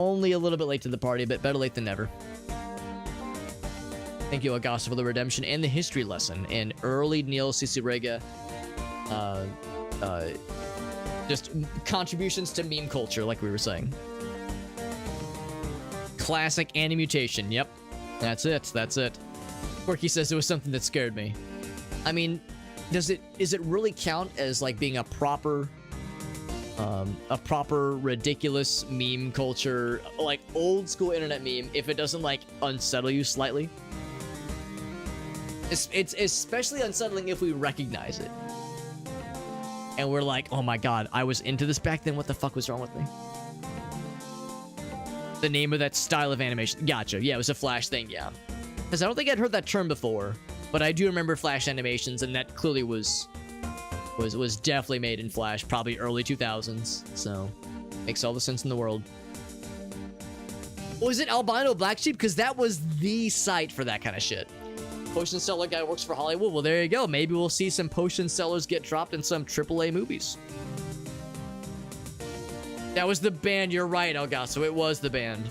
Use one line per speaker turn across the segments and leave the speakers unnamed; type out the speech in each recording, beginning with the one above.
Only a little bit late to the party, but better late than never. Thank you, Augusta, for the redemption and the history lesson. And early Neil Cicerega, just contributions to meme culture, like we were saying. Classic Animutation. Yep, that's it. That's it. Quirky says it was something that scared me. I mean, does it really count as like being a proper ridiculous meme culture, like old school internet meme, if it doesn't like unsettle you slightly? It's especially unsettling if we recognize it and we're like, oh my god, I was into this back then, what the fuck was wrong with me? The name of that style of animation. Gotcha. Yeah, it was a Flash thing. Yeah, because I don't think I'd heard that term before, but I do remember Flash animations, and that clearly was definitely made in Flash, probably early 2000s. So makes all the sense in the world. Was it Albino Black Sheep? Because that was the site for that kind of shit. Potion seller guy works for Hollywood. Well, there you go. Maybe we'll see some potion sellers get dropped in some AAA movies. That was the band. You're right, Elgaso. It was the band.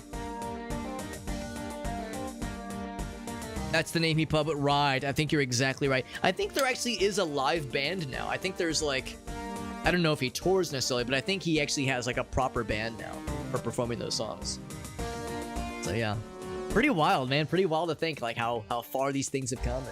That's the name he put, but right. I think you're exactly right. I think there actually is a live band now. I think there's like, I don't know if he tours necessarily, but I think he actually has like a proper band now for performing those songs. So yeah, pretty wild, man. Pretty wild to think like how far these things have come.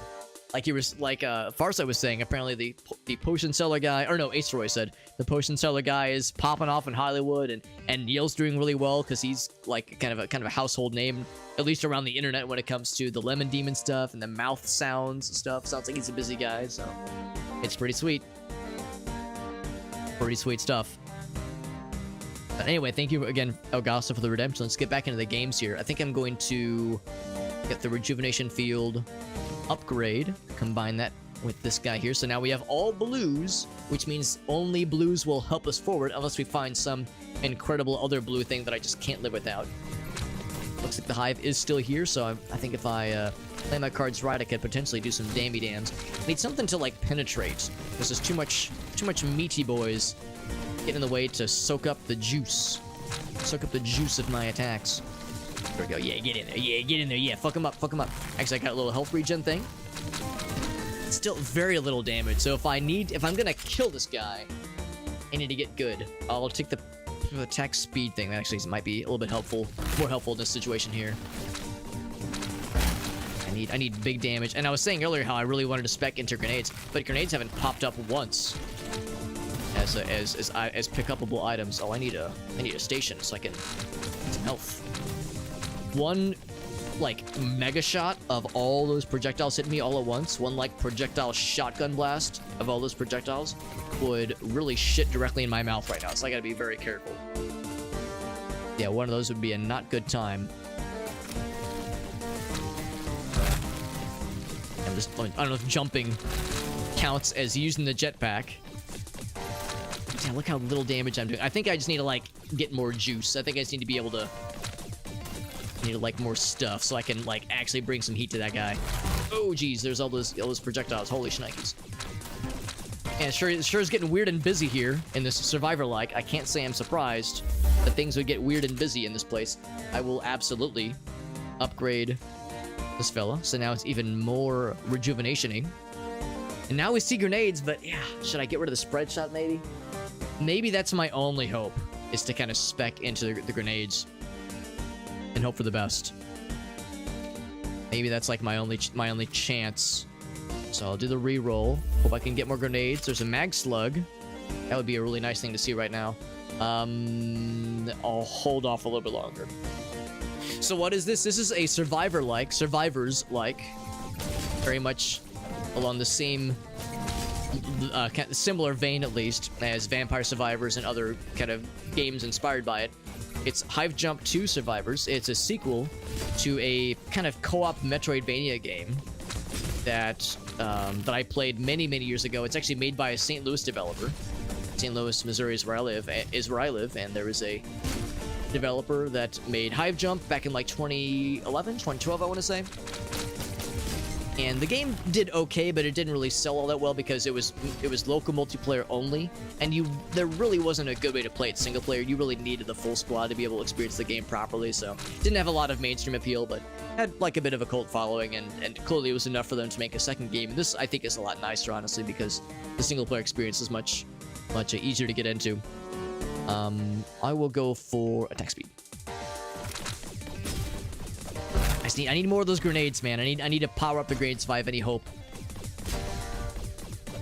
Like he was like Farsight was saying, apparently the potion seller guy, or no, Ace Roy said the potion seller guy is popping off in Hollywood, and Neil's doing really well because he's like kind of a household name, at least around the internet, when it comes to the lemon demon stuff and the mouth sounds stuff. Sounds like he's a busy guy, so it's pretty sweet. Pretty sweet stuff. But anyway, thank you again, Elgaso, for the redemption. Let's get back into the games here. I think I'm going to get the rejuvenation field upgrade, combine that with this guy here. So now we have all blues, which means only blues will help us forward unless we find some incredible other blue thing that I just can't live without. Looks like the Hive is still here, so I think if I play my cards right, I could potentially do some dammy dams. I need something to like penetrate. This is too much meaty boys getting in the way to soak up the juice. Soak up the juice of my attacks. There we go. Yeah, get in there. Yeah, get in there. Yeah, fuck him up. Fuck him up. Actually, I got a little health regen thing. Still very little damage. So if I'm gonna kill this guy, I need to get good. I'll take the attack speed thing. That actually might be a little bit helpful, more helpful in this situation here. I need big damage. And I was saying earlier how I really wanted to spec into grenades, but grenades haven't popped up once as pick-upable items. Oh, I need a station so I can get some health. One like mega shot of all those projectiles hitting me all at once, one like projectile shotgun blast of all those projectiles would really shit directly in my mouth right now, so I gotta be very careful. Yeah, one of those would be a not good time. I don't know if jumping counts as using the jetpack. Yeah, look how little damage I'm doing. I think I just need to like get more juice. I think I just need to be able to like more stuff so I can like actually bring some heat to that guy. Oh geez, there's all those projectiles. Holy shnikes. And it sure is getting weird and busy here in this Survivor-like. I can't say I'm surprised that things would get weird and busy in this place. I will absolutely upgrade this fella, so now it's even more rejuvenationing. And now we see grenades, but yeah, should I get rid of the spread shot maybe? Maybe that's my only hope, is to kind of spec into the grenades and hope for the best. Maybe that's like my only chance. So I'll do the re-roll. Hope I can get more grenades. There's a mag slug. That would be a really nice thing to see right now. I'll hold off a little bit longer. So what is this? This is a Survivors-like, very much along the same, kind of similar vein at least, as Vampire Survivors and other kind of games inspired by it. It's Hive Jump 2 Survivors. It's a sequel to a kind of co-op Metroidvania game that I played many years ago. It's actually made by a St. Louis developer. St. Louis, Missouri is where I live, and there is a developer that made Hive Jump back in like 2011, 2012, I want to say. And the game did okay, but it didn't really sell all that well because it was local multiplayer only, and there really wasn't a good way to play it single player. You really needed the full squad to be able to experience the game properly, so didn't have a lot of mainstream appeal, but had like a bit of a cult following, and clearly it was enough for them to make a second game. This, I think, is a lot nicer, honestly, because the single player experience is much easier to get into. I will go for attack speed. I need more of those grenades, man. I need to power up the grenades if I have any hope.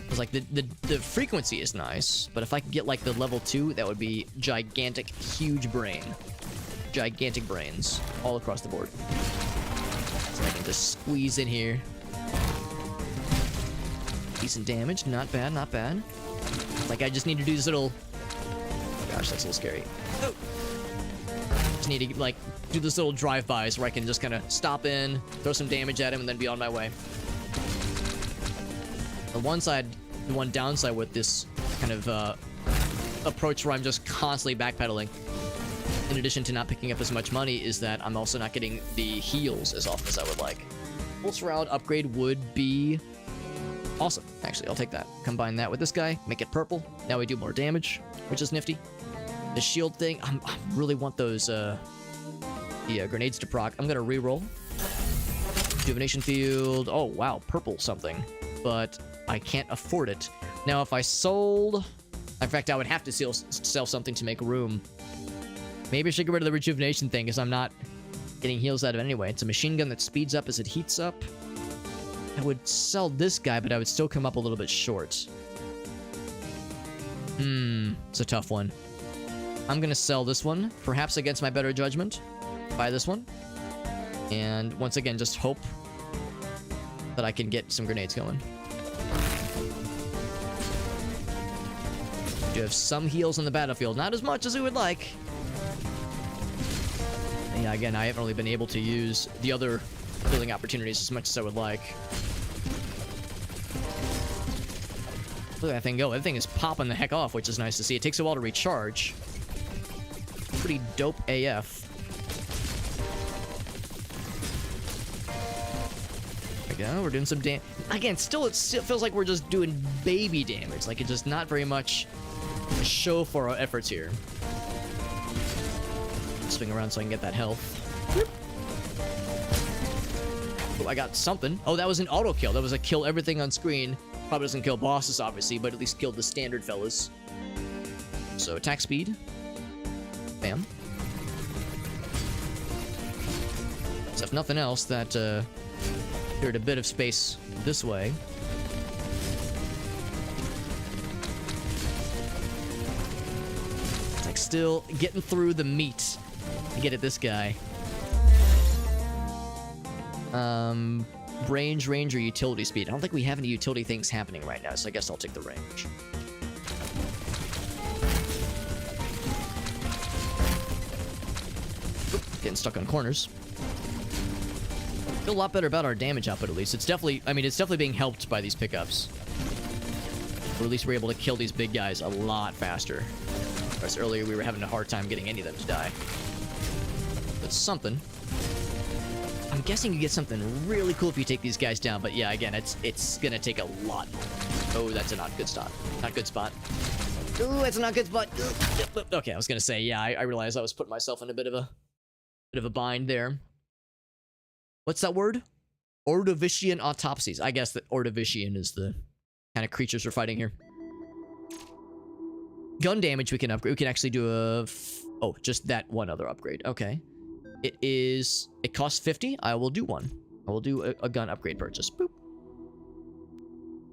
It's like the frequency is nice, but if I could get like the level 2, that would be gigantic, huge brain. Gigantic brains all across the board. So I can just squeeze in here. Decent damage, not bad, not bad. Like I just need to do this little... Gosh, that's a little scary. Oh. Just need to like do this little drive-bys where I can just kind of stop in, throw some damage at him, and then be on my way. The one downside with this kind of approach where I'm just constantly backpedaling, in addition to not picking up as much money, is that I'm also not getting the heals as often as I would like. Pulse Round upgrade would be awesome. Actually, I'll take that. Combine that with this guy, make it purple. Now we do more damage, which is nifty. The shield thing, I really want those grenades to proc. I'm gonna reroll. Rejuvenation field. Oh wow, purple something, but I can't afford it. Now if I sold, in fact I would have to sell something to make room. Maybe I should get rid of the rejuvenation thing because I'm not getting heals out of it anyway. It's a machine gun that speeds up as it heats up. I would sell this guy, but I would still come up a little bit short. It's a tough one. I'm gonna sell this one, perhaps against my better judgment. Buy this one. And once again, just hope that I can get some grenades going. Do have some heals on the battlefield, not as much as we would like. And yeah, again, I haven't really been able to use the other healing opportunities as much as I would like. Look at that thing go. That thing is popping the heck off, which is nice to see. It takes a while to recharge. Pretty dope AF. There we go. We're doing some damage. Again, still, it still feels like we're just doing baby damage. Like, it's just not very much show for our efforts here. Swing around so I can get that health. Oh, I got something. Oh, that was an auto kill. That was a kill everything on screen. Probably doesn't kill bosses, obviously, but at least killed the standard fellas. So, attack speed. Bam. So if nothing else, that cleared a bit of space this way. It's like still getting through the meat to get at this guy. Range, or utility speed. I don't think we have any utility things happening right now, so I guess I'll take the range. Getting stuck on corners. Feel a lot better about our damage output, at least. It's definitely, I mean, it's definitely being helped by these pickups. Or at least we're able to kill these big guys a lot faster. Whereas earlier we were having a hard time getting any of them to die. But something. I'm guessing you get something really cool if you take these guys down, but yeah, again, it's gonna take a lot. Oh, that's a not good spot. Not good spot. Ooh, that's a not good spot. Okay, I was gonna say, yeah, I realized I was putting myself in a bit of a bind there. What's that word? Ordovician autopsies. I guess that Ordovician is the kind of creatures we're fighting here. Gun damage we can upgrade. We can actually do a... Oh, just that one other upgrade. Okay. It costs 50. I will do one. I will do a gun upgrade purchase. Boop.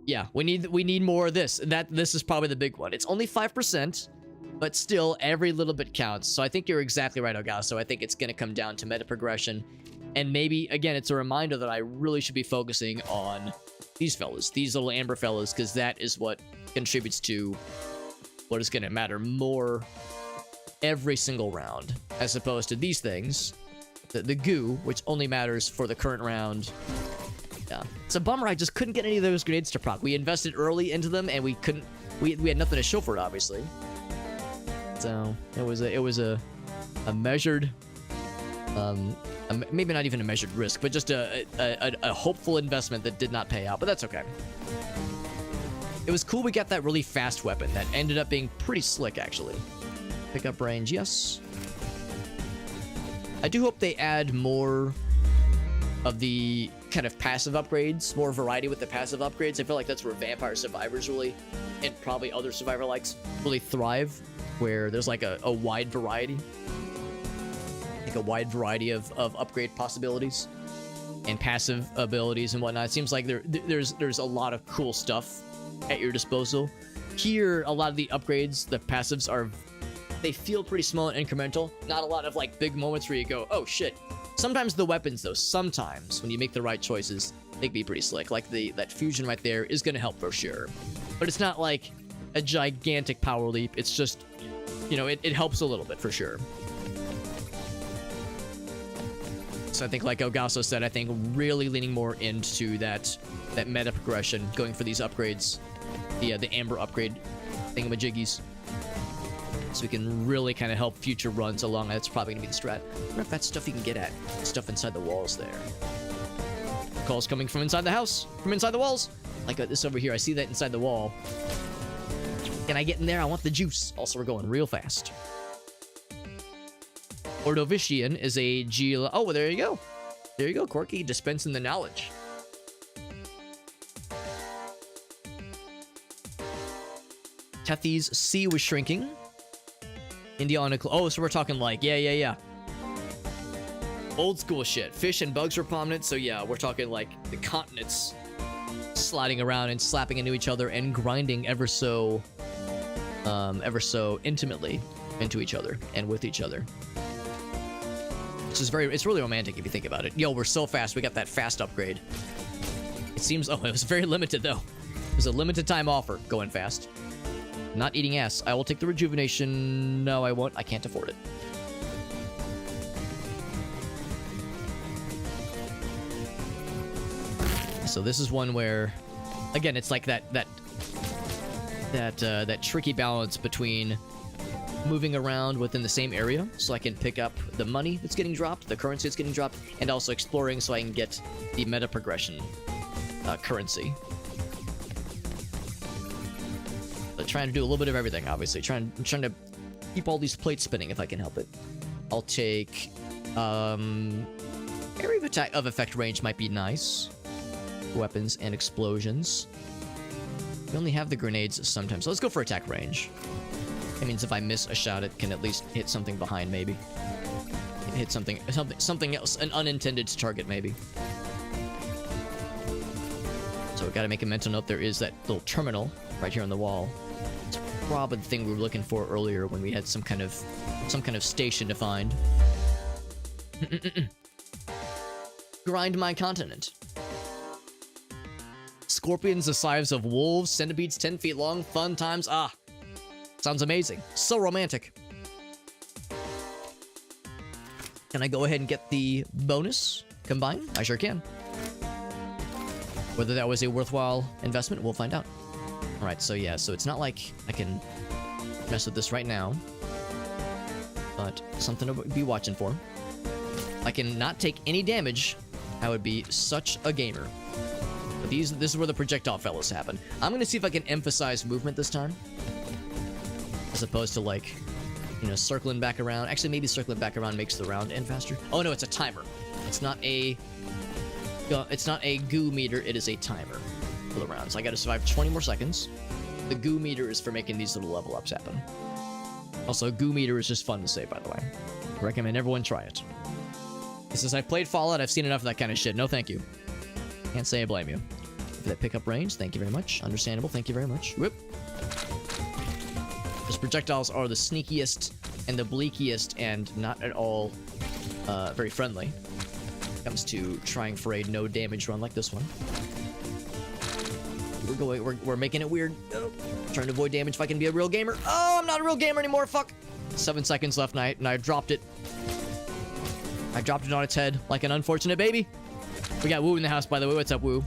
Yeah, we need more of this. This is probably the big one. It's only 5%, but still, every little bit counts. So I think you're exactly right, Augusto. I think it's going to come down to meta progression. And maybe, again, it's a reminder that I really should be focusing on these fellas, these little amber fellas, because that is what contributes to what is going to matter more every single round, as opposed to these things, the goo, which only matters for the current round. Yeah, it's a bummer I just couldn't get any of those grenades to proc. We invested early into them, and we couldn't. We had nothing to show for it, obviously. So it was a measured Maybe not even a measured risk, but just a hopeful investment that did not pay out, but that's okay. It was cool we got that really fast weapon that ended up being pretty slick, actually. Pickup range, yes. I do hope they add more of the kind of passive upgrades, more variety with the passive upgrades. I feel like that's where Vampire Survivors really, and probably other Survivor likes, really thrive, where there's like a wide variety. Like a wide variety of upgrade possibilities and passive abilities and whatnot. It seems like there's a lot of cool stuff at your disposal. Here, a lot of the upgrades, the passives they feel pretty small and incremental. Not a lot of like big moments where you go, oh shit. Sometimes the weapons though, sometimes when you make the right choices, they can be pretty slick. Like that fusion right there is gonna help for sure. But it's not like a gigantic power leap. It's just, you know, it helps a little bit for sure. So I think, like Elgaso said, I think really leaning more into that meta progression, going for these upgrades, the Amber upgrade thingamajiggies, so we can really kind of help future runs along. That's probably gonna be the strat. I wonder if that's stuff you can get at. Stuff inside the walls there. Calls coming from inside the house, from inside the walls. Like this over here, I see that inside the wall. Can I get in there? I want the juice. Also, we're going real fast. Ordovician is a Gila. Oh, well, there you go. There you go, Corky. Dispensing the knowledge. Tethys sea was shrinking. Indiana. Oh, so we're talking like, yeah. Old school shit. Fish and bugs were prominent. So yeah, we're talking like the continents sliding around and slapping into each other and grinding ever so intimately into each other and with each other. It's really romantic if you think about it. Yo, we're so fast. We got that fast upgrade. It seems, oh, it was very limited though. It was a limited time offer, going fast. Not eating ass. I will take the rejuvenation. No, I won't. I can't afford it. So this is one where, again, it's like that tricky balance between moving around within the same area so I can pick up the money that's getting dropped, the currency that's getting dropped, and also exploring so I can get the meta progression currency. But trying to do a little bit of everything, obviously. I'm trying to keep all these plates spinning if I can help it. I'll take area of attack of effect range might be nice. Weapons and explosions. We only have the grenades sometimes, so let's go for attack range. That means if I miss a shot, it can at least hit something behind, maybe. Hit something else, an unintended target, maybe. So we gotta make a mental note. There is that little terminal right here on the wall. It's probably the thing we were looking for earlier when we had some kind of station to find. Grind my continent. Scorpions the size of wolves, centipedes 10 feet long, fun times. Ah, sounds amazing. So romantic. Can I go ahead and get the bonus combined? I sure can. Whether that was a worthwhile investment, we'll find out. All right, so yeah, so it's not like I can mess with this right now, but something to be watching for. I can not take any damage. I would be such a gamer. But this is where the projectile fellas happen. I'm gonna see if I can emphasize movement this time, as opposed to, like, you know, circling back around. Actually, maybe circling back around makes the round end faster. Oh no, it's a timer. It's not a goo meter. It is a timer for the round. So I gotta survive 20 more seconds. The goo meter is for making these little level ups happen. Also, goo meter is just fun to say, by the way. I recommend everyone try it. Since I've played Fallout, I've seen enough of that kind of shit. No thank you. Can't say I blame you. For that pickup range, thank you very much. Understandable, thank you very much. Whoop. Those projectiles are the sneakiest and the bleakiest and not at all very friendly. When it comes to trying for a no damage run like this one. We're making it weird. Oh, trying to avoid damage if I can be a real gamer. Oh, I'm not a real gamer anymore, fuck. 7 seconds left, and I dropped it. I dropped it on its head like an unfortunate baby. We got Woo in the house, by the way. What's up, Woo?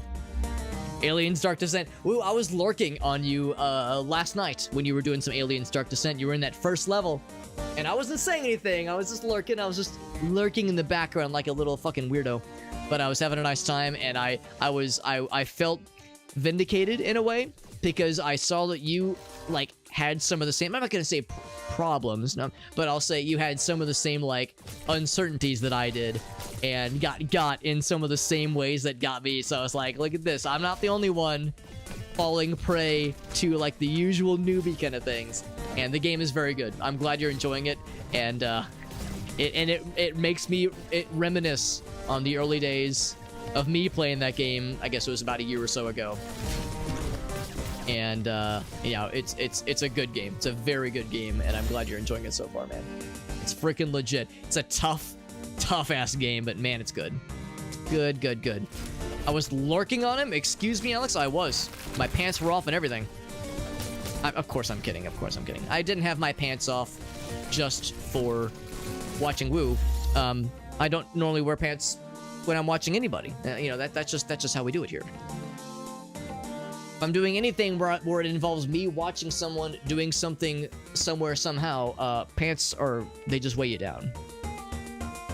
Aliens Dark Descent. Woo, I was lurking on you last night when you were doing some Aliens Dark Descent. You were in that first level. And I wasn't saying anything. I was just lurking. I was just lurking in the background like a little fucking weirdo. But I was having a nice time, and I felt vindicated in a way because I saw that you like had some of the same. I'm not gonna say problems, no, but I'll say you had some of the same like uncertainties that I did, and got in some of the same ways that got me. So I was like, look at this. I'm not the only one falling prey to like the usual newbie kind of things, and the game is very good. I'm glad you're enjoying it, and it makes me reminisce on the early days of me playing that game. I guess it was about a year or so ago, and you know, it's a good game. It's a very good game, and I'm glad you're enjoying it so far, man. It's freaking legit. It's a tough ass game, but man, it's good. Good. I was lurking on him. Excuse me, Alex. I was. My pants were off and everything. Of course I'm kidding. I didn't have my pants off just for watching Woo. I don't normally wear pants when I'm watching anybody. You know, that's just how we do it here. If I'm doing anything where it involves me watching someone doing something somewhere somehow, pants they just weigh you down.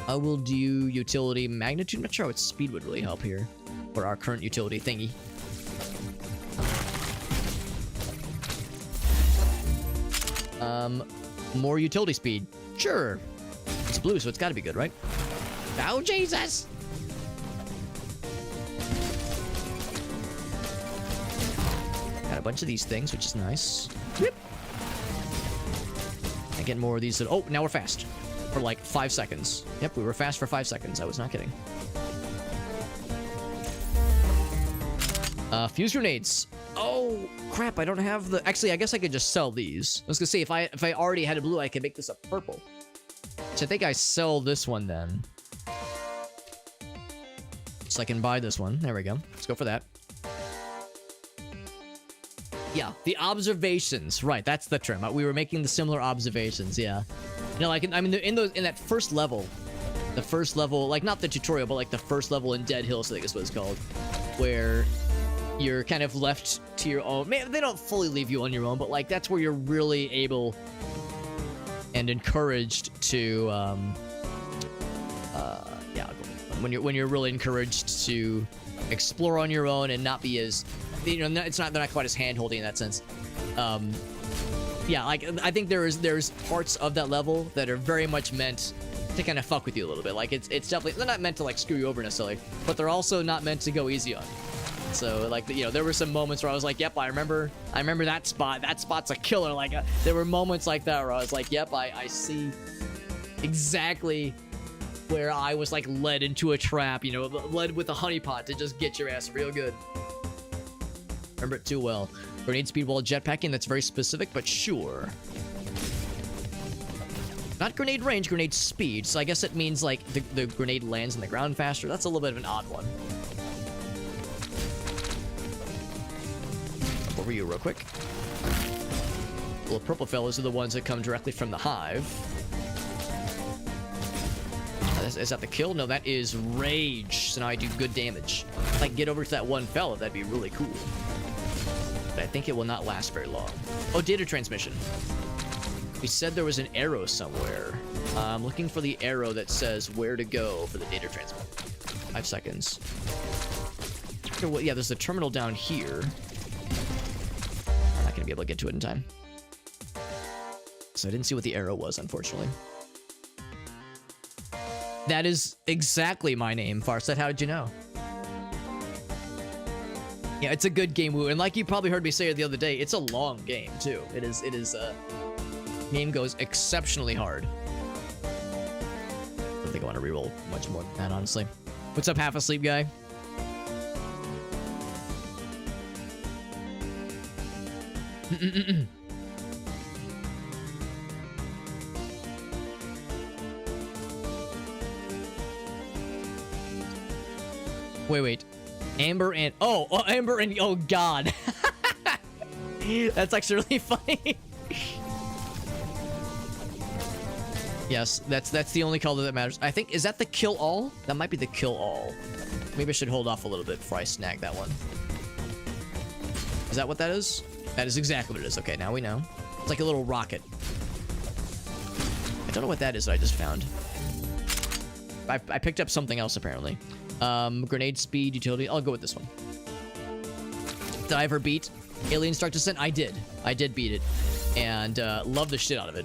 I will do utility magnitude. I'm not sure what speed would really help here for our current utility thingy. More utility speed. Sure. It's blue, so it's gotta be good, right? Oh, Jesus! Got a bunch of these things, which is nice. Yep. I get more of these. Oh, now we're fast. For like 5 seconds. Yep, we were fast for 5 seconds. I was not kidding. Fuse grenades. Oh, crap. I don't have the... Actually, I guess I could just sell these. I was gonna say, if I already had a blue, I could make this a purple. So I think I sell this one then. So I can buy this one. There we go. Let's go for that. Yeah, the observations. Right, that's the term. We were making the similar observations, yeah. You know, like, I mean, in that first level, like, not the tutorial, but like the first level in Dead Hills, I think is what it's called, where you're kind of left to your own. Man, they don't fully leave you on your own, but like that's where you're really able and encouraged to, yeah, when you're really encouraged to explore on your own and not be as, you know, they're not quite as hand-holding in that sense. Yeah, like, I think there's parts of that level that are very much meant to kind of fuck with you a little bit. Like, it's definitely, they're not meant to, like, screw you over necessarily, but they're also not meant to go easy on you. So, like, you know, there were some moments where I was like, yep, I remember that spot. That spot's a killer. Like, there were moments like that where I was like, yep, I see exactly where I was, like, led into a trap, you know, led with a honeypot to just get your ass real good. Remember it too well. Grenade speed while jetpacking, that's very specific, but sure. Not grenade range, grenade speed. So I guess it means, like, the grenade lands on the ground faster. That's a little bit of an odd one. Over you real quick. Well, the purple fellas are the ones that come directly from the Hive. Is that the kill? No, that is rage. So now I do good damage. If I can get over to that one fella, that'd be really cool. But I think it will not last very long. Oh, data transmission. We said there was an arrow somewhere. I'm looking for the arrow that says where to go for the data transmission. 5 seconds. Yeah, there's a terminal down here. I'm not gonna be able to get to it in time. So I didn't see what the arrow was, unfortunately. That is exactly my name, Farset. How did you know? Yeah, it's a good game, Woo. And like you probably heard me say it the other day, it's a long game, too. It is, game goes exceptionally hard. I don't think I want to reroll much more than that, honestly. What's up, half asleep guy? Wait. Amber and... Oh, Amber and... Oh, God. That's actually really funny. Yes, that's the only color that matters. I think... Is that the kill all? That might be the kill all. Maybe I should hold off a little bit before I snag that one. Is that what that is? That is exactly what it is. Okay, now we know. It's like a little rocket. don't know what that is that I just found. I picked up something else, apparently. Grenade speed, utility. I'll go with this one. Did I ever beat Alien Dark Descent? I did. I did beat it. And love the shit out of it.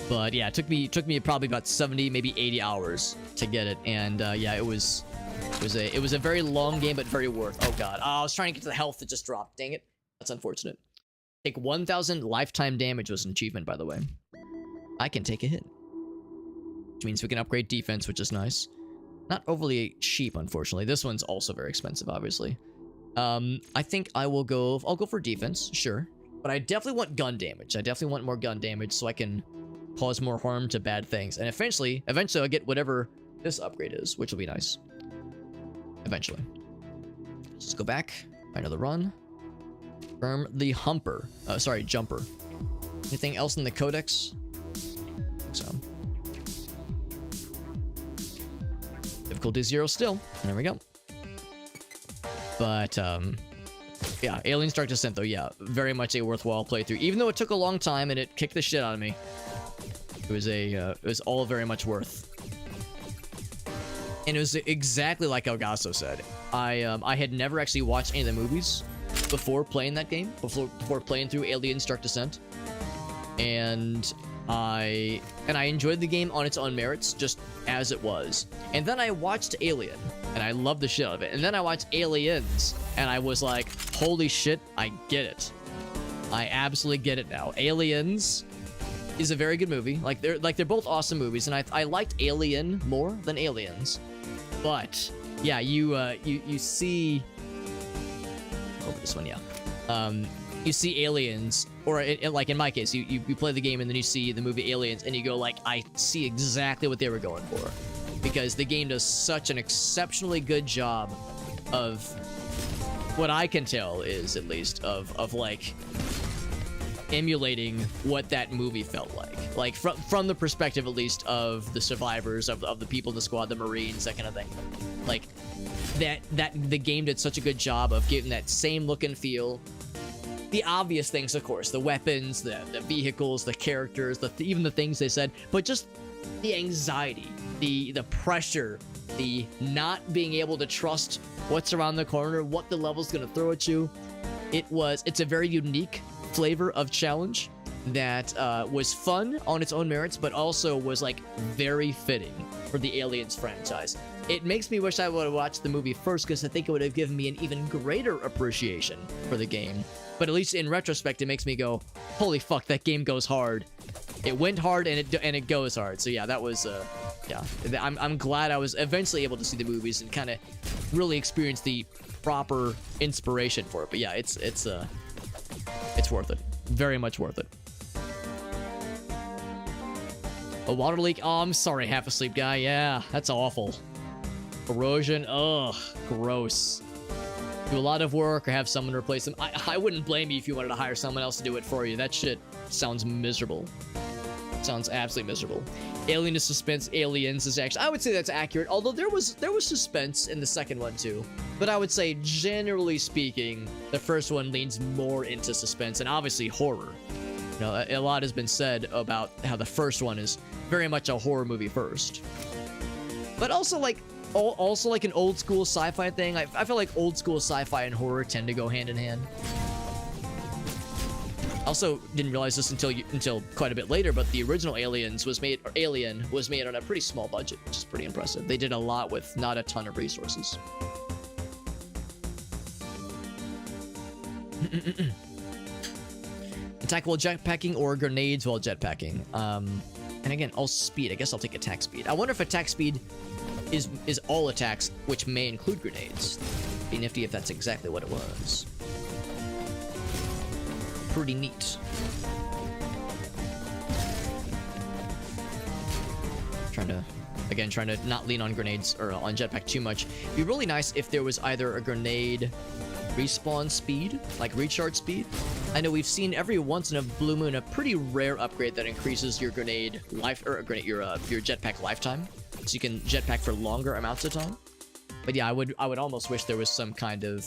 But yeah, it took me probably about 70, maybe 80 hours to get it. And yeah, it was a very long game, but very worth. Oh god. Oh, I was trying to get to the health that just dropped. Dang it. That's unfortunate. Take 1,000 lifetime damage was an achievement, by the way. I can take a hit. Which means we can upgrade defense, which is nice. Not overly cheap, unfortunately. This one's also very expensive, obviously. I think I'll go for defense, sure. But I definitely want gun damage. I definitely want more gun damage so I can cause more harm to bad things. And eventually I'll get whatever this upgrade is, which will be nice. Eventually. Let's go back. Another run. Confirm the jumper. Anything else in the codex? So. Difficulty 0 still. There we go. But, yeah, Alien Dark Descent, though, yeah, very much a worthwhile playthrough. Even though it took a long time and it kicked the shit out of me, it was all very much worth. And it was exactly like Elgaso said. I had never actually watched any of the movies before playing that game, before playing through Alien Dark Descent, and I enjoyed the game on its own merits, just as it was. And then I watched Alien, and I loved the shit out of it. And then I watched Aliens, and I was like, holy shit, I get it. I absolutely get it now. Aliens is a very good movie. They're both awesome movies, and I liked Alien more than Aliens. But yeah, you see over this one, yeah. You see Aliens, or like in my case, you play the game and then you see the movie Aliens and you go like, I see exactly what they were going for. Because the game does such an exceptionally good job of what I can tell is, at least, of like emulating what that movie felt like. Like from the perspective, at least, of the survivors, of the people in the squad, the Marines, that kind of thing. Like that the game did such a good job of giving that same look and feel. The obvious things, of course, the weapons, the vehicles, the characters, even the things they said, but just the anxiety, the pressure, the not being able to trust what's around the corner, what the level's gonna throw at you. It's a very unique flavor of challenge that was fun on its own merits, but also was like very fitting for the Aliens franchise. It makes me wish I would have watched the movie first, because I think it would have given me an even greater appreciation for the game. But at least in retrospect, it makes me go, holy fuck, that game goes hard. It went hard and it goes hard. So yeah, that was yeah. I'm glad I was eventually able to see the movies and kind of really experience the proper inspiration for it. But yeah, it's worth it. Very much worth it. A water leak. Oh, I'm sorry, half asleep guy. Yeah, that's awful. Corrosion. Ugh, gross. Do a lot of work or have someone replace them. I wouldn't blame you if you wanted to hire someone else to do it for you. That shit sounds miserable. Sounds absolutely miserable. Alien is suspense. Aliens is actually, I would say that's accurate. Although there was suspense in the second one too. But I would say, generally speaking, the first one leans more into suspense and obviously horror. You know, a lot has been said about how the first one is very much a horror movie first. But also like an old school sci-fi thing. I feel like old school sci-fi and horror tend to go hand in hand. Also, didn't realize this until quite a bit later, but the original Alien was made on a pretty small budget, which is pretty impressive. They did a lot with not a ton of resources. Attack while jetpacking or grenades while jetpacking. And again, all speed. I guess I'll take attack speed. I wonder if attack speed is all attacks, which may include grenades. Be nifty if that's exactly what it was. Pretty neat. Trying to not lean on grenades or on jetpack too much. It'd be really nice if there was either a grenade respawn speed, like recharge speed. I know we've seen every once in a blue moon a pretty rare upgrade that increases your grenade life, or your jetpack lifetime, so you can jetpack for longer amounts of time. But yeah, I would almost wish there was some kind of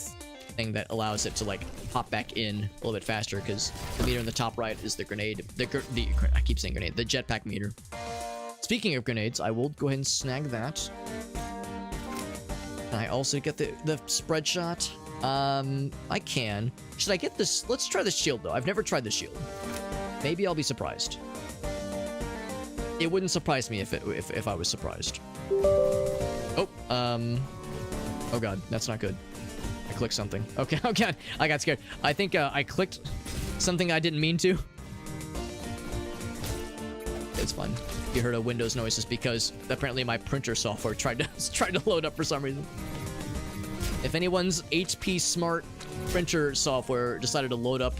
thing that allows it to like pop back in a little bit faster, because the meter in the top right is the grenade. I keep saying grenade. The jetpack meter. Speaking of grenades, I will go ahead and snag that. Can I also get the spread shot? I can. Should I get this? Let's try the shield though. I've never tried the shield. Maybe I'll be surprised. It wouldn't surprise me if I was surprised. Oh, oh god, that's not good. I clicked something. Okay, oh god, I got scared. I think I clicked something I didn't mean to. It's fine. You heard a Windows noise just because apparently my printer software tried to load up for some reason. If anyone's HP Smart printer software decided to load up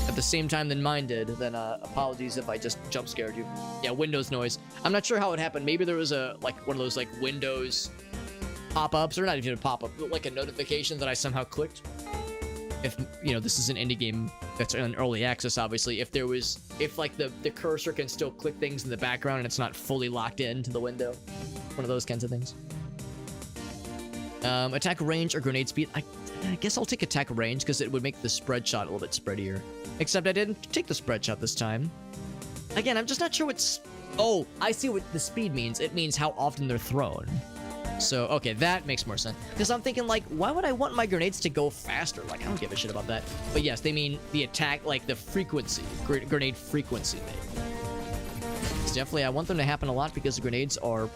at the same time than mine did, then apologies if I just jump scared you. Yeah, Windows noise. I'm not sure how it happened. Maybe there was a like one of those like Windows pop-ups, or not even a pop-up, but like a notification that I somehow clicked. If you know, this is an indie game that's in early access, obviously. If like the cursor can still click things in the background and it's not fully locked into the window, one of those kinds of things. Attack range or grenade speed. I guess I'll take attack range because it would make the spread shot a little bit spreadier. Except I didn't take the spread shot this time. Again, I'm just not sure what's... Oh, I see what the speed means. It means how often they're thrown. So, okay, that makes more sense. Because I'm thinking, like, why would I want my grenades to go faster? Like, I don't give a shit about that. But yes, they mean the attack, like the frequency. Grenade frequency. Definitely, I want them to happen a lot because the grenades are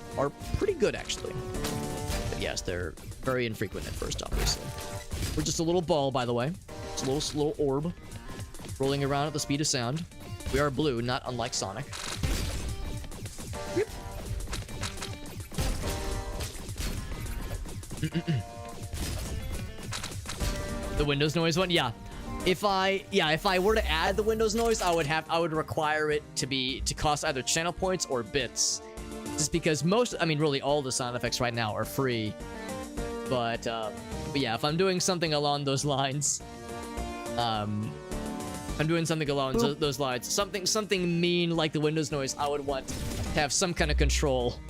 pretty good, actually. But yes, they're very infrequent at first, obviously. We're just a little ball, by the way. It's a little orb rolling around at the speed of sound. We are blue, not unlike Sonic. Yep. The Windows noise one, yeah. If I were to add the Windows noise, I would require it to cost either channel points or bits. Just because really all the sound effects right now are free. But yeah, if I'm doing something along those lines, something mean like the Windows noise, I would want to have some kind of control,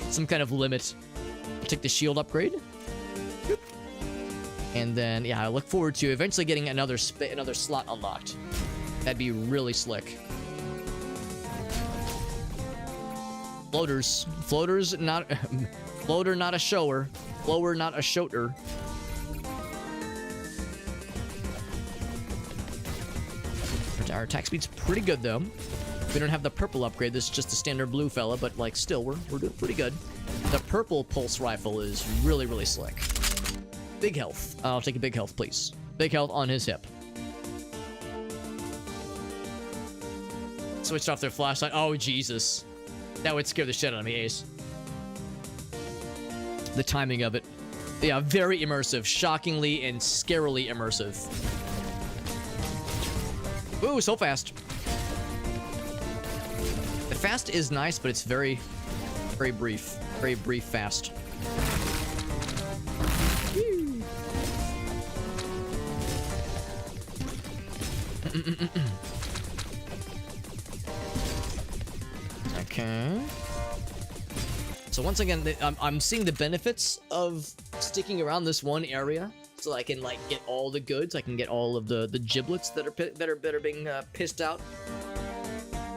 some kind of limit. I'll take the shield upgrade. Yep. And then, yeah, I look forward to eventually getting another slot unlocked. That'd be really slick. Floaters, not floater, not a shower. Blower, not a shooter. Our attack speed's pretty good though. We don't have the purple upgrade. This is just a standard blue fella, but like still, we're doing pretty good. The purple pulse rifle is really, really slick. Big health. I'll take a big health, please. Big health on his hip. Switched off their flashlight. Oh, Jesus. That would scare the shit out of me, Ace. The timing of it. Yeah, very immersive. Shockingly and scarily immersive. Ooh, so fast. The fast is nice, but it's very, very brief. Very brief fast. Okay. So once again, I'm seeing the benefits of sticking around this one area, so I can like get all the goods. I can get all of the giblets that are being pissed out,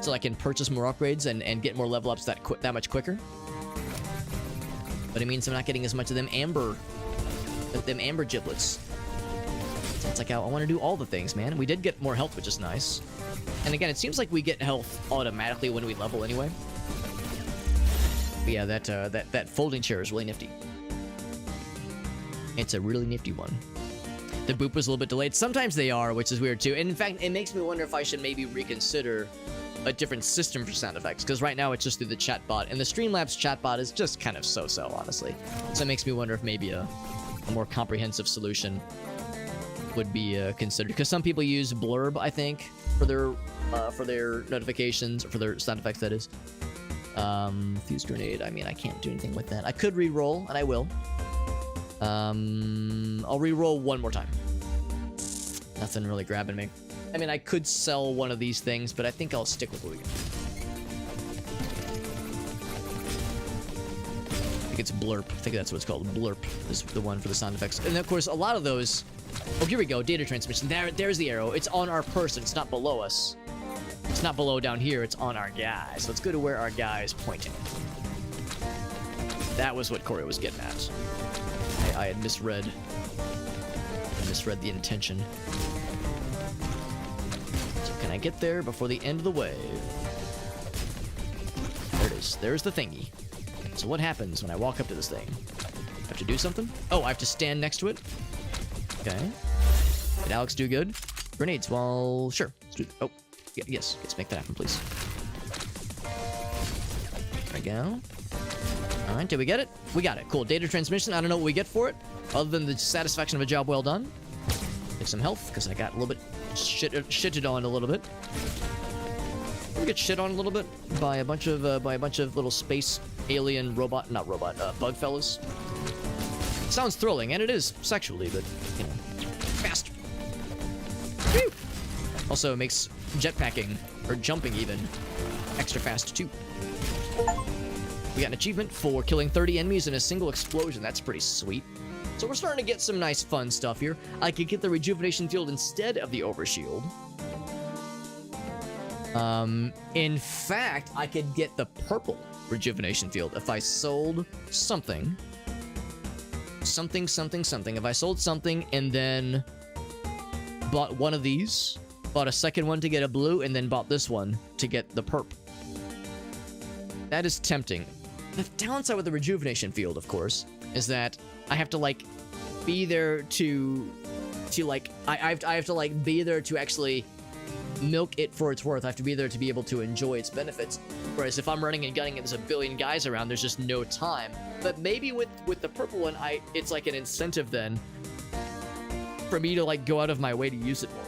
so I can purchase more upgrades and get more level ups that much quicker. But it means I'm not getting as much of them amber giblets. So it's like I want to do all the things, man. We did get more health, which is nice. And again, it seems like we get health automatically when we level anyway. But yeah, that folding chair is really nifty. It's a really nifty one. The boop was a little bit delayed. Sometimes they are, which is weird too. And in fact, it makes me wonder if I should maybe reconsider a different system for sound effects, because right now it's just through the chatbot, and the Streamlabs chatbot is just kind of so-so, honestly. So it makes me wonder if maybe a more comprehensive solution would be considered, because some people use Blurb, I think, for their notifications, or for their sound effects, that is. Fuse grenade, I mean, I can't do anything with that. I could re-roll, and I will. I'll re-roll one more time. Nothing really grabbing me. I mean, I could sell one of these things, but I think I'll stick with what we get. I think it's Blurp. I think that's what it's called. Blurp is the one for the sound effects. And of course, a lot of those Oh, here we go. Data transmission. There's the arrow. It's on our person. It's not below us. It's not below down here. It's on our guy. So let's go to where our guy is pointing. That was what Corey was getting at. I had misread. I misread the intention. So can I get there before the end of the wave? There it is. There's the thingy. So what happens when I walk up to this thing? I have to do something? Oh, I have to stand next to it? Okay. Did Alex do good? Grenades, well, sure. Let's do oh, yes. Let's make that happen, please. There we go. Alright, did we get it? We got it. Cool. Data transmission. I don't know what we get for it, other than the satisfaction of a job well done. Take some health, because I got a little bit shitted on a little bit. We get shit on a little bit by a bunch of little space alien not robot, bug fellas. Sounds thrilling, and it is sexually, but you know, fast. Woo! Also makes jetpacking or jumping even extra fast too. We got an achievement for killing 30 enemies in a single explosion. That's pretty sweet. So we're starting to get some nice fun stuff here. I could get the rejuvenation field instead of the overshield. In fact, I could get the purple rejuvenation field if I sold something. If I sold something and then bought one of these, bought a second one to get a blue, and then bought this one to get the perp. That is tempting. The downside with the rejuvenation field, of course, is that I have to like be there to like I have to like be there to actually milk it for its worth. I have to be there to be able to enjoy its benefits. Whereas if I'm running and gunning and there's a billion guys around, there's just no time. But maybe with the purple one, it's like an incentive then for me to like go out of my way to use it more.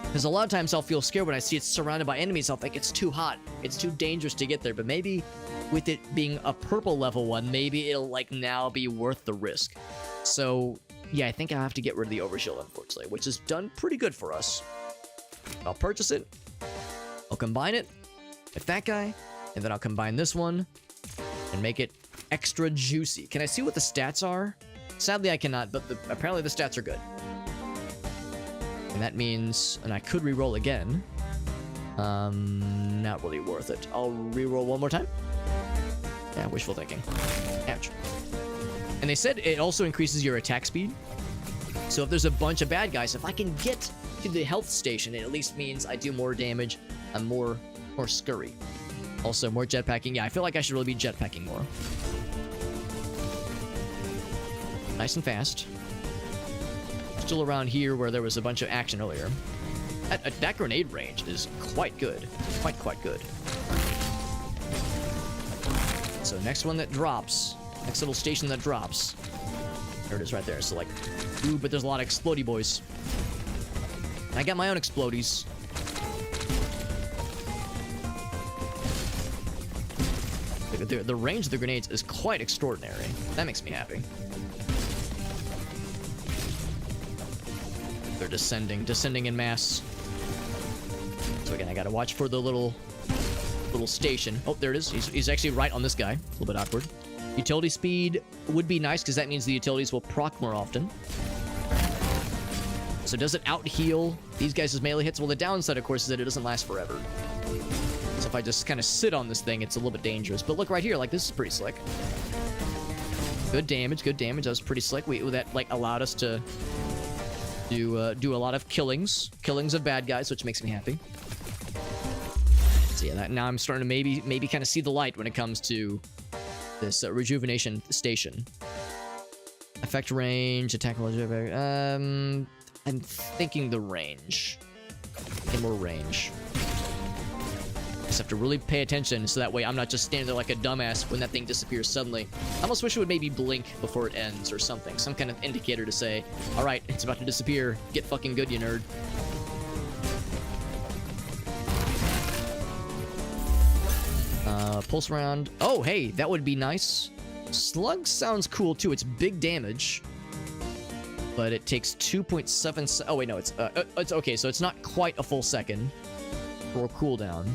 Because a lot of times I'll feel scared when I see it's surrounded by enemies. I'll think it's too hot, it's too dangerous to get there. But maybe with it being a purple level one, maybe it'll like now be worth the risk. So yeah, I think I'll have to get rid of the overshield, unfortunately, which has done pretty good for us. I'll purchase it, I'll combine it with that guy, and then I'll combine this one and make it extra juicy. Can I see what the stats are? Sadly, I cannot, but apparently the stats are good. And that means, and I could re-roll again. Not really worth it. I'll re-roll one more time. Yeah, wishful thinking. Ouch. And they said it also increases your attack speed. So if there's a bunch of bad guys, if I can get to the health station, it at least means I do more damage. I'm more scurry. Also, more jetpacking. Yeah, I feel like I should really be jetpacking more. Nice and fast. Still around here where there was a bunch of action earlier. That grenade range is quite good. Quite good. So next one that drops, next little station that drops. There it is right there. So like, ooh, but there's a lot of explodey boys. I got my own explodies. The range of the grenades is quite extraordinary. That makes me happy. They're descending in mass. So again, I gotta watch for the little station. Oh, there it is. He's actually right on this guy. A little bit awkward. Utility speed would be nice because that means the utilities will proc more often. So does it out-heal these guys' melee hits? Well, the downside, of course, is that it doesn't last forever. So if I just kind of sit on this thing, it's a little bit dangerous. But look right here, like, this is pretty slick. Good damage. That was pretty slick. That, like, allowed us to do a lot of killings of bad guys, which makes me happy. So yeah, now I'm starting to maybe kind of see the light when it comes to this rejuvenation station. Effect range, attack. I'm thinking the range. Get more range. Just have to really pay attention so that way I'm not just standing there like a dumbass when that thing disappears suddenly. I almost wish it would maybe blink before it ends or something. Some kind of indicator to say, alright, it's about to disappear. Get fucking good, you nerd. Pulse round. Oh, hey, that would be nice. Slug sounds cool too. It's big damage. But it takes 2.7... Oh, wait, no, it's okay, so it's not quite a full second for cooldown.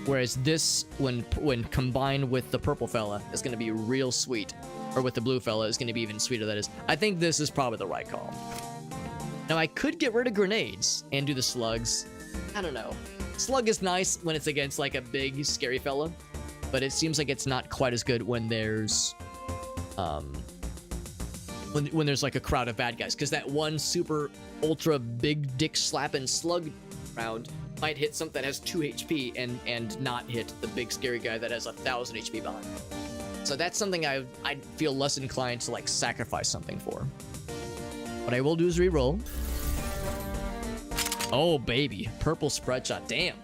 Whereas this, when combined with the purple fella, is going to be real sweet. or with the blue fella is going to be even sweeter, that is. I think this is probably the right call. Now, I could get rid of grenades and do the slugs. I don't know. Slug is nice when it's against, like, a big, scary fella, but it seems like it's not quite as good when there's, when there's, like, a crowd of bad guys, because that one super ultra big dick slapping slug round might hit something that has 2 HP and not hit the big scary guy that has 1,000 HP behind. So that's something I'd feel less inclined to, like, sacrifice something for. What I will do is re-roll. Oh, baby. Purple spread shot. Damn.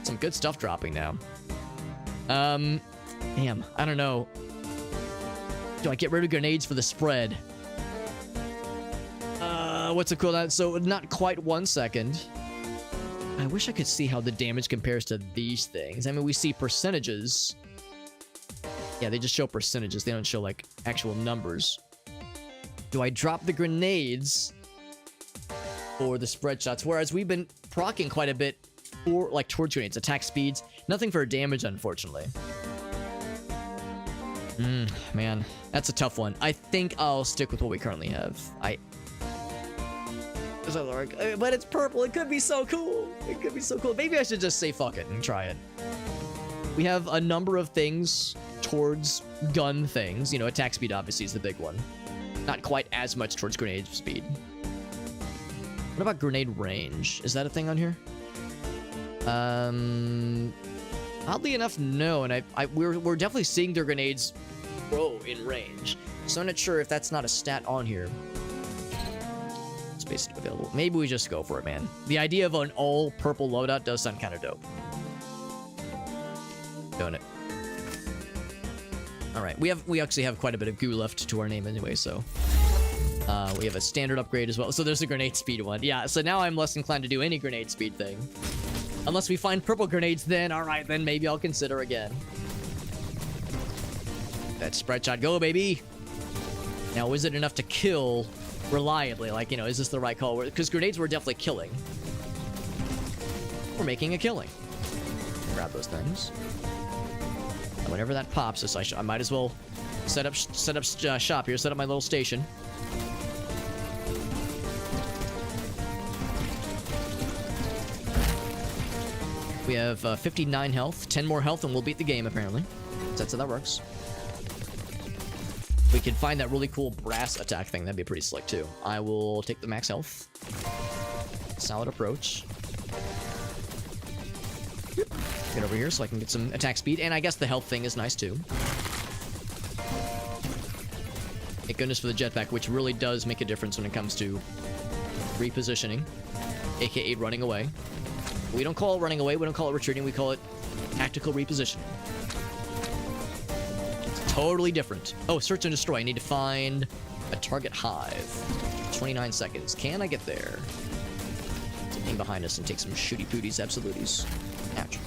Some good stuff dropping now. Damn. I don't know. Do I get rid of grenades for the spread? What's the cooldown? So, not quite 1 second. I wish I could see how the damage compares to these things. I mean, we see percentages. Yeah, they just show percentages. They don't show, like, actual numbers. Do I drop the grenades or the spread shots? Whereas we've been proccing quite a bit for, like, towards grenades, attack speeds. Nothing for damage, unfortunately. Man, that's a tough one. I think I'll stick with what we currently have. But it's purple. It could be so cool. It could be so cool. Maybe I should just say fuck it and try it. We have a number of things towards gun things. You know, attack speed obviously is the big one. Not quite as much towards grenade speed. What about grenade range? Is that a thing on here? Oddly enough, no. And we're definitely seeing their grenades grow in range. So I'm not sure if that's not a stat on here. Space available. Maybe we just go for it, man. The idea of an all purple loadout does sound kind of dope. Doing it. All right, we actually have quite a bit of goo left to our name anyway, so we have a standard upgrade as well. So there's a grenade speed one. Yeah, so now I'm less inclined to do any grenade speed thing. Unless we find purple grenades, then all right, then maybe I'll consider again. That spread shot, go baby. Now, is it enough to kill reliably? Like, you know, is this the right call? Because grenades were definitely killing. We're making a killing. Grab those things. And whenever that pops, I might as well set up shop here. Set up my little station. We have 59 health, 10 more health, and we'll beat the game apparently. That's how that works. We could find that really cool brass attack thing. That'd be pretty slick too. I will take the max health. Solid approach. Get over here so I can get some attack speed. And I guess the health thing is nice too. Thank goodness for the jetpack, which really does make a difference when it comes to repositioning, aka running away. We don't call it running away, we don't call it retreating, we call it tactical repositioning. It's totally different. Oh, search and destroy. I need to find a target hive. 29 seconds. Can I get there? Aim behind us and take some shooty pooties, absoluties. Ouch.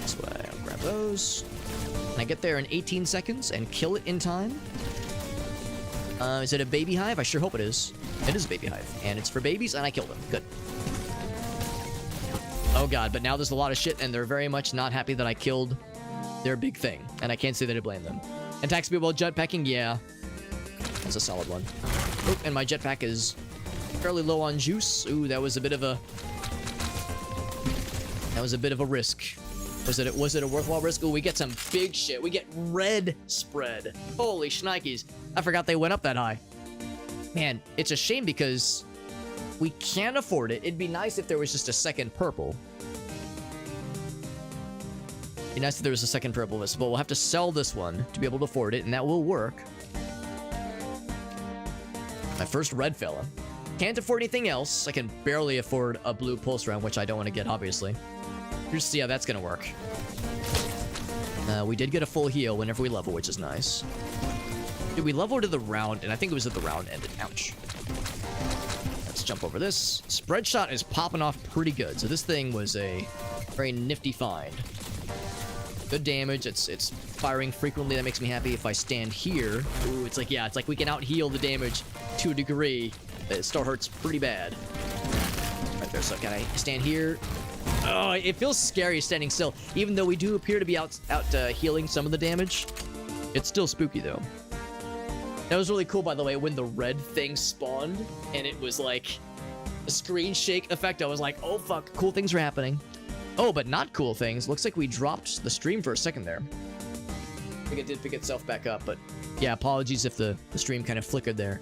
This way, I'll grab those. Can I get there in 18 seconds and kill it in time? Is it a baby hive? I sure hope it is. It is a baby hive, and it's for babies, and I killed them. Good. Oh god, but now there's a lot of shit, and they're very much not happy that I killed their big thing, and I can't say that I blame them. Attack speed while jetpacking, yeah. That's a solid one. Oh, and my jetpack is fairly low on juice. Ooh, that was a bit of a risk. Was it a worthwhile risk? Ooh, we get some big shit. We get red spread. Holy shnikes. I forgot they went up that high. Man, it's a shame because we can't afford it. It'd be nice if there was just a second purple. It'd be nice if there was a second purple, but we'll have to sell this one to be able to afford it, and that will work. My first red fella. Can't afford anything else. I can barely afford a blue pulse round, which I don't want to get, obviously. Here's to see how that's gonna work. We did get a full heal whenever we level, which is nice. Did we level to the round? And I think it was at the round ended. Ouch. Let's jump over this. Spread shot is popping off pretty good. So this thing was a very nifty find. Good damage. It's firing frequently. That makes me happy. If I stand here, ooh, it's like, yeah, it's like we can out heal the damage to a degree. It still hurts pretty bad. Right there. So can I stand here? Oh, it feels scary standing still, even though we do appear to be out healing some of the damage. It's still spooky, though. That was really cool, by the way, when the red thing spawned, and it was like a screen shake effect. I was like, oh, fuck, cool things are happening. Oh, but not cool things. Looks like we dropped the stream for a second there. I think it did pick itself back up, but yeah, apologies if the stream kind of flickered there.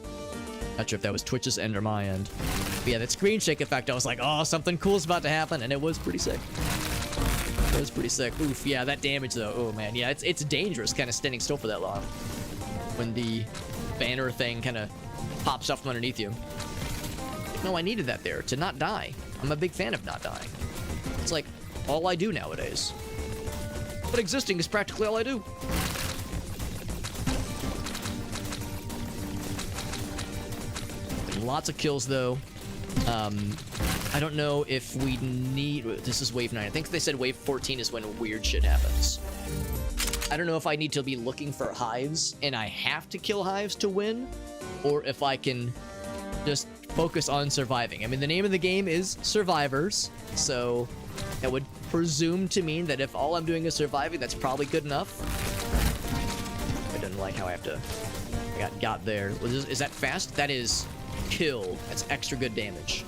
Not sure if that was Twitch's end or my end. But yeah, that screen shake effect, I was like, oh, something cool's about to happen, and it was pretty sick. It was pretty sick. Oof, yeah, that damage, though. Oh, man, yeah, it's dangerous kind of standing still for that long. When the banner thing kind of pops up from underneath you. No, I needed that there to not die. I'm a big fan of not dying. It's like all I do nowadays. But existing is practically all I do. Lots of kills, though. I don't know if we need... This is wave 9. I think they said wave 14 is when weird shit happens. I don't know if I need to be looking for hives and I have to kill hives to win, or if I can just focus on surviving. I mean, the name of the game is Survivors, so that would presume to mean that if all I'm doing is surviving, that's probably good enough. I didn't like how I have to... I got there. Is that fast? That is kill. That's extra good damage.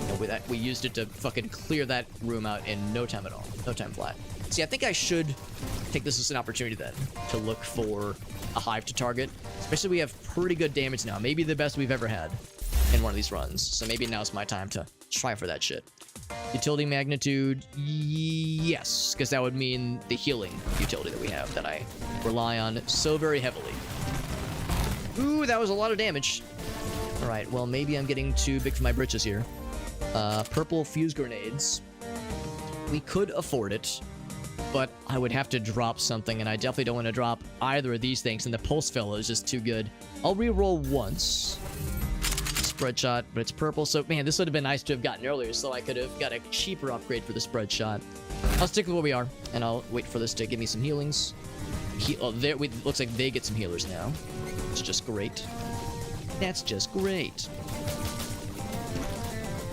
And with that, we used it to fucking clear that room out in no time at all. No time flat. See, I think I should take this as an opportunity then to look for a hive to target. Especially we have pretty good damage now. Maybe the best we've ever had in one of these runs. So maybe now's my time to try for that shit. Utility magnitude, yes, because that would mean the healing utility that we have that I rely on so very heavily. Ooh, that was a lot of damage. All right, well, maybe I'm getting too big for my britches here. Purple fuse grenades. We could afford it, but I would have to drop something, and I definitely don't want to drop either of these things, and the pulse fellow is just too good. I'll re-roll once. Spread shot, but it's purple, so man, this would have been nice to have gotten earlier, so I could have got a cheaper upgrade for the spread shot. I'll stick with where we are, and I'll wait for this to give me some healings. Looks like they get some healers now. It's just great. That's just great.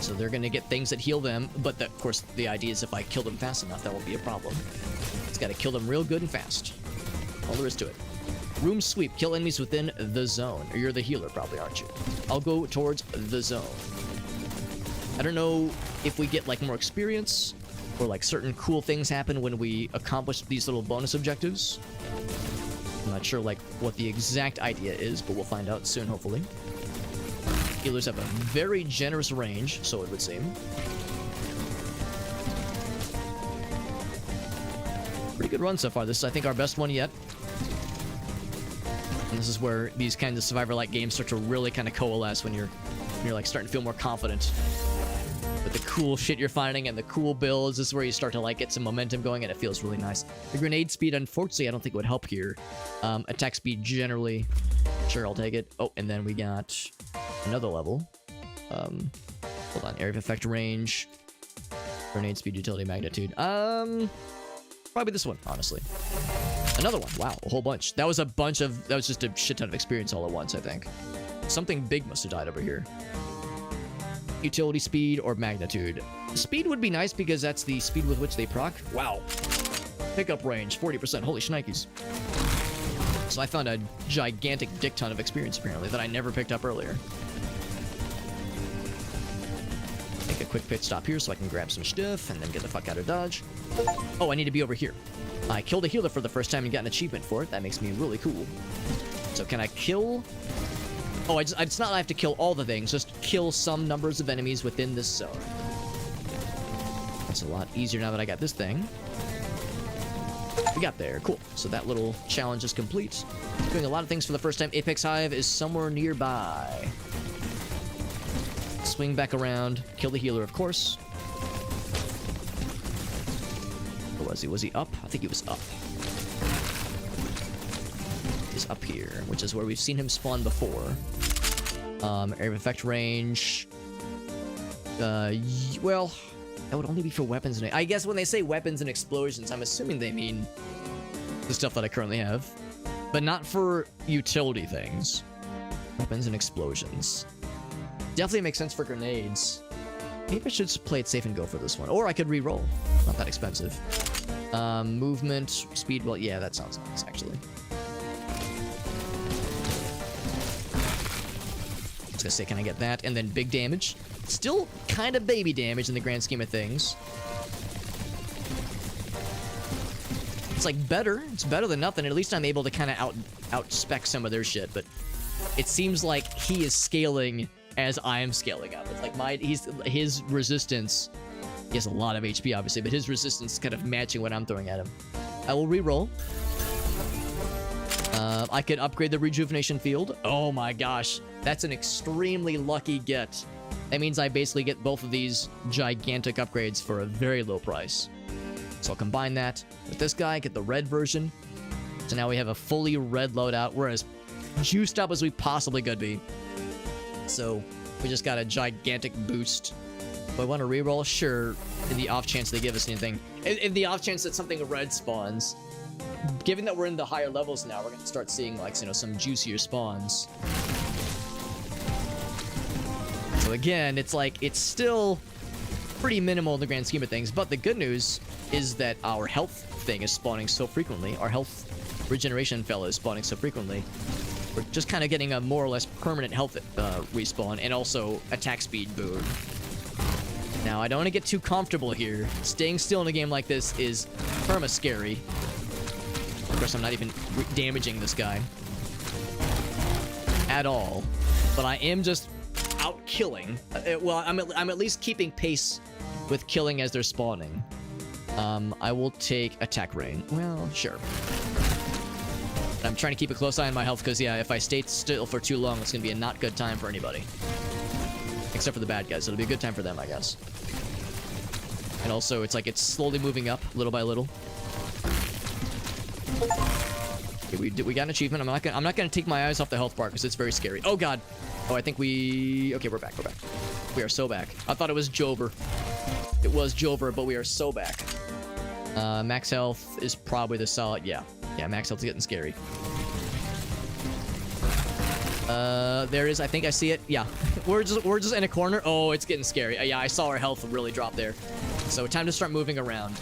So they're going to get things that heal them, but of course the idea is if I kill them fast enough, that won't be a problem. It's got to kill them real good and fast. All there is to it. Room sweep. Kill enemies within the zone. Or you're the healer, probably, aren't you? I'll go towards the zone. I don't know if we get like more experience or like certain cool things happen when we accomplish these little bonus objectives. I'm not sure like what the exact idea is, but we'll find out soon, hopefully. Healers have a very generous range, so it would seem. Pretty good run so far. This is, I think, our best one yet. And this is where these kinds of survivor-like games start to really kind of coalesce when you're like starting to feel more confident with the cool shit you're finding and the cool builds. This is where you start to like get some momentum going, and it feels really nice. The grenade speed, unfortunately, I don't think would help here. Attack speed generally, sure, I'll take it. Oh, and then we got another level. Hold on, area of effect range, grenade speed, utility magnitude. Probably this one, honestly. Another one. Wow, a whole bunch. That was just a shit ton of experience all at once, I think. Something big must have died over here. Utility speed or magnitude. Speed would be nice because that's the speed with which they proc. Wow. Pickup range, 40%. Holy shnikes. So I found a gigantic dick ton of experience, apparently, that I never picked up earlier. Make a quick pit stop here so I can grab some stuff and then get the fuck out of Dodge. Oh, I need to be over here. I killed a healer for the first time and got an achievement for it. That makes me really cool. So can I kill... Oh, it's not I have to kill all the things, just kill some numbers of enemies within this zone. That's a lot easier now that I got this thing. We got there. Cool. So that little challenge is complete. Doing a lot of things for the first time. Apex Hive is somewhere nearby. Swing back around. Kill the healer, of course. Where was he? Was he up? I think he was up. He's up here, which is where we've seen him spawn before. Area of effect range. Well, that would only be for weapons. I guess when they say weapons and explosions, I'm assuming they mean the stuff that I currently have, but not for utility things. Weapons and explosions. Definitely makes sense for grenades. Maybe I should just play it safe and go for this one. Or I could re-roll. Not that expensive. Movement, speed, well, yeah, that sounds nice, actually. was gonna say, can I get that? And then big damage. Still kind of baby damage in the grand scheme of things. It's like better. It's better than nothing. At least I'm able to kind of out-spec some of their shit, but it seems like he is scaling as I am scaling up. It's like his resistance, he has a lot of HP obviously, but his resistance is kind of matching what I'm throwing at him. I will re-roll. I could upgrade the rejuvenation field. Oh my gosh, that's an extremely lucky get. That means I basically get both of these gigantic upgrades for a very low price. So I'll combine that with this guy, get the red version. So now we have a fully red loadout. We're as juiced up as we possibly could be. So we just got a gigantic boost. Do I want to reroll? Sure, in the off chance they give us anything. In the off chance that something red spawns. Given that we're in the higher levels now, we're going to start seeing, like, you know, some juicier spawns. So again, it's like, it's still pretty minimal in the grand scheme of things, but the good news is that our health thing is spawning so frequently. Our health regeneration fella is spawning so frequently. We're just kind of getting a more or less permanent health respawn and also attack speed boon. Now, I don't want to get too comfortable here. Staying still in a game like this is perma-scary. Of course, I'm not even damaging this guy at all, but I am just out-killing. Well, I'm at least keeping pace with killing as they're spawning. I will take attack rain. Well, sure. But I'm trying to keep a close eye on my health because, yeah, if I stay still for too long, it's going to be a not good time for anybody. Except for the bad guys. It'll be a good time for them, I guess. And also, it's like it's slowly moving up, little by little. Okay, we got an achievement. I'm not gonna take my eyes off the health bar because it's very scary. Oh god. Oh, I think we... Okay, we're back. We're back. We are so back. I thought it was Jover. It was Jover, but we are so back. Max health is probably the solid... Yeah. Yeah, max health is getting scary. There it is. I think I see it. Yeah. We're just in a corner. Oh, it's getting scary. Yeah, I saw our health really drop there. So time to start moving around.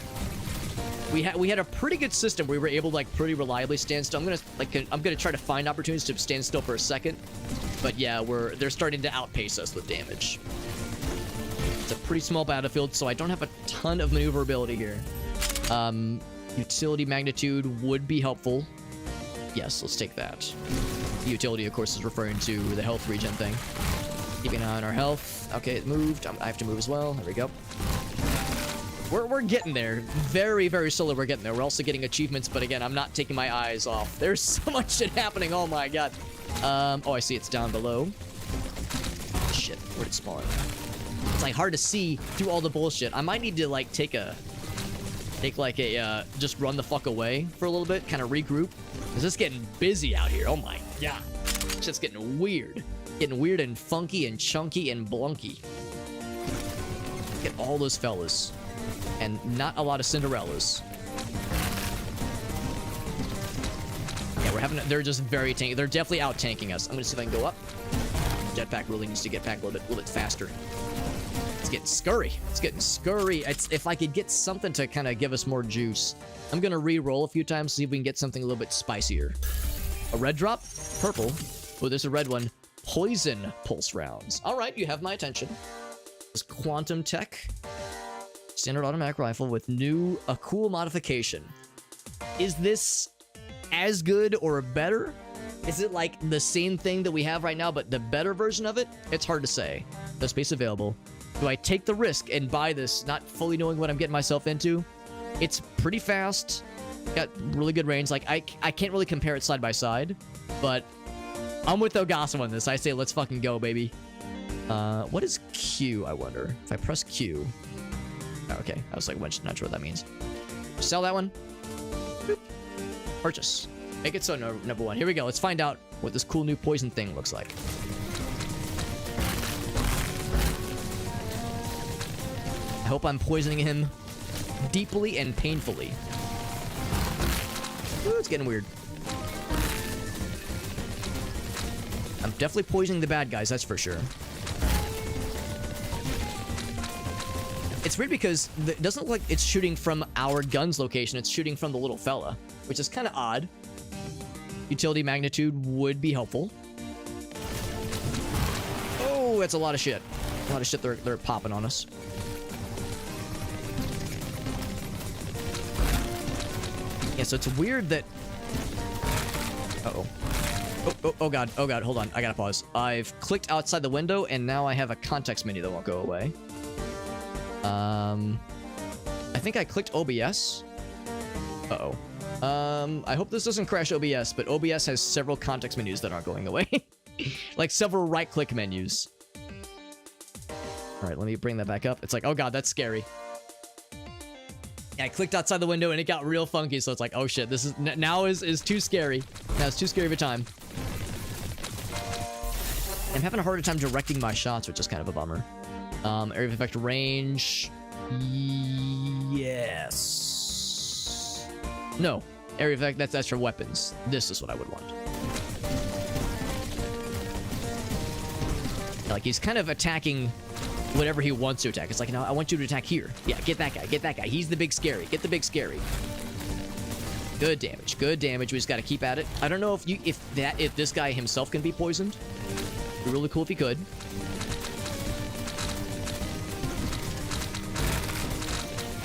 We had a pretty good system. We were able to, like, pretty reliably stand still. I'm gonna try to find opportunities to stand still for a second. But yeah, they're starting to outpace us with damage. It's a pretty small battlefield, so I don't have a ton of maneuverability here. Utility magnitude would be helpful. Yes, let's take that. The utility, of course, is referring to the health regen thing. Keeping an eye on our health. Okay, it moved. I have to move as well. There we go. We're getting there. Very, very slowly we're getting there. We're also getting achievements, but again, I'm not taking my eyes off. There's so much shit happening. Oh my god. Oh, I see it's down below. Shit, where'd it spawn? It's like hard to see through all the bullshit. I might need to like just run the fuck away for a little bit, kind of regroup. Cause it's getting busy out here. Oh my god. It's just getting weird. Getting weird and funky and chunky and blunky. Get all those fellas. And not a lot of Cinderellas. Yeah, they're just very tanky. They're definitely out-tanking us. I'm gonna see if I can go up. Jetpack really needs to get back a little bit faster. It's getting scurry. It's getting scurry. If I could get something to kind of give us more juice. I'm gonna re-roll a few times, see if we can get something a little bit spicier. A red drop? Purple. Oh, there's a red one. Poison pulse rounds. Alright, you have my attention. This quantum tech. Standard automatic rifle with a cool modification. Is this as good or better? Is it like the same thing that we have right now, but the better version of it? It's hard to say. No space available. Do I take the risk and buy this, not fully knowing what I'm getting myself into? It's pretty fast. Got really good range. Like, I can't really compare it side by side, but I'm with Ogasa on this. I say, let's fucking go, baby. What is Q, I wonder? If I press Q... Oh, okay, I was like, not sure what that means. Sell that one. Boop. Purchase. Make it so number one. Here we go. Let's find out what this cool new poison thing looks like. I hope I'm poisoning him deeply and painfully. Ooh, it's getting weird. I'm definitely poisoning the bad guys, that's for sure. It's weird because it doesn't look like it's shooting from our gun's location. It's shooting from the little fella, which is kind of odd. Utility magnitude would be helpful. Ooh, that's a lot of shit. A lot of shit they're popping on us. Yeah, so it's weird that... Uh-oh. Oh god, hold on. I gotta pause. I've clicked outside the window, and now I have a context menu that won't go away. I think I clicked OBS. Uh-oh. I hope this doesn't crash OBS, but OBS has several context menus that aren't going away. Like several right-click menus. Alright, let me bring that back up. It's like, oh god, that's scary. Yeah, I clicked outside the window and it got real funky, so it's like, oh shit, this is now is too scary. Now it's too scary of a time. I'm having a harder time directing my shots, which is kind of a bummer. Area of effect range. Yes. No. Area of effect, that's for weapons. This is what I would want. Like, he's kind of attacking whatever he wants to attack. It's like, no, I want you to attack here. Yeah, get that guy, get that guy. He's the big scary. Get the big scary. Good damage, good damage. We just gotta keep at it. I don't know if this guy himself can be poisoned. It'd be really cool if he could.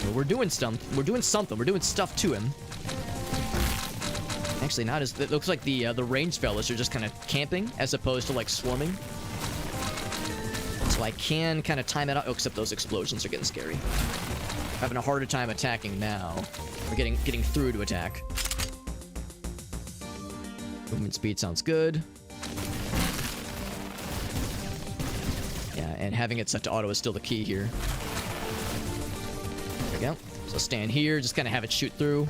Well, we're doing something. We're doing something. We're doing stuff to him. Actually, not as... It looks like the ranged fellas are just kind of camping as opposed to, like, swarming. So I can kind of time it out. Oh, except those explosions are getting scary. Having a harder time attacking now. We're getting through to attack. Movement speed sounds good. Yeah, and having it set to auto is still the key here. There we go. So stand here, just kind of have it shoot through.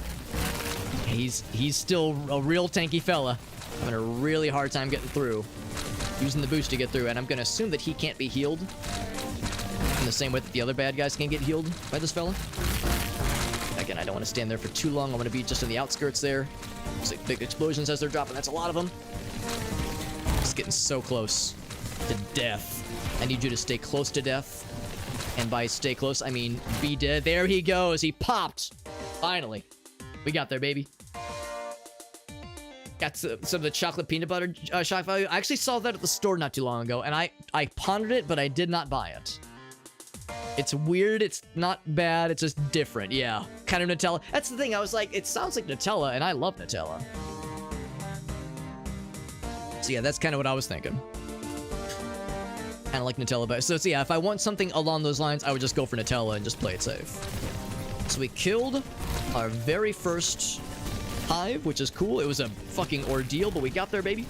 He's still a real tanky fella. Having a really hard time getting through. Using the boost to get through, and I'm going to assume that he can't be healed in the same way that the other bad guys can get healed by this fella. Again, I don't want to stand there for too long. I want to be just on the outskirts there. It's like big explosions as they're dropping. That's a lot of them. It's getting so close to death. I need you to stay close to death. And by stay close, I mean be dead. There he goes. He popped. Finally. We got there, baby. Got some of the chocolate peanut butter shock value. I actually saw that at the store not too long ago, and I pondered it, but I did not buy it. It's weird. It's not bad. It's just different. Yeah. Kind of Nutella. That's the thing. I was like, it sounds like Nutella, and I love Nutella. So yeah, that's kind of what I was thinking. Kind of like Nutella, but so yeah, if I want something along those lines, I would just go for Nutella and just play it safe. So we killed our very first Hive, which is cool. It was a fucking ordeal, but we got there, baby.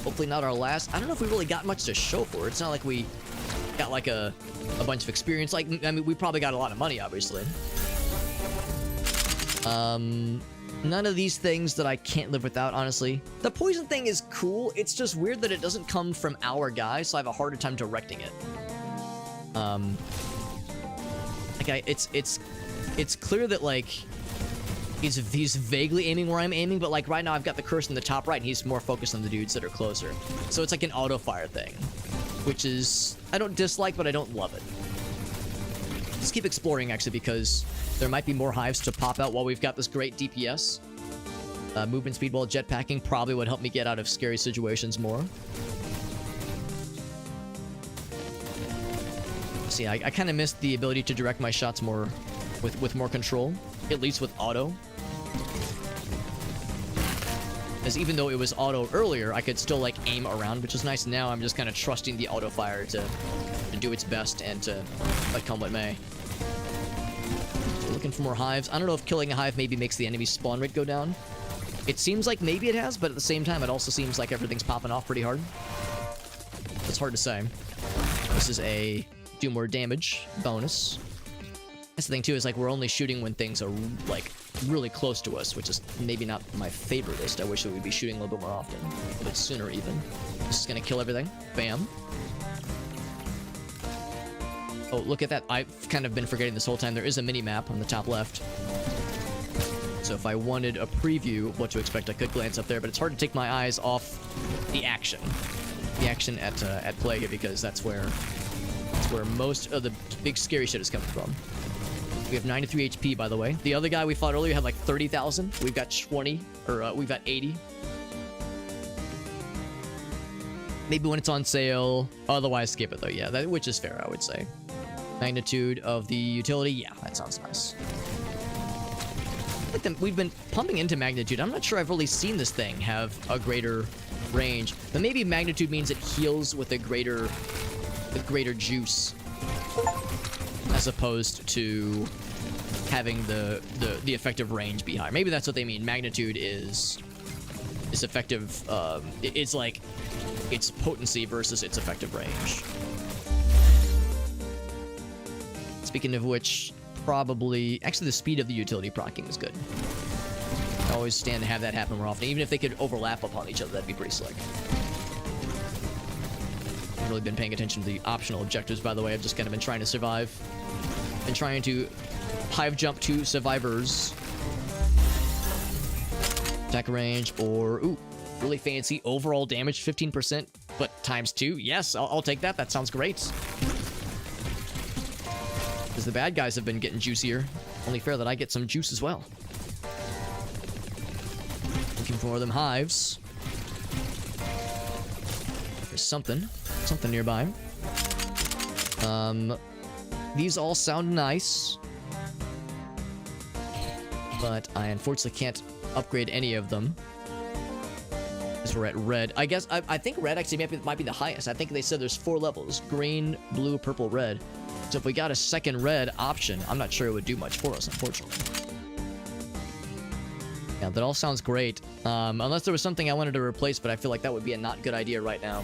Hopefully not our last. I don't know if we really got much to show for it. It's not like we got like a bunch of experience. Like, I mean, we probably got a lot of money, obviously. None of these things that I can't live without, honestly. The poison thing is cool. It's just weird that it doesn't come from our guy, so I have a harder time directing it. Like, it's clear that, like, he's vaguely aiming where I'm aiming, but, like, right now I've got the cursor in the top right, and he's more focused on the dudes that are closer. So it's like an auto-fire thing, which is... I don't dislike, but I don't love it. Let's keep exploring, actually, because there might be more hives to pop out while we've got this great DPS. Movement speed while jetpacking probably would help me get out of scary situations more. See, I kind of missed the ability to direct my shots more with more control, at least with auto. As even though it was auto earlier, I could still, like, aim around, which is nice. Now I'm just kind of trusting the auto fire to do its best and to let come what may. Looking for more hives. I don't know if killing a hive maybe makes the enemy spawn rate go down. It seems like maybe it has, but at the same time, it also seems like everything's popping off pretty hard. It's hard to say. This is a do more damage bonus. That's the thing, too, is, like, we're only shooting when things are, like, really close to us, which is maybe not my favoriteest. I wish that we'd be shooting a little bit more often. A little bit sooner, even. This is gonna kill everything. Bam. Oh, look at that. I've kind of been forgetting this whole time. There is a mini-map on the top left. So if I wanted a preview of what to expect, I could glance up there, but it's hard to take my eyes off the action. The action at play here, because that's where most of the big scary shit is coming from. We have 93 HP, by the way. The other guy we fought earlier had like 30,000. We've got 20, or we've got 80. Maybe when it's on sale. Otherwise, skip it though. Yeah, which is fair, I would say. Magnitude of the utility. Yeah, that sounds nice. We've been pumping into magnitude. I'm not sure I've really seen this thing have a greater range. But maybe magnitude means it heals with greater juice, as opposed to having the effective range be higher. Maybe that's what they mean. Magnitude is effective. It's like its potency versus its effective range. Speaking of which, probably actually the speed of the utility proccing is good. I always stand to have that happen more often. Even if they could overlap upon each other, that'd be pretty slick. I've really been paying attention to the optional objectives, by the way. I've just kind of been trying to survive. Been trying to Hive Jump to survivors. Attack range, or ooh, really fancy overall damage 15%, but times 2. Yes, I'll take that. That sounds great. Because the bad guys have been getting juicier. Only fair that I get some juice as well. Looking for them hives. There's something nearby. These all sound nice, but I unfortunately can't upgrade any of them. Because we're at red. I guess I think red actually might be the highest. I think they said there's 4 levels: green, blue, purple, red. So if we got a second red option, I'm not sure it would do much for us, unfortunately. Yeah, that all sounds great. Unless there was something I wanted to replace, but I feel like that would be a not good idea right now.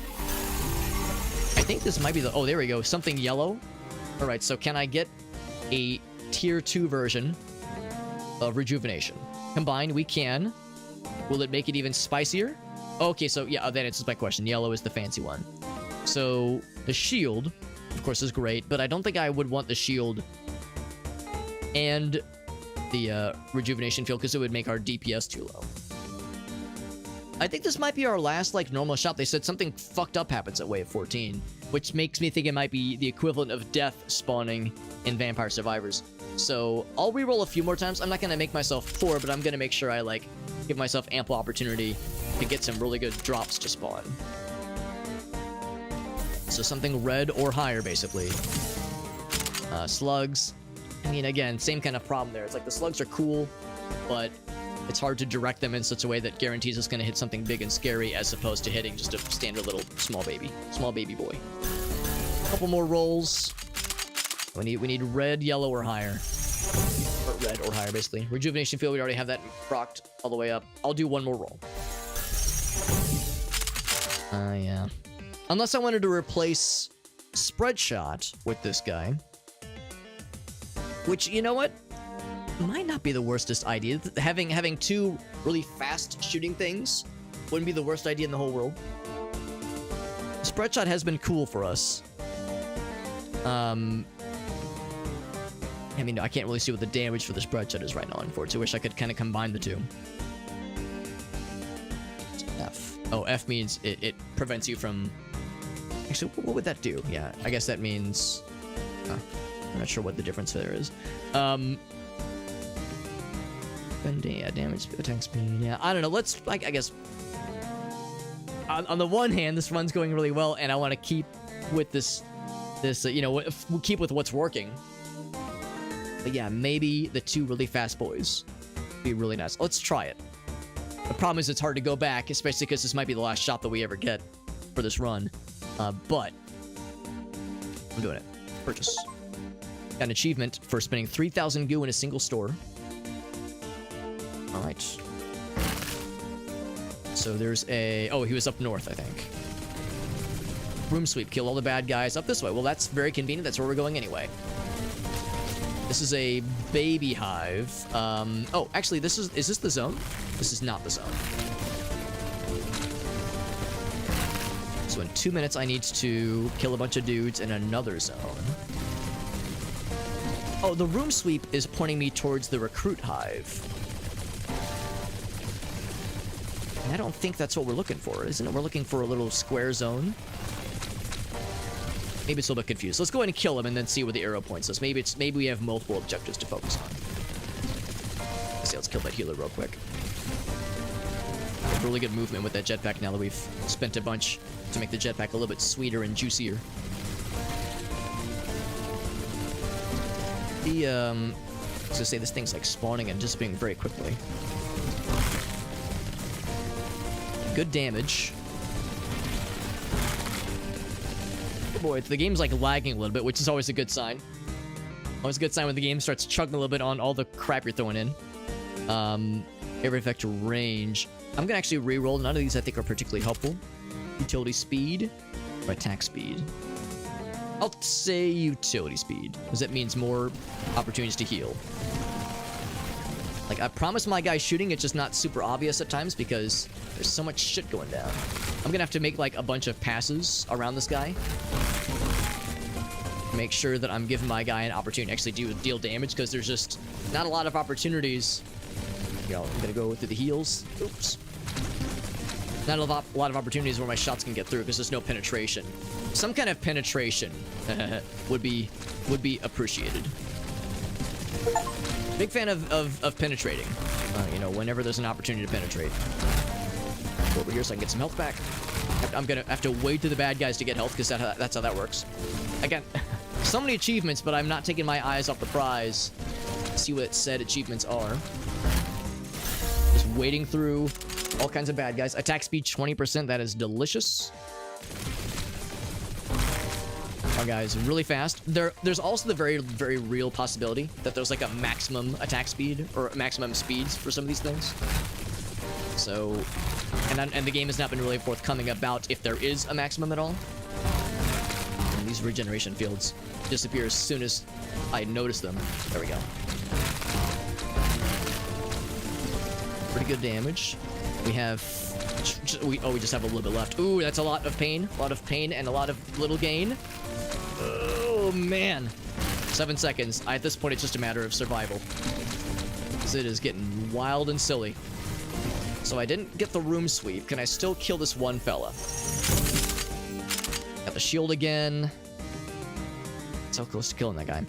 I think this might be the... Oh, there we go. Something yellow. All right, so can I get a tier 2 version of rejuvenation? Combined, we can. Will it make it even spicier? Okay, so yeah, that answers my question. Yellow is the fancy one. So the shield, of course, is great, but I don't think I would want the shield and the rejuvenation field because it would make our DPS too low. I think this might be our last, like, normal shot. They said something fucked up happens at wave 14, which makes me think it might be the equivalent of death spawning in Vampire Survivors. So I'll reroll a few more times. I'm not going to make myself poor, but I'm going to make sure I, like, give myself ample opportunity to get some really good drops to spawn. So something red or higher, basically. Slugs. I mean, again, same kind of problem there. It's like the slugs are cool, but it's hard to direct them in such a way that guarantees it's going to hit something big and scary as opposed to hitting just a standard little small baby boy. A couple more rolls. We need red, yellow, or higher. Or red or higher, basically. Rejuvenation field, we already have that procced all the way up. I'll do one more roll. Yeah. Unless I wanted to replace Spread Shot with this guy. Which, you know what? Might not be the worstest idea. Having 2 really fast shooting things wouldn't be the worst idea in the whole world. Spread Shot has been cool for us. I mean, I can't really see what the damage for the Spread Shot is right now, unfortunately. I wish I could kind of combine the 2. F. Oh, F means it prevents you from... Actually, what would that do? Yeah, I guess that means... I'm not sure what the difference there is. Yeah, damage, attack speed. Yeah, I don't know. Let's, like, I guess... On the one hand, this run's going really well, and I want to keep with this you know, we'll keep with what's working. But yeah, maybe the 2 really fast boys would be really nice. Let's try it. The problem is it's hard to go back, especially because this might be the last shot that we ever get for this run. But I'm doing it. Purchase. Got an achievement for spending 3,000 goo in a single store. All right. So there's a... Oh, he was up north, I think. Room sweep. Kill all the bad guys up this way. Well, that's very convenient. That's where we're going anyway. This is a baby hive. Oh, actually, is this the zone? This is not the zone. So in 2 minutes, I need to kill a bunch of dudes in another zone. Oh, the room sweep is pointing me towards the recruit hive. And I don't think that's what we're looking for, isn't it? We're looking for a little square zone. Maybe it's a little bit confused. Let's go ahead and kill him and then see where the arrow points us. Maybe we have multiple objectives to focus on. Let's kill that healer real quick. really good movement with that jetpack now that we've spent a bunch to make the jetpack a little bit sweeter and juicier. I was gonna say this thing's like spawning and disappearing very quickly. Good damage. Oh boy, the game's like lagging a little bit, which is always a good sign. Always a good sign when the game starts chugging a little bit on all the crap you're throwing in. Area effect range. I'm gonna actually re-roll. None of these I think are particularly helpful. Utility speed or attack speed. I'll say utility speed, because that means more opportunities to heal. Like, I promise my guy shooting, it's just not super obvious at times because there's so much shit going down. I'm gonna have to make, like, a bunch of passes around this guy. Make sure that I'm giving my guy an opportunity to actually deal damage, because there's just not a lot of opportunities. You know, I'm gonna go through the heals. Oops. Not a lot of opportunities where my shots can get through because there's no penetration. Some kind of penetration would be appreciated. Big fan of penetrating. You know, whenever there's an opportunity to penetrate. Go over here so I can get some health back. I'm gonna have to wait to the bad guys to get health because that's how that works. Again, so many achievements, but I'm not taking my eyes off the prize. See what said achievements are. Just waiting through all kinds of bad guys. Attack speed 20%. That is delicious. Our guys really fast. There's also the very, very real possibility that there's like a maximum attack speed or maximum speeds for some of these things. So, and the game has not been really forthcoming about if there is a maximum at all. And these regeneration fields disappear as soon as I notice them. There we go. Pretty good damage. We have... we just have a little bit left. Ooh, that's a lot of pain. A lot of pain and a lot of little gain. Oh, man. 7 seconds. At this point, it's just a matter of survival. Because it is getting wild and silly. So I didn't get the room sweep. Can I still kill this one fella? Got the shield again. So close to killing that guy.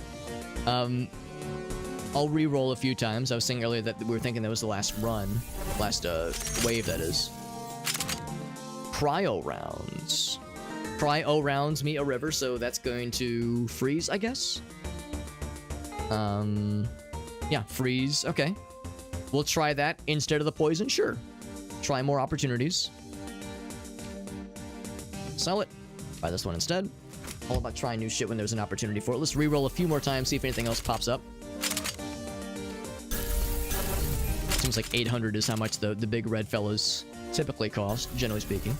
I'll re-roll a few times. I was saying earlier that we were thinking that was the last run. Last wave, that is. Cryo rounds. Cryo rounds meet a river, so that's going to freeze, I guess? Yeah, freeze. Okay. We'll try that instead of the poison, sure. Try more opportunities. Sell it. Buy this one instead. All about trying new shit when there's an opportunity for it. Let's re-roll a few more times, see if anything else pops up. Seems like 800 is how much the big red fellas typically cost, generally speaking.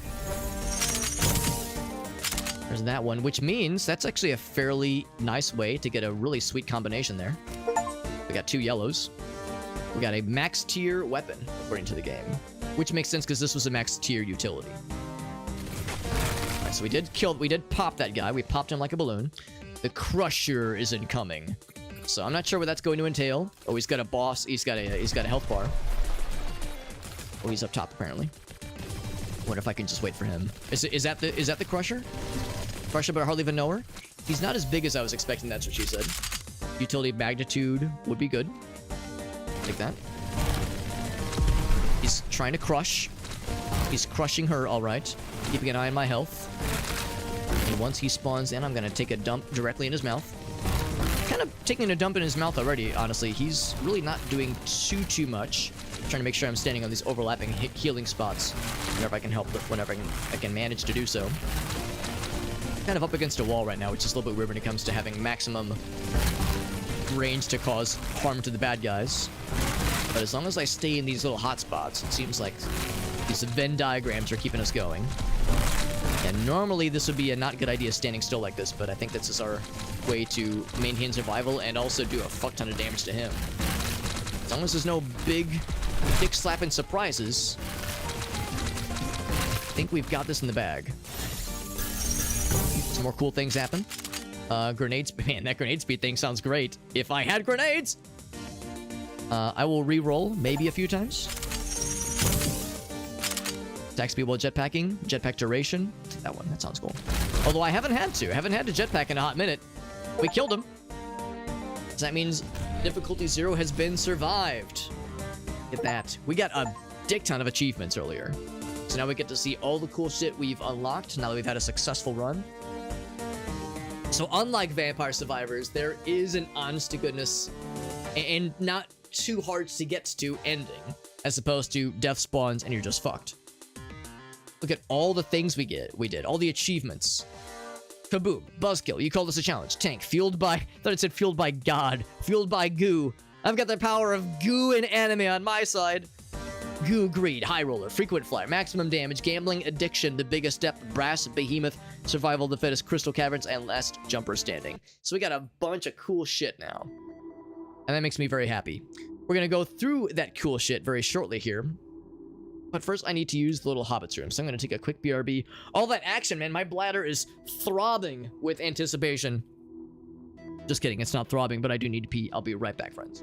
There's that one, which means that's actually a fairly nice way to get a really sweet combination there. We got 2 yellows. We got a max tier weapon, according to the game. Which makes sense because this was a max tier utility. Alright, so we did pop that guy. We popped him like a balloon. The Crusher is incoming. So I'm not sure what that's going to entail. Oh, he's got a boss. He's got a health bar. Oh, he's up top apparently. Wonder if I can just wait for him. Is that the Crusher? Crusher, but I hardly even know her. He's not as big as I was expecting. That's what she said. Utility magnitude would be good. Take that. He's trying to crush. He's crushing her, all right. Keeping an eye on my health. And once he spawns in, I'm gonna take a dump directly in his mouth. Kind of taking a dump in his mouth already, honestly. He's really not doing too much. Trying to make sure I'm standing on these overlapping healing spots whenever I can help, whenever I can manage to do so. Kind of up against a wall right now, which is a little bit weird when it comes to having maximum range to cause harm to the bad guys. But as long as I stay in these little hot spots, it seems like these Venn diagrams are keeping us going. And normally this would be a not good idea standing still like this, but I think this is our way to maintain survival and also do a fuck ton of damage to him. As long as there's no big dick slapping surprises, I think we've got this in the bag. Some more cool things happen. Grenades. Man, that grenade speed thing sounds great. If I had grenades! I will re-roll maybe a few times. Attack speed while jetpacking. Jetpack duration. That one. That sounds cool. Although I haven't had to. I haven't had to jetpack in a hot minute. We killed him. So that means difficulty 0 has been survived. Look at that. We got a dick ton of achievements earlier. So now we get to see all the cool shit we've unlocked now that we've had a successful run. So unlike Vampire Survivors, there is an honest-to-goodness and not too hard to get to ending, as opposed to death spawns and you're just fucked. Look at all the things we did, all the achievements. Kaboom, buzzkill, you call this a challenge. Tank, fueled by, I thought it said fueled by God, fueled by goo. I've got the power of goo and anime on my side. Goo, greed, high roller, frequent flyer, maximum damage, gambling, addiction, the biggest depth, brass, behemoth, survival of the fittest, crystal caverns, and last jumper standing. So we got a bunch of cool shit now. And that makes me very happy. We're gonna go through that cool shit very shortly here. But first, I need to use the little hobbit's room. So I'm gonna take a quick BRB. All that action, man, my bladder is throbbing with anticipation. Just kidding, it's not throbbing, but I do need to pee. I'll be right back, friends.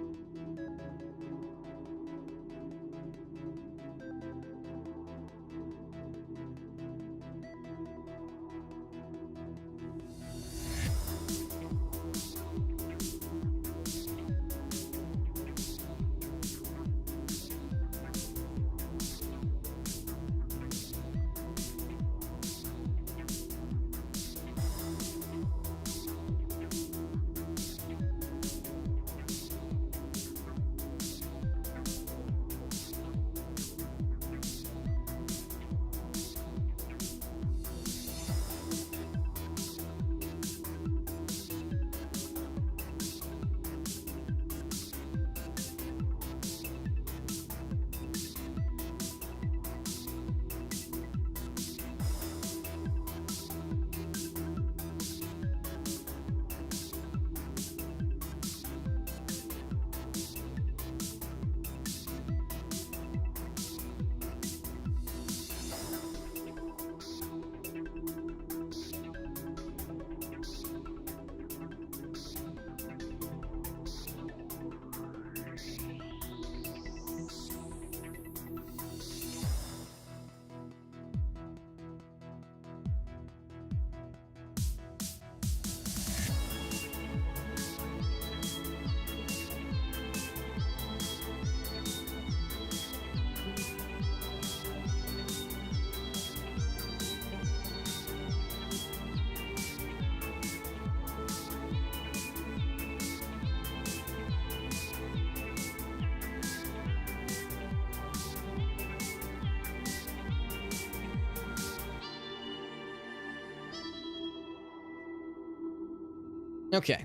Okay.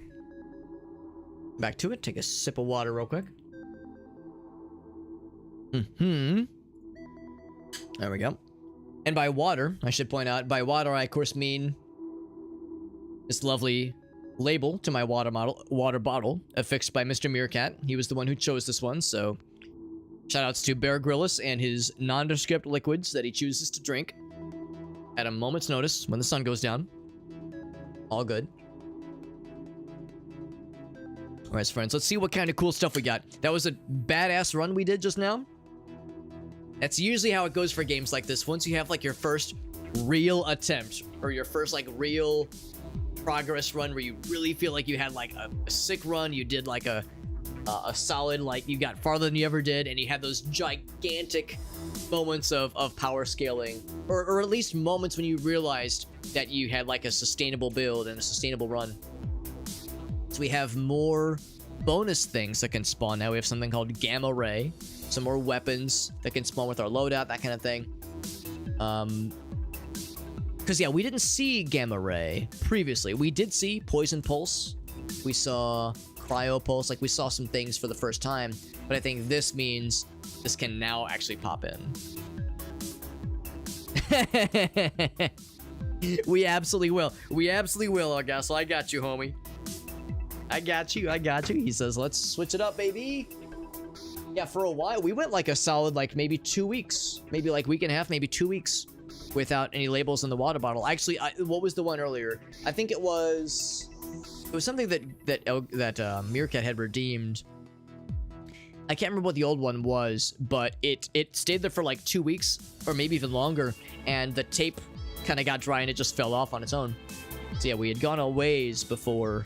Back to it. Take a sip of water real quick. There we go. And by water, I should point out, by water I of course mean this lovely label to my water bottle, affixed by Mr. Meerkat. He was the one who chose this one, so shoutouts to Bear Grylls and his nondescript liquids that he chooses to drink at a moment's notice when the sun goes down. All good. Alright, friends, let's see what kind of cool stuff we got. That was a badass run we did just now. That's usually how it goes for games like this. Once you have, like, your first real attempt, or your first, like, real progress run where you really feel like you had, like, a sick run, you did, like, a solid, like, you got farther than you ever did, and you had those gigantic moments of power scaling, or at least moments when you realized that you had, like, a sustainable build and a sustainable run. So we have more bonus things that can spawn now. We have something called Gamma Ray, some more weapons that can spawn with our loadout, that kind of thing. Because, yeah, we didn't see Gamma Ray previously. We did see Poison Pulse. We saw Cryo Pulse. Like, we saw some things for the first time. But I think this means this can now actually pop in. We absolutely will. We absolutely will, I guess. I got you, homie. I got you. He says, let's switch it up, baby. Yeah, for a while, we went like a solid, like, maybe 2 weeks. Maybe like week and a half, maybe 2 weeks without any labels in the water bottle. Actually, what was the one earlier? I think it was something that Meerkat had redeemed. I can't remember what the old one was, but it stayed there for like 2 weeks, or maybe even longer, and the tape kind of got dry and it just fell off on its own. So yeah, we had gone a ways before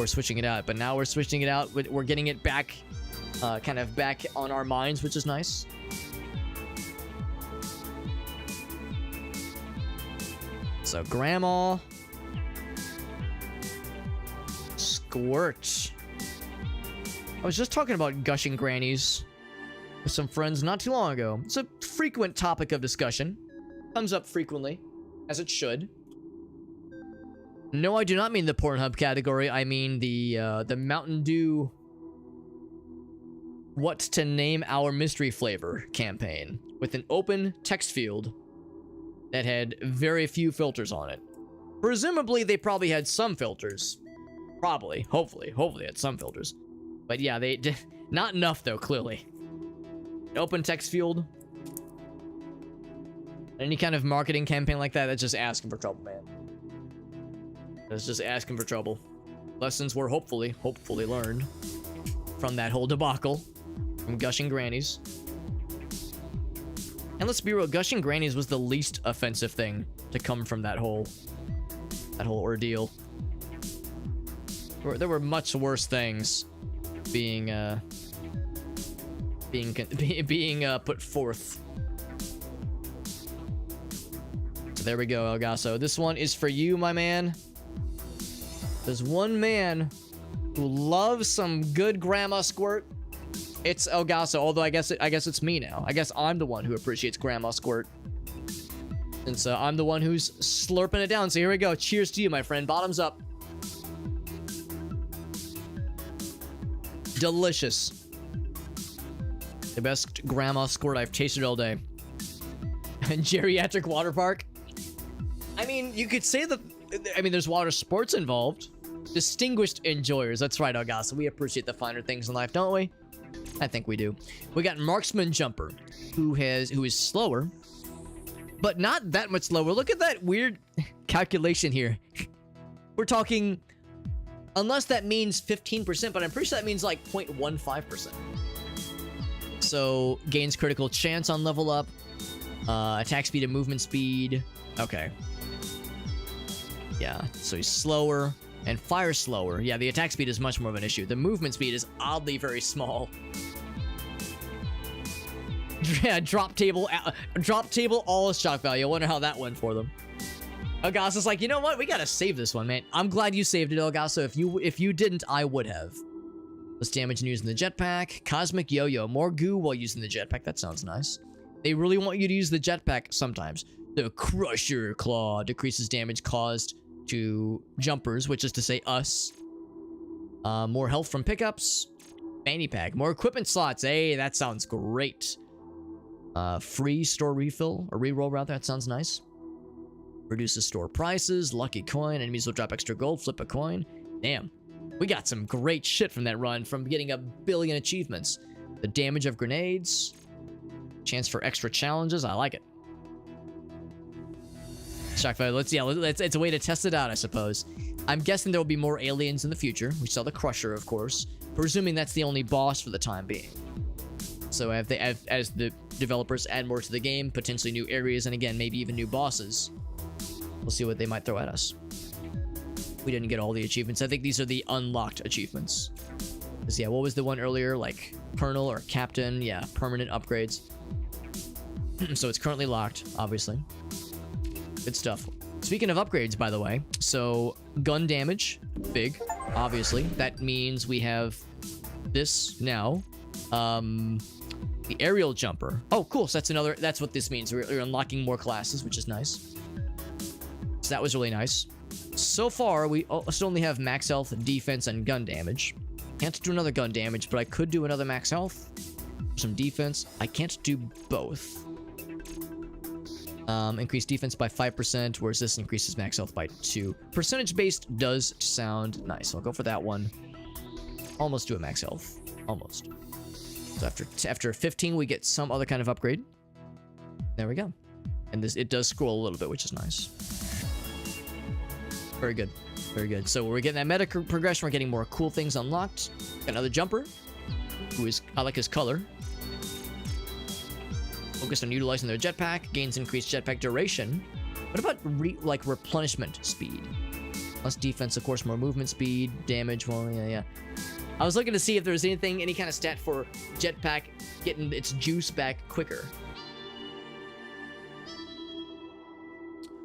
switching it out, but now we're switching it out. We're getting it back, kind of back on our minds, which is nice. So Grandma. Squirt. I was just talking about gushing grannies with some friends not too long ago. It's a frequent topic of discussion. Comes up frequently, as it should. No, I do not mean the Pornhub category. I mean the Mountain Dew What to Name Our Mystery Flavor campaign with an open text field that had very few filters on it. Presumably, they probably had some filters. Probably. Hopefully they had some filters. But yeah, they did not enough though, clearly. Open text field. Any kind of marketing campaign like that, that's just asking for trouble, man. That's just asking for trouble. Lessons were hopefully learned from that whole debacle. From gushing grannies. And let's be real, gushing grannies was the least offensive thing to come from that whole ordeal. There were much worse things being put forth. So there we go, Elgaso. This one is for you, my man. There's one man who loves some good grandma squirt. It's Elgaso, although I guess it's me now. I guess I'm the one who appreciates grandma squirt. And so I'm the one who's slurping it down. So here we go. Cheers to you, my friend. Bottoms up. Delicious. The best grandma squirt I've tasted all day. And geriatric water park. I mean, you could say that. I mean, there's water sports involved. Distinguished enjoyers. That's right, Elgaso. We appreciate the finer things in life, don't we? I think we do. We got Marksman Jumper, who is slower, but not that much slower. Look at that weird calculation here. We're talking, unless that means 15%, but I'm pretty sure that means like 0.15%. So gains critical chance on level up, attack speed and movement speed. Okay. Yeah, so he's slower and fires slower. Yeah, the attack speed is much more of an issue. The movement speed is oddly very small. Yeah, drop table all shock value. I wonder how that went for them. Elgaso's like, you know what? We gotta save this one, man. I'm glad you saved it, Elgaso. If you didn't, I would have. Less damage using the jetpack. Cosmic Yo-Yo. More goo while using the jetpack. That sounds nice. They really want you to use the jetpack sometimes. The Crusher Claw decreases damage caused to jumpers, which is to say us. More health from pickups. Fanny pack. More equipment slots. Hey, that sounds great. Free store refill, or reroll rather. That sounds nice. Reduces store prices. Lucky coin. Enemies will drop extra gold. Flip a coin. Damn. We got some great shit from that run, from getting 1 billion achievements. The damage of grenades. Chance for extra challenges. I like it. Shock value. It's a way to test it out, I suppose. I'm guessing there will be more aliens in the future. We saw the Crusher, of course. Presuming that's the only boss for the time being. So as the developers add more to the game, potentially new areas, and again, maybe even new bosses, we'll see what they might throw at us. We didn't get all the achievements. I think these are the unlocked achievements. Because, yeah, what was the one earlier? Like, Colonel or Captain? Yeah, permanent upgrades. So it's currently locked, obviously. Good stuff. Speaking of upgrades, by the way, so gun damage, big, obviously. That means we have this now. The aerial jumper. Oh, cool. So that's what this means. We're unlocking more classes, which is nice. So that was really nice. So far, we still only have max health, defense, and gun damage. Can't do another gun damage, but I could do another max health. Some defense. I can't do both. Increase defense by 5%, whereas this increases max health by 2. Percentage-based does sound nice. I'll go for that one. Almost do a max health. Almost. So after 15, we get some other kind of upgrade. There we go. And it does scroll a little bit, which is nice. Very good. Very good. So we're getting that meta progression. We're getting more cool things unlocked. Got another jumper, I like his color. Focused on utilizing their jetpack. Gains increased jetpack duration. What about replenishment speed? Less defense, of course, more movement speed, damage. Well, yeah. I was looking to see if there was any kind of stat for jetpack getting its juice back quicker.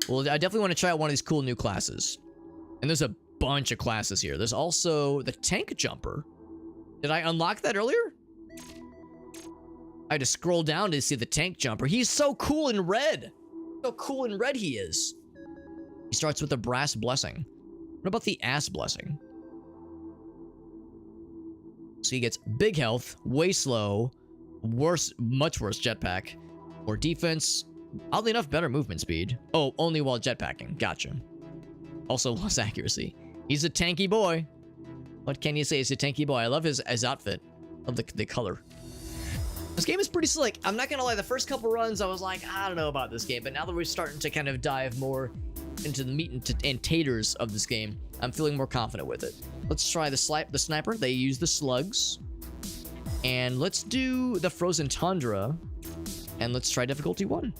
Well, I definitely want to try out one of these cool new classes. And there's a bunch of classes here. There's also the tank jumper. Did I unlock that earlier? I had to scroll down to see the tank jumper. He's so cool in red. So cool in red he is. He starts with a brass blessing. What about the ass blessing? So he gets big health, way slow, worse, much worse jetpack, more defense, oddly enough, better movement speed. Oh, only while jetpacking. Gotcha. Also less accuracy. He's a tanky boy. What can you say? He's a tanky boy. I love his outfit. I love the color. This game is pretty slick. I'm not gonna lie, the first couple runs I was like, I don't know about this game, but now that we're starting to kind of dive more into the meat and taters of this game, I'm feeling more confident with it. Let's try the sniper. They use the slugs. And let's do the frozen tundra. And let's try difficulty 1.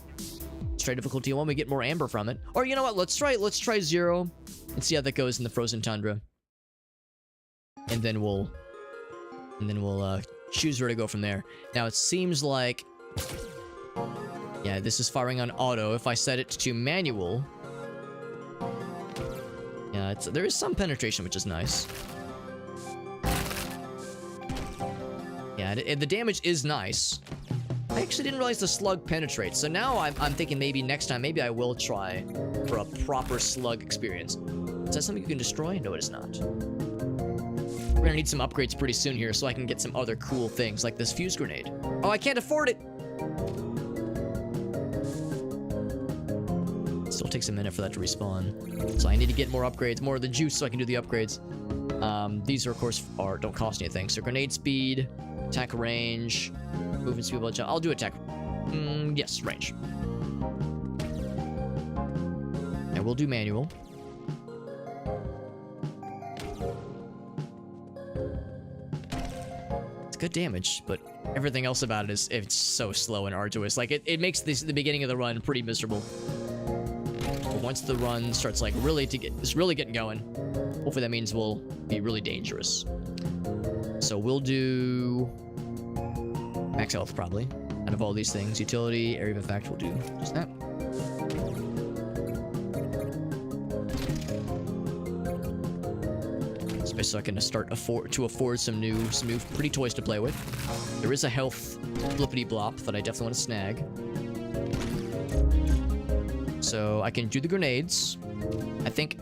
Let's try difficulty 1. We get more amber from it. Or you know what? Let's try 0 and see how that goes in the frozen tundra. And then we'll choose where to go from there. Now it seems like, yeah, this is firing on auto. If I set it to manual, yeah, there is some penetration, which is nice. Yeah, the damage is nice. I actually didn't realize the slug penetrates, so now I'm thinking maybe next time, maybe I will try for a proper slug experience. Is that something you can destroy? No, it is not. We're gonna need some upgrades pretty soon here so I can get some other cool things, like this fuse grenade. Oh, I can't afford it! Still takes a minute for that to respawn. So I need to get more upgrades, more of the juice so I can do the upgrades. These are, of course, don't cost anything. So grenade speed, attack range, movement speed, I'll do attack. Yes, range. And we'll do manual. It's good damage, but everything else about it it's so slow and arduous. Like, it makes the beginning of the run pretty miserable. But once the run starts, like, it's really getting going, hopefully that means we'll be really dangerous. So we'll do max health, probably. Out of all these things, utility, area of effect, we'll do just that. Especially so I can start afford some new pretty toys to play with. There is a health blippity blop that I definitely want to snag. So I can do the grenades. I think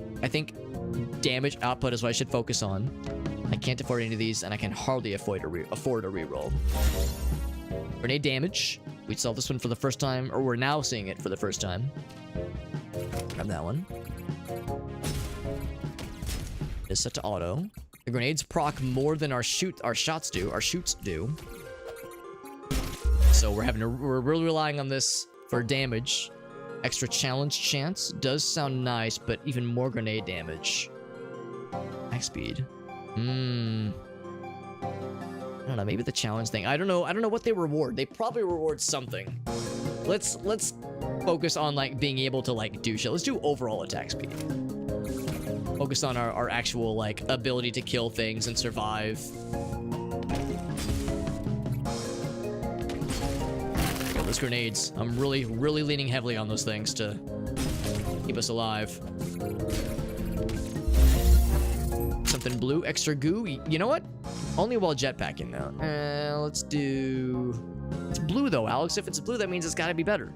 damage output is what I should focus on. I can't afford any of these, and I can hardly afford a reroll. Grenade damage. We saw this one for the first time, or we're now seeing it for the first time. Grab that one. It's set to auto. The grenades proc more than our shoots do. So we're really relying on this for damage. Extra challenge chance does sound nice, but even more grenade damage. Max speed. I don't know, maybe the challenge thing. I don't know what they reward. They probably reward something. Let's focus on, like, being able to, like, do shit. Let's do overall attack speed. Focus on our actual, like, ability to kill things and survive. Those grenades. I'm really leaning heavily on those things to keep us alive. Something blue, extra goo. You know what? Only while jetpacking though. Let's do... It's blue though, Alex. If it's blue, that means it's gotta be better.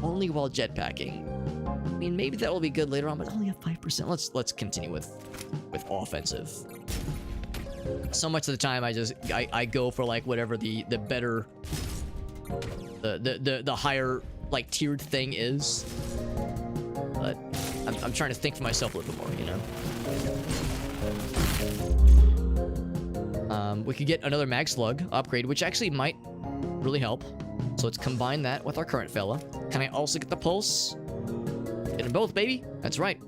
Only while jetpacking. I mean, maybe that will be good later on, but only at 5%. Let's continue with offensive. So much of the time, I go for, like, whatever the better, the higher, like, tiered thing is. But I'm trying to think for myself a little bit more, you know. We could get another mag slug upgrade, which actually might really help. So let's combine that with our current fella. Can I also get the pulse? Get them both, baby. That's right.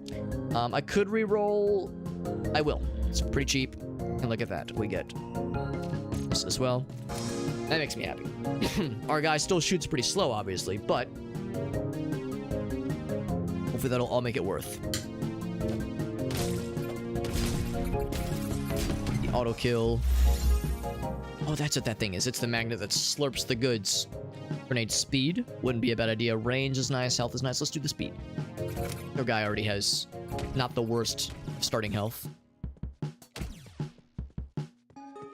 I could reroll. I will. It's pretty cheap. And look at that. We get this as well. That makes me happy. Our guy still shoots pretty slow, obviously, but hopefully that'll all make it worth. Auto kill. Oh, that's what that thing is. It's the magnet that slurps the goods. Grenade speed wouldn't be a bad idea. Range is nice. Health is nice. Let's do the speed. Our guy already has not the worst starting health.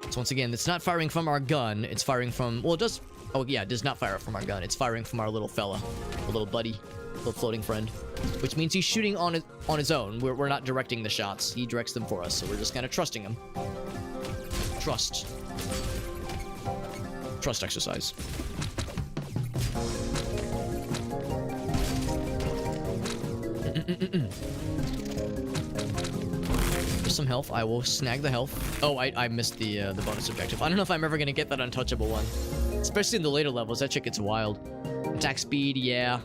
So once again, it's not firing from our gun. It's firing from... Well, it does... Oh, yeah, it does not fire from our gun. It's firing from our little fella. A little buddy. Little floating friend. Which means he's shooting on his own. We're not directing the shots. He directs them for us, so we're just kind of trusting him. Trust. Trust exercise. There's some health. I will snag the health. Oh, I missed the bonus objective. I don't know if I'm ever gonna get that untouchable one. Especially in the later levels. That shit gets wild. Attack speed, yeah.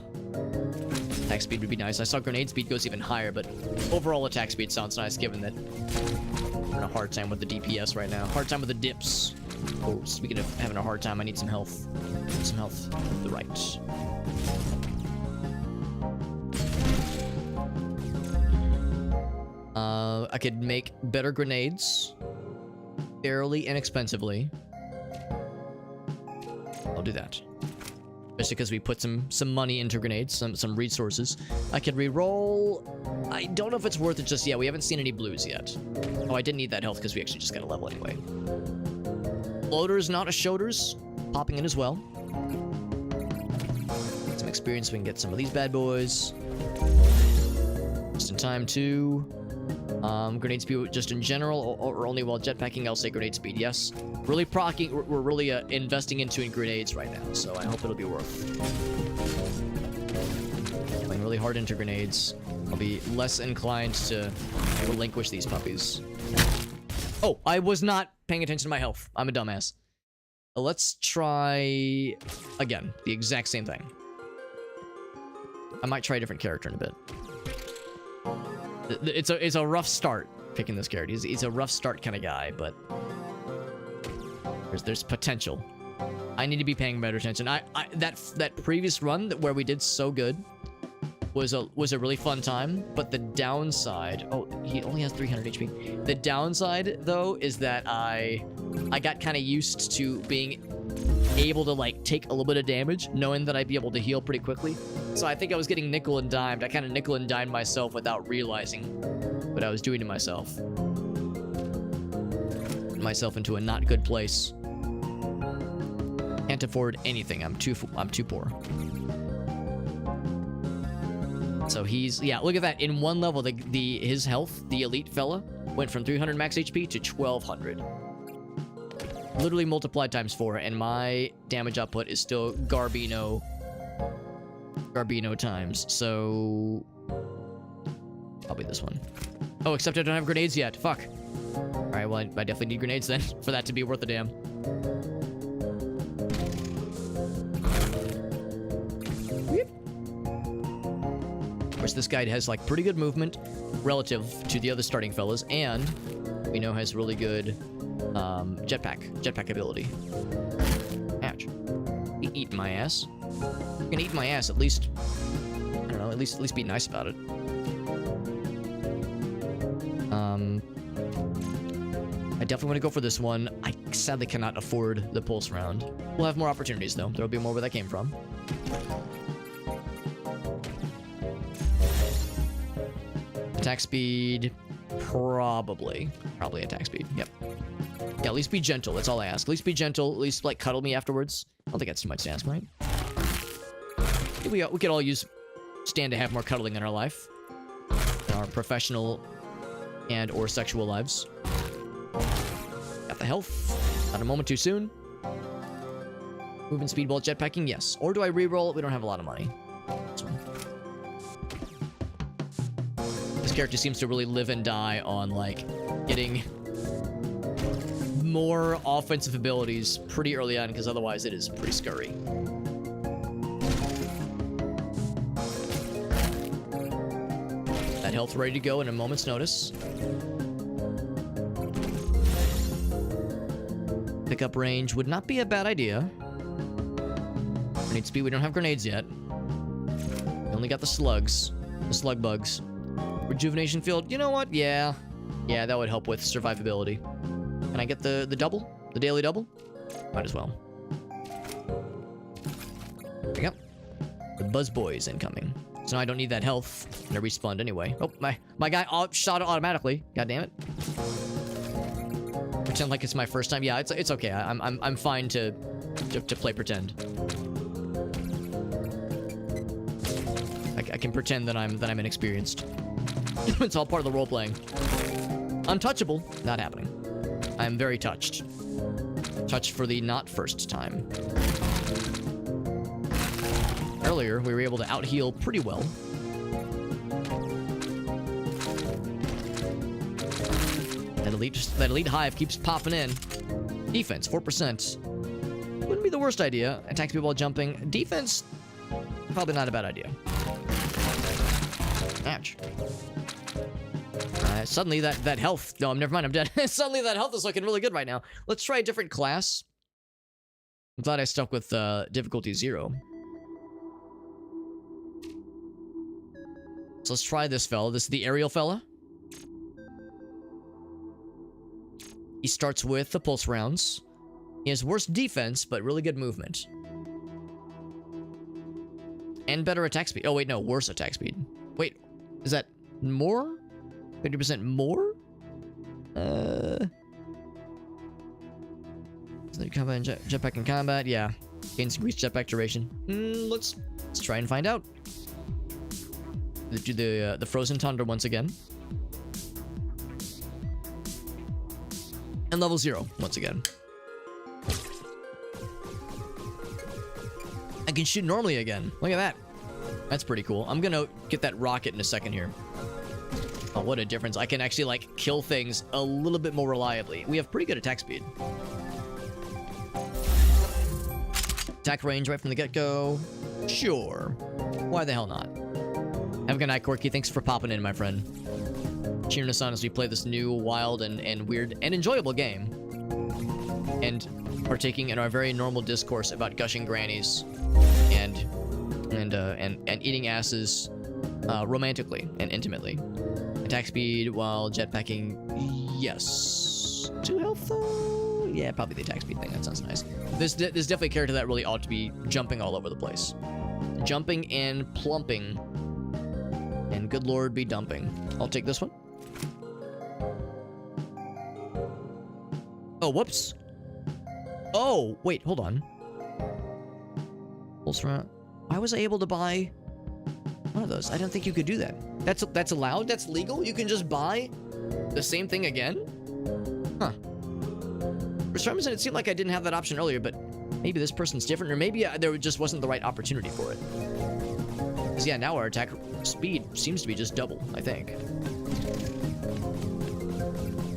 Attack speed would be nice. I saw grenade speed goes even higher, but overall attack speed sounds nice given that we're in a hard time with the DPS right now. Hard time with the dips. Oh, speaking of having a hard time, I need some health. Some health. The right. I could make better grenades fairly inexpensively. I'll do that. Especially because we put some money into grenades, some resources. I could re-roll. I don't know if it's worth it just yet. We haven't seen any blues yet. Oh, I didn't need that health because we actually just got a level anyway. Floaters, not a shoulders. Popping in as well. Some experience, we can get some of these bad boys. Just in time too. Grenade speed just in general, or only while jetpacking, I'll say grenade speed, yes. Really procking, we're really investing into grenades right now, so I hope it'll be worth. Playing really hard into grenades. I'll be less inclined to relinquish these puppies. Oh, I was not paying attention to my health. I'm a dumbass. Let's try, again, the exact same thing. I might try a different character in a bit. It's a rough start picking this character. He's a rough start kind of guy, but there's potential. I need to be paying better attention. That previous run where we did so good was a really fun time, but the downside, oh, he only has 300 HP. The downside though is that I got kind of used to being able to like take a little bit of damage, knowing that I'd be able to heal pretty quickly. So I think I was getting nickel and dimed. I kind of nickel and dimed myself without realizing what I was doing to myself. Put myself into a not good place. Can't afford anything. I'm too poor. So he's, yeah, look at that. In one level, his health, the elite fella, went from 300 max HP to 1200. Literally multiplied times 4, and my damage output is still Garbino times, so probably this one. Oh, except I don't have grenades yet. Fuck. Alright, well, I definitely need grenades then, for that to be worth a damn. Of course, this guy has, like, pretty good movement relative to the other starting fellas, and we know has really good jetpack ability. Ouch. Eat my ass. You're gonna eat my ass, at least, I don't know, at least be nice about it. I definitely want to go for this one. I sadly cannot afford the pulse round. We'll have more opportunities though. There'll be more where that came from. Attack speed, probably attack speed. Yep. Yeah, at least be gentle. That's all I ask. At least be gentle. At least, like, cuddle me afterwards. I don't think that's too much to ask, right? We could all stand to have more cuddling in our life. In our professional and or sexual lives. Got the health. Not a moment too soon. Movement speed while jetpacking, yes. Or do I reroll? We don't have a lot of money. This character seems to really live and die on, like, getting more offensive abilities pretty early on, because otherwise it is pretty scurry. That health ready to go in a moment's notice. Pickup range would not be a bad idea. Grenade speed, we don't have grenades yet. We only got the slugs. The slug bugs. Rejuvenation field, you know what? Yeah, that would help with survivability. Can I get the double? The daily double? Might as well. Buzz boys incoming. So now I don't need that health. And I respawned anyway. Oh, my guy shot automatically. God damn it. Pretend like it's my first time. Yeah, it's okay. I'm fine to play pretend. I can pretend that I'm inexperienced. It's all part of the role playing. Untouchable, not happening. I'm very touched. Touched for the not first time. Earlier, we were able to out-heal pretty well. That elite hive keeps popping in. Defense, 4%. Wouldn't be the worst idea. Attacks people while jumping. Defense, probably not a bad idea. Ouch. Suddenly that health... No, never mind, I'm dead. Suddenly that health is looking really good right now. Let's try a different class. I'm glad I stuck with difficulty 0. So let's try this fella. This is the aerial fella. He starts with the pulse rounds. He has worse defense, but really good movement. And better attack speed. Oh, wait, no. Worse attack speed. Wait, is that more? 50% more? Combat and jetpack in combat. Yeah. Gains increased jetpack duration. Let's try and find out. Let's do the frozen tundra once again. And level 0 once again. I can shoot normally again. Look at that. That's pretty cool. I'm gonna get that rocket in a second here. Oh, what a difference. I can actually, like, kill things a little bit more reliably. We have pretty good attack speed. Attack range right from the get-go. Sure. Why the hell not? Have a good night, Corky. Thanks for popping in, my friend. Cheering us on as we play this new, wild, and weird, and enjoyable game. And partaking in our very normal discourse about gushing grannies and eating asses romantically and intimately. Attack speed while jetpacking, yes. 2 health though? Yeah, probably the attack speed thing. That sounds nice. There's definitely a character that really ought to be jumping all over the place. Jumping and plumping. And good lord be dumping. I'll take this one. Oh, whoops. Oh, wait, hold on. Why was I able to buy one of those? I don't think you could do that. That's allowed? That's legal? You can just buy the same thing again? Huh. For some reason, it seemed like I didn't have that option earlier, but maybe this person's different, or maybe there just wasn't the right opportunity for it. Because, yeah, now our attack speed seems to be just double, I think.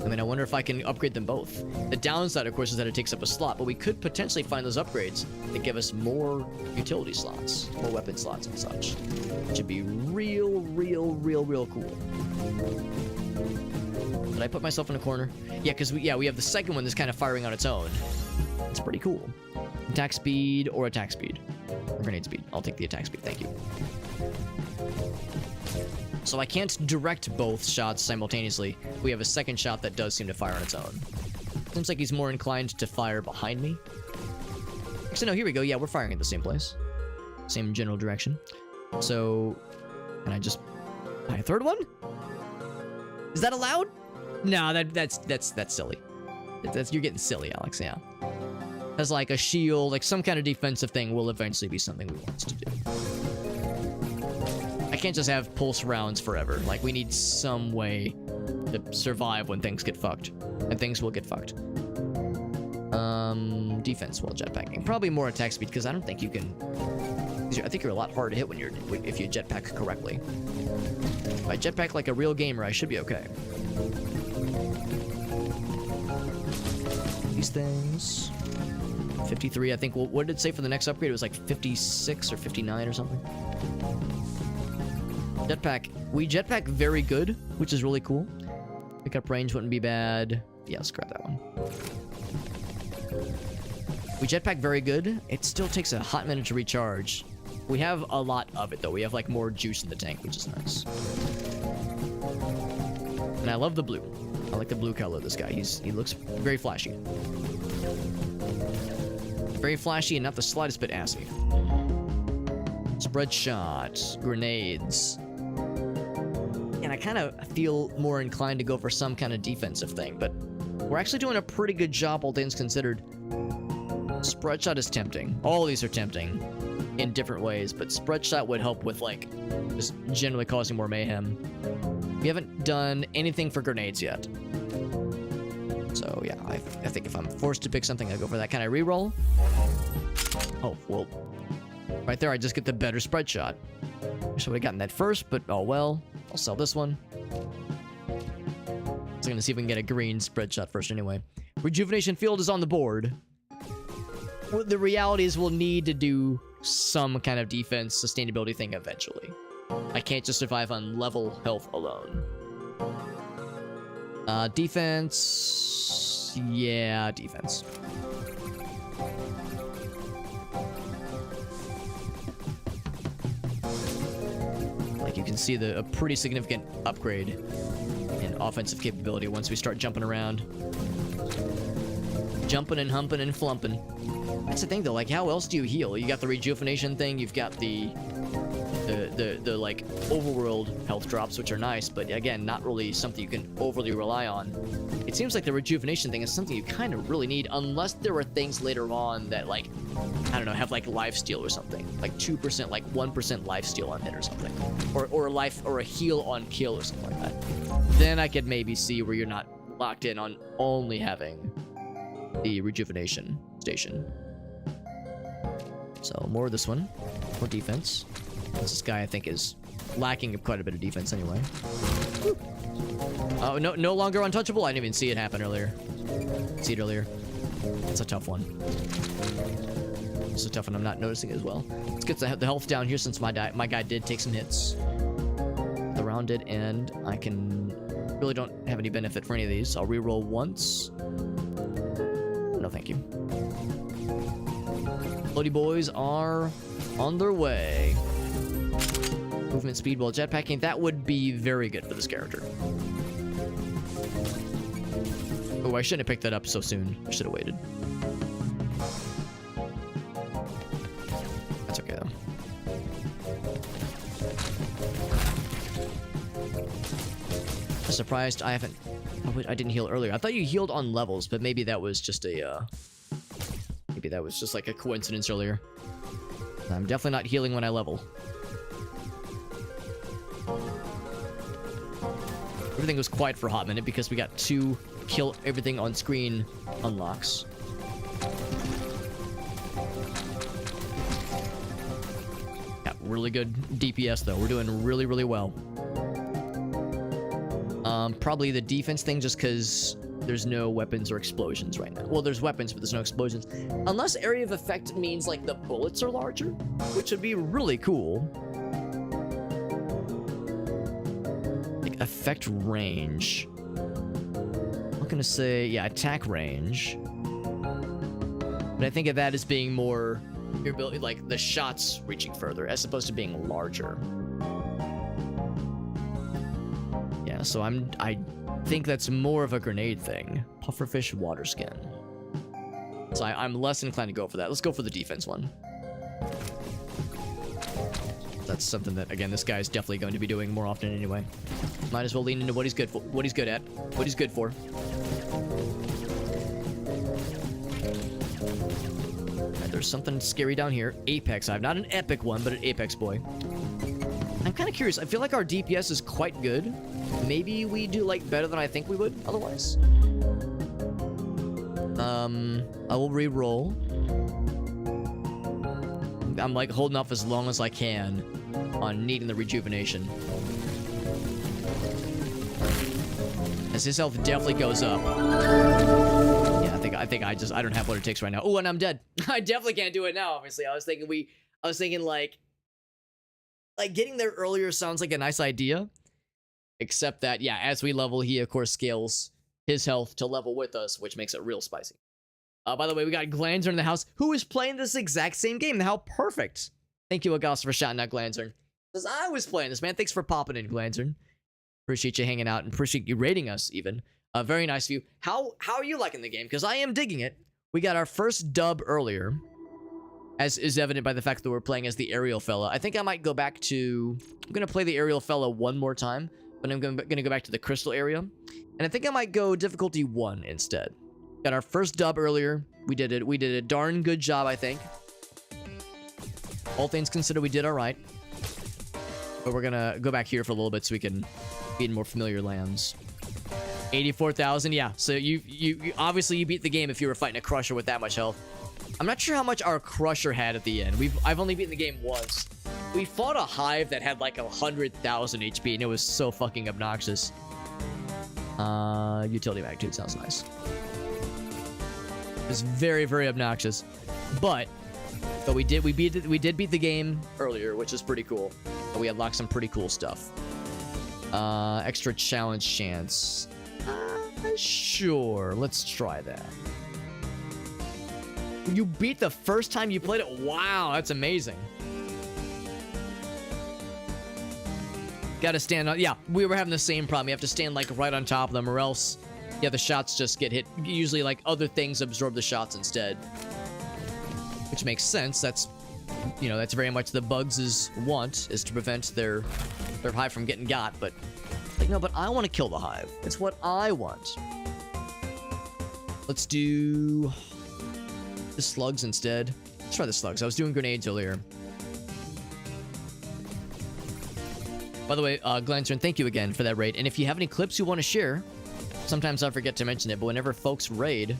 I mean, I wonder if I can upgrade them both. The downside, of course, is that it takes up a slot, but we could potentially find those upgrades that give us more utility slots, more weapon slots and such. Which would be real cool. Did I put myself in a corner? Yeah, because we have the second one that's kind of firing on its own. It's pretty cool. Attack speed or attack speed? Or grenade speed. I'll take the attack speed, thank you. So I can't direct both shots simultaneously. We have a second shot that does seem to fire on its own. Seems like he's more inclined to fire behind me. Actually, no, here we go. Yeah, we're firing at the same place. Same general direction. So, can I just buy a third one? Is that allowed? No, that's silly. You're getting silly, Alex, yeah. As like a shield, like some kind of defensive thing will eventually be something we want to do. I can't just have pulse rounds forever. Like, we need some way to survive when things get fucked. And things will get fucked. Defense while jetpacking. Probably more attack speed, because I don't think you can... I think you're a lot harder to hit if you jetpack correctly. If I jetpack like a real gamer, I should be okay. These things... 53, I think. Well, what did it say for the next upgrade? It was like 56 or 59 or something. Jetpack. We jetpack very good, which is really cool. Pickup range wouldn't be bad. Yeah, let's grab that one. We jetpack very good. It still takes a hot minute to recharge. We have a lot of it, though. We have, like, more juice in the tank, which is nice. And I love the blue. I like the blue color of this guy. He looks very flashy. Very flashy and not the slightest bit assy. Let's Spread shot, grenades. And I kind of feel more inclined to go for some kind of defensive thing, but we're actually doing a pretty good job, all things considered. Spread shot is tempting. All of these are tempting in different ways, but spread shot would help with, like, just generally causing more mayhem. We haven't done anything for grenades yet. So, yeah, I think if I'm forced to pick something, I go for that. Can I reroll? Oh, well. Right there, I just get the better spread shot. Wish I would have gotten that first, but oh well. I'll sell this one. So I'm gonna see if we can get a green spread shot first anyway. Rejuvenation field is on the board. Well, the reality is we'll need to do some kind of defense sustainability thing eventually. I can't just survive on level health alone. Defense. Yeah, defense. Like you can see a pretty significant upgrade in offensive capability once we start jumping around. Jumping and humping and flumping. That's the thing though, like how else do you heal? You got the rejuvenation thing, you've got the like overworld health drops, which are nice, but again, not really something you can overly rely on. It seems like the rejuvenation thing is something you kind of really need, unless there are things later on that, like, I don't know, have like lifesteal or something, like 2%, like 1% lifesteal on hit or something, or life or a heal on kill or something like that. Then I could maybe see where you're not locked in on only having the rejuvenation station. So more of this one, more defense. This guy I think is lacking quite a bit of defense anyway. Oh, no longer untouchable. I didn't even see it happen earlier. See it earlier. It's a tough one. It's a tough one. I'm not noticing it as well. Let's get the health down here since my guy did take some hits. The round did end. I really don't have any benefit for any of these. I'll reroll once. No, thank you. Bloody boys are on their way. Movement speed while jetpacking. That would be very good for this character. Oh, I shouldn't have picked that up so soon. I should have waited. That's okay, though. I'm surprised I haven't... I didn't heal earlier. I thought you healed on levels, but maybe that was just a... Maybe that was just like a coincidence earlier. I'm definitely not healing when I level. Everything was quiet for a hot minute because we got 2 kill everything on screen unlocks. Got really good DPS though. We're doing really, really well. Probably the defense thing just because there's no weapons or explosions right now. Well, there's weapons, but there's no explosions. Unless area of effect means like the bullets are larger, which would be really cool. Like effect range. I'm gonna say, yeah, attack range. But I think of that as being more your ability, like the shots reaching further, as opposed to being larger. Yeah, so I think that's more of a grenade thing. Pufferfish water skin. So I'm less inclined to go for that. Let's go for the defense one. That's something that, again, this guy's definitely going to be doing more often anyway. Might as well lean into what he's good for, what he's good at, what he's good for. Right, there's something scary down here. Apex Hive, not an epic one, but an Apex boy. I'm kind of curious. I feel like our DPS is quite good. Maybe we do like better than I think we would otherwise. I will re-roll. I'm like holding off as long as I can on needing the rejuvenation. As his health definitely goes up. Yeah, I think I don't have what it takes right now. Oh, and I'm dead. I definitely can't do it now, obviously. I was thinking like getting there earlier sounds like a nice idea. Except that, yeah, as we level, he of course scales his health to level with us, which makes it real spicy. By the way, we got Glanzer in the house, who is playing this exact same game. How perfect. Thank you, August, for shouting out Glanzer. Because I was playing this, man. Thanks for popping in, Glanzer. Appreciate you hanging out and appreciate you rating us, even. Very nice of you. How are you liking the game? Because I am digging it. We got our first dub earlier. as is evident by the fact that we're playing as the aerial fella. I think I might go back to... I'm going to play the aerial fella one more time, but I'm going to go back to the crystal area. And I think I might go difficulty 1 instead. Got our first dub earlier. We did it. We did a darn good job, I think. All things considered, we did all right. But we're going to go back here for a little bit so we can be in more familiar lands. 84,000, yeah. So you obviously you beat the game if you were fighting a Crusher with that much health. I'm not sure how much our Crusher had at the end. I've only beaten the game once. We fought a Hive that had like 100,000 HP, and it was so fucking obnoxious. Utility magnitude sounds nice. It's very, very obnoxious. But we did beat the game earlier, which is pretty cool. We unlocked some pretty cool stuff. Extra challenge chance. Sure, let's try that. You beat the first time you played it? Wow, that's amazing. Gotta stand on... Yeah, we were having the same problem. You have to stand, like, right on top of them, or else... Yeah, the shots just get hit. Usually, like, other things absorb the shots instead. Which makes sense. That's... You know, that's very much the Bugs' want, is to prevent their Hive from getting got, but... Like, no, but I want to kill the Hive. It's what I want. Let's do... the slugs instead. Let's try the slugs. I was doing grenades earlier. By the way, Glantern, thank you again for that raid. And if you have any clips you want to share, sometimes I forget to mention it, but whenever folks raid,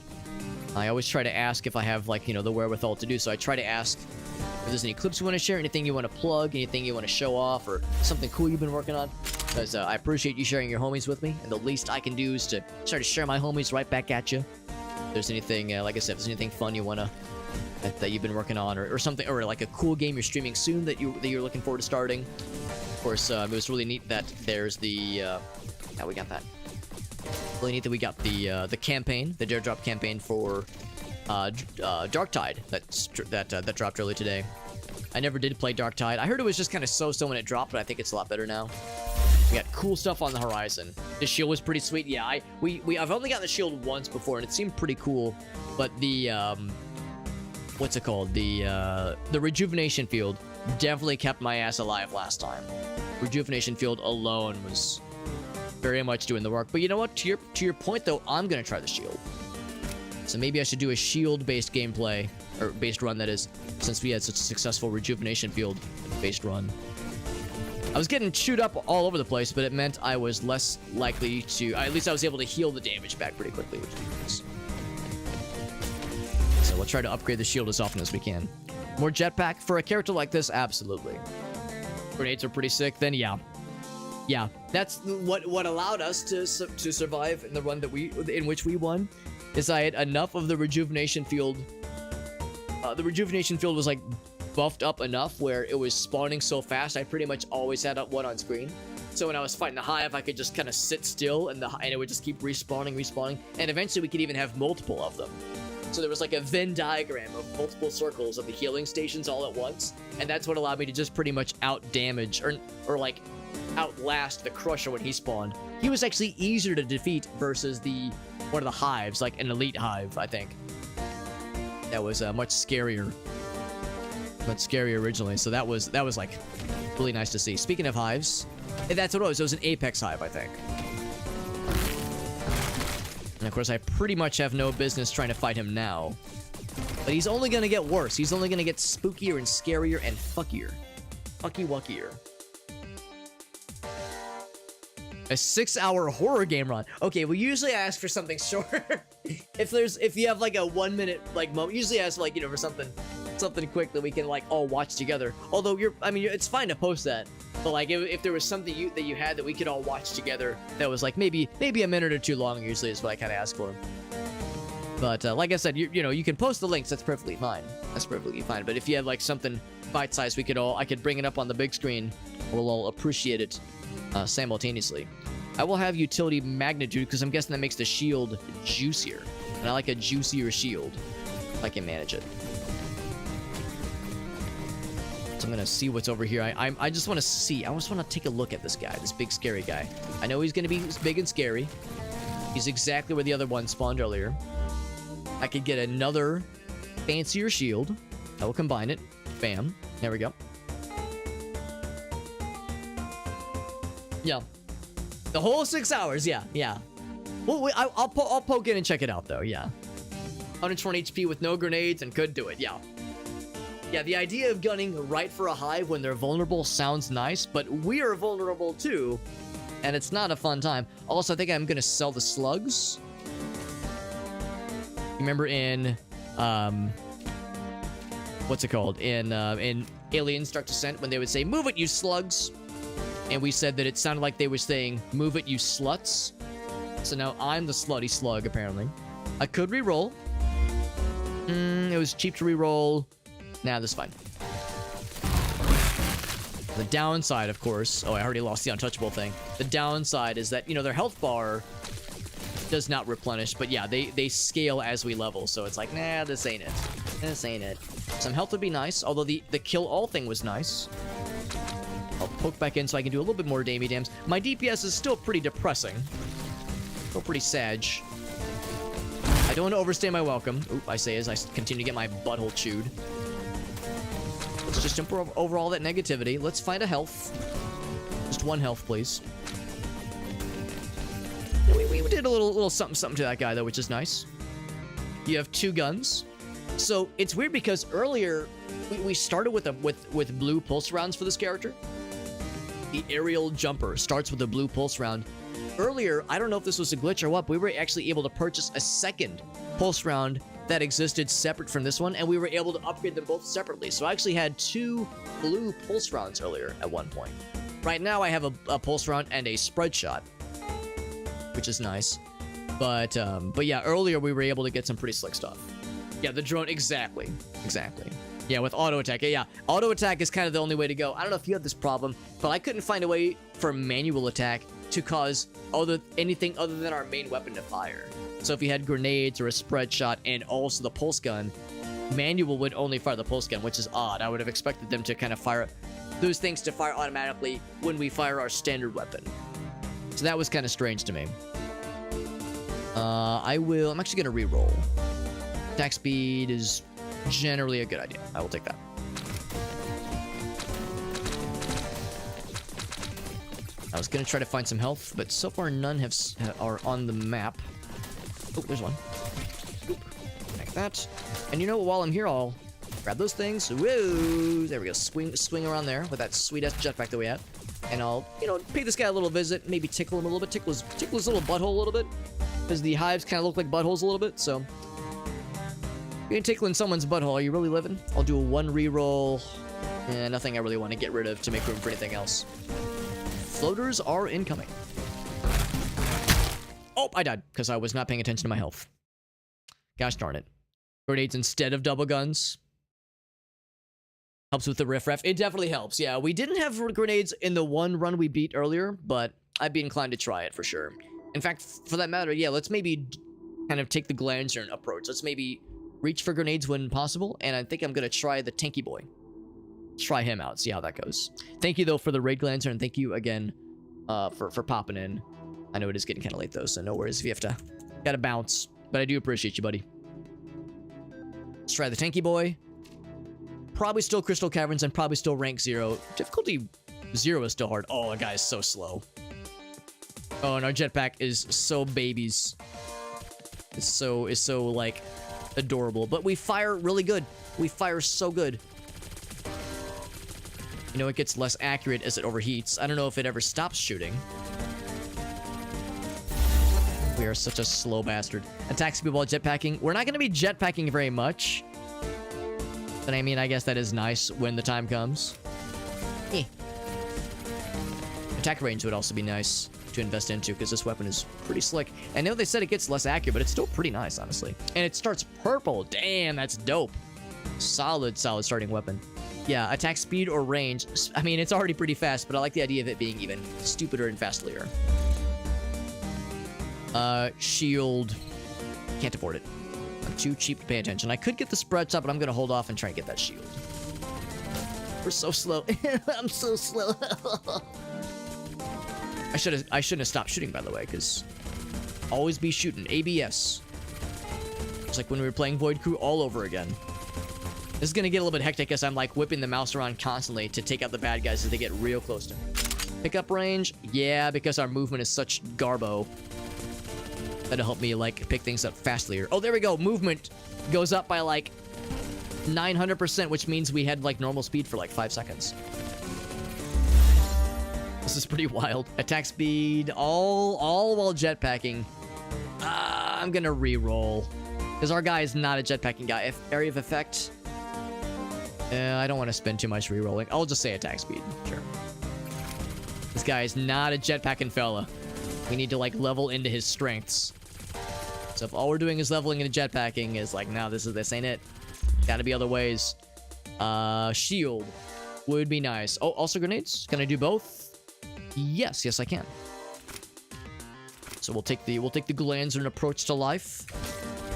I always try to ask if I have, like, you know, the wherewithal to do so. I try to ask if there's any clips you want to share, anything you want to plug, anything you want to show off, or something cool you've been working on. Because I appreciate you sharing your homies with me, and the least I can do is to try to share my homies right back at you. If there's anything, like I said, if there's anything fun you want to... That you've been working on, or something, or like a cool game you're streaming soon that you're looking forward to starting. Of course, it was really neat that there's the... yeah, we got that. Really neat that we got the campaign, the Dare Drop campaign for Darktide that dropped early today. I never did play Darktide. I heard it was just kind of so-so when it dropped, but I think it's a lot better now. We got cool stuff on the horizon. The shield was pretty sweet. Yeah, I've only gotten the shield once before, and it seemed pretty cool. But the what's it called? The rejuvenation field definitely kept my ass alive last time. Rejuvenation field alone was very much doing the work. But you know what? To your point though, I'm gonna try the shield. So maybe I should do a shield-based gameplay, or based run that is, since we had such a successful rejuvenation field-based run. I was getting chewed up all over the place, but it meant I was less likely to... At least I was able to heal the damage back pretty quickly, which is nice. So we'll try to upgrade the shield as often as we can. More jetpack for a character like this? Absolutely. Grenades are pretty sick, then yeah. Yeah, that's what allowed us to survive in the run in which we won. Is I had enough of the rejuvenation field. The rejuvenation field was like buffed up enough where it was spawning so fast. I pretty much always had one on screen. So when I was fighting the Hive, I could just kind of sit still, and it would just keep respawning, and eventually we could even have multiple of them. So there was like a Venn diagram of multiple circles of the healing stations all at once, and that's what allowed me to just pretty much out-damage or like outlast the Crusher when he spawned. He was actually easier to defeat versus one of the Hives, like an elite Hive, I think. That was much scarier originally. So that was like really nice to see. Speaking of Hives, that's what it was. It was an Apex Hive, I think. And of course, I pretty much have no business trying to fight him now. But he's only gonna get worse. He's only gonna get spookier and scarier and fuckier. Fucky-wuckier. A 6-hour horror game run. Okay, well, usually I ask for something shorter. if you have like a 1 minute like moment, usually I ask like, you know, for something quick that we can like all watch together. Although it's fine to post that, but like if there was something that you had that we could all watch together that was like maybe a minute or two long, usually is what I kind of ask for. But like I said, you know, you can post the links. That's perfectly fine. That's perfectly fine. But if you had like something bite-sized, I could bring it up on the big screen. We'll all appreciate it simultaneously. I will have utility magnitude because I'm guessing that makes the shield juicier, and I like a juicier shield if I can manage it. So I'm gonna see what's over here. I just want to see. I just want to take a look at this guy, this big scary guy. I know he's gonna be big and scary. He's exactly where the other one spawned earlier. I could get another fancier shield. I will combine it. Bam. There we go. Yeah. The whole 6 hours. Yeah, yeah. Well, I'll poke in and check it out, though. Yeah. 120 HP with no grenades and could do it. Yeah. Yeah, the idea of gunning right for a hive when they're vulnerable sounds nice, but we are vulnerable too, and it's not a fun time. Also, I think I'm going to sell the slugs. Remember in, what's it called? In Aliens Dark Descent, when they would say, "Move it, you slugs." And we said that it sounded like they were saying, "Move it, you sluts." So now I'm the slutty slug, apparently. I could reroll. It was cheap to reroll. Nah, this is fine. The downside, of course... Oh, I already lost the untouchable thing. The downside is that, you know, their health bar does not replenish. But yeah, they scale as we level. So it's like, nah, this ain't it. This ain't it. Some health would be nice. Although the kill all thing was nice. I'll poke back in so I can do a little bit more damage dams. My DPS is still pretty depressing. Still pretty sag. I don't want to overstay my welcome. Oop, I say as I continue to get my butthole chewed. Let's just jump over all that negativity. Let's find a health. Just one health, please. We did a little something to that guy, though, which is nice. You have 2 guns. So it's weird because earlier we started with blue pulse rounds for this character. The aerial jumper starts with a blue pulse round. Earlier, I don't know if this was a glitch or what, but we were actually able to purchase a second pulse round that existed separate from this one, and we were able to upgrade them both separately. So I actually had 2 blue pulse rounds earlier at one point. Right now, I have a pulse round and a spread shot, which is nice. But yeah, earlier we were able to get some pretty slick stuff. Yeah, the drone, exactly. Yeah, with auto attack. Yeah, auto attack is kind of the only way to go. I don't know if you have this problem, but I couldn't find a way for manual attack to cause anything other than our main weapon to fire. So if you had grenades or a spread shot and also the pulse gun, manual would only fire the pulse gun, which is odd. I would have expected them to kind of fire those things to fire automatically when we fire our standard weapon. So that was kind of strange to me. I'm actually going to re-roll. Attack speed is generally a good idea. I will take that. I was going to try to find some health, but so far none are on the map. Oh, there's one. Oop. Like that. And you know what? While I'm here, I'll grab those things. Whoa! There we go. Swing around there with that sweet-ass jetpack that we have. And I'll, you know, pay this guy a little visit. Maybe tickle him a little bit. Tickle his little butthole a little bit. Because the hives kind of look like buttholes a little bit, so... You ain't tickling someone's butthole. Are you really living? I'll do a 1 reroll. Nothing I really want to get rid of to make room for anything else. Floaters are incoming. Oh, I died because I was not paying attention to my health. Gosh darn it. Grenades instead of double guns. Helps with the riff-raff. It definitely helps. Yeah, we didn't have grenades in the one run we beat earlier, but I'd be inclined to try it for sure. In fact, for that matter, yeah, let's maybe kind of take the Glanzern approach. Let's maybe reach for grenades when possible, and I think I'm going to try the Tanky Boy. Try him out, see how that goes. Thank you, though, for the raid Glanzern, and thank you again for popping in. I know it is getting kind of late, though, so no worries if you have gotta bounce, but I do appreciate you, buddy. Let's try the Tanky Boy. Probably still Crystal Caverns and probably still rank 0. Difficulty 0 is still hard. Oh, that guy is so slow. Oh, and our jetpack is so babies. It's so like adorable. But we fire really good. We fire so good. You know, it gets less accurate as it overheats. I don't know if it ever stops shooting. We are such a slow bastard. Attack speed while jetpacking. We're not going to be jetpacking very much. But I mean, I guess that is nice when the time comes. Eh. Attack range would also be nice to invest into because this weapon is pretty slick. I know they said it gets less accurate, but it's still pretty nice, honestly. And it starts purple. Damn, that's dope. Solid starting weapon. Yeah, attack speed or range. I mean, it's already pretty fast, but I like the idea of it being even stupider and fastlier. Shield. Can't afford it. I'm too cheap to pay attention. I could get the spread shot, but I'm going to hold off and try and get that shield. We're so slow. I'm so slow. I shouldn't have stopped shooting, by the way, because always be shooting. ABS. It's like when we were playing Void Crew all over again. This is gonna get a little bit hectic as I'm like whipping the mouse around constantly to take out the bad guys as they get real close to me. Pickup range, yeah, because our movement is such garbo. That'll help me like pick things up faster. Oh, there we go. Movement goes up by like 900%, which means we had like normal speed for like 5 seconds. This is pretty wild. Attack speed, all while jetpacking. I'm gonna re-roll because our guy is not a jetpacking guy. If area of effect, I don't want to spend too much re-rolling. I'll just say attack speed. Sure. This guy is not a jetpacking fella. We need to like level into his strengths. So if all we're doing is leveling into jetpacking, is like, no, this ain't it. Gotta be other ways. Shield would be nice. Oh, also grenades. Can I do both? Yes, I can. So we'll take the Glanzern approach to life.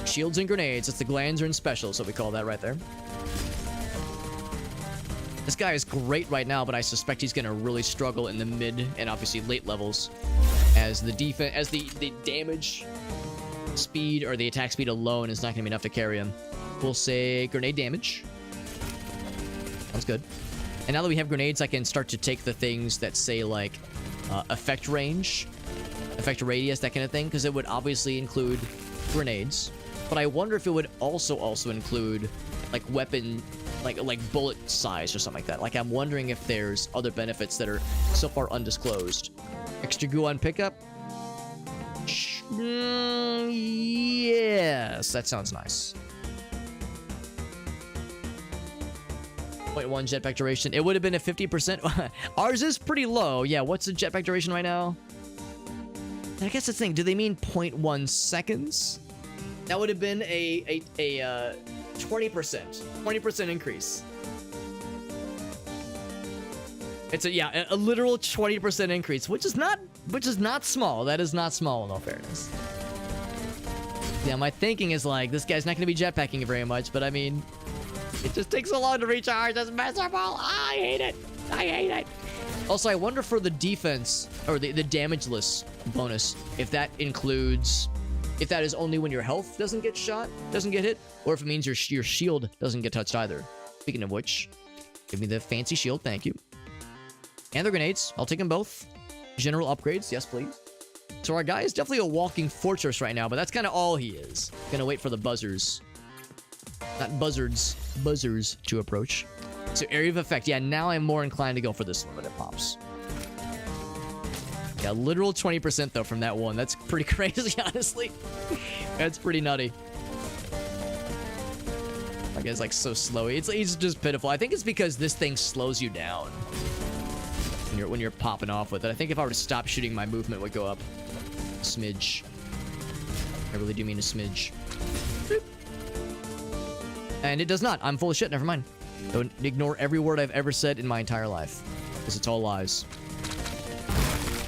Shields and grenades. It's the Glanzern special, so we call that right there. This guy is great right now, but I suspect he's gonna really struggle in the mid and obviously late levels, as the defense, as the damage speed or the attack speed alone is not gonna be enough to carry him. We'll say grenade damage. Sounds good. And now that we have grenades, I can start to take the things that say like effect range, effect radius, that kind of thing, because it would obviously include grenades. But I wonder if it would also include like weapon, like bullet size or something like that. Like I'm wondering if there's other benefits that are so far undisclosed. Extra goo on pickup. Yes, that sounds nice. 0.1 jetpack duration. It would have been a 50%. Ours is pretty low. Yeah, what's the jetpack duration right now? I guess that's the thing. Do they mean 0.1 seconds? That would have been a 20% increase. It's a literal 20% increase, which is not small. That is not small in all fairness. Yeah, my thinking is like, this guy's not going to be jetpacking very much, but I mean, it just takes so long to recharge. That's miserable. I hate it. Also, I wonder for the defense or the damageless bonus, if that includes, if that is only when your health doesn't get hit, or if it means your shield doesn't get touched either. Speaking of which, give me the fancy shield, thank you. And the grenades, I'll take them both. General upgrades, yes please. So our guy is definitely a walking fortress right now, but that's kind of all he is. Gonna wait for the buzzers. Not buzzards, buzzers to approach. So area of effect, yeah, now I'm more inclined to go for this one when it pops. Yeah, literal 20% though from that one. That's pretty crazy, honestly. That's pretty nutty. That guy's like so slow. He's just pitiful. I think it's because this thing slows you down when you're popping off with it. I think if I were to stop shooting, my movement would go up a smidge. I really do mean a smidge. Boop. And it does not. I'm full of shit. Never mind. Don't ignore every word I've ever said in my entire life, because it's all lies.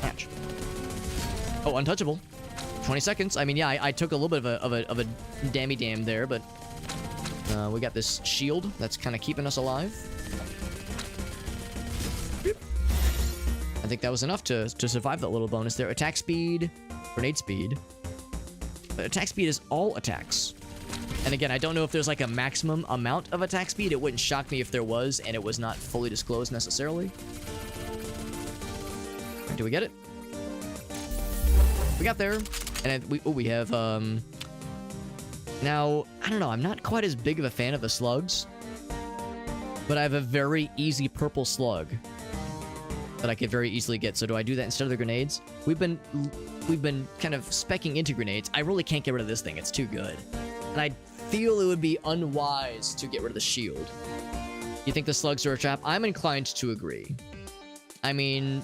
Match. Oh, untouchable. 20 seconds. I mean, yeah, I took a little bit of a dammy dam there, but we got this shield that's kind of keeping us alive. I think that was enough to survive that little bonus there. Attack speed, grenade speed. But attack speed is all attacks. And again, I don't know if there's like a maximum amount of attack speed. It wouldn't shock me if there was, and it was not fully disclosed necessarily. Right, do we get it? We got there. And we have, now, I don't know. I'm not quite as big of a fan of the slugs. But I have a very easy purple slug that I could very easily get. So do I do that instead of the grenades? We've been kind of specking into grenades. I really can't get rid of this thing. It's too good. And I feel it would be unwise to get rid of the shield. You think the slugs are a trap? I'm inclined to agree. I mean,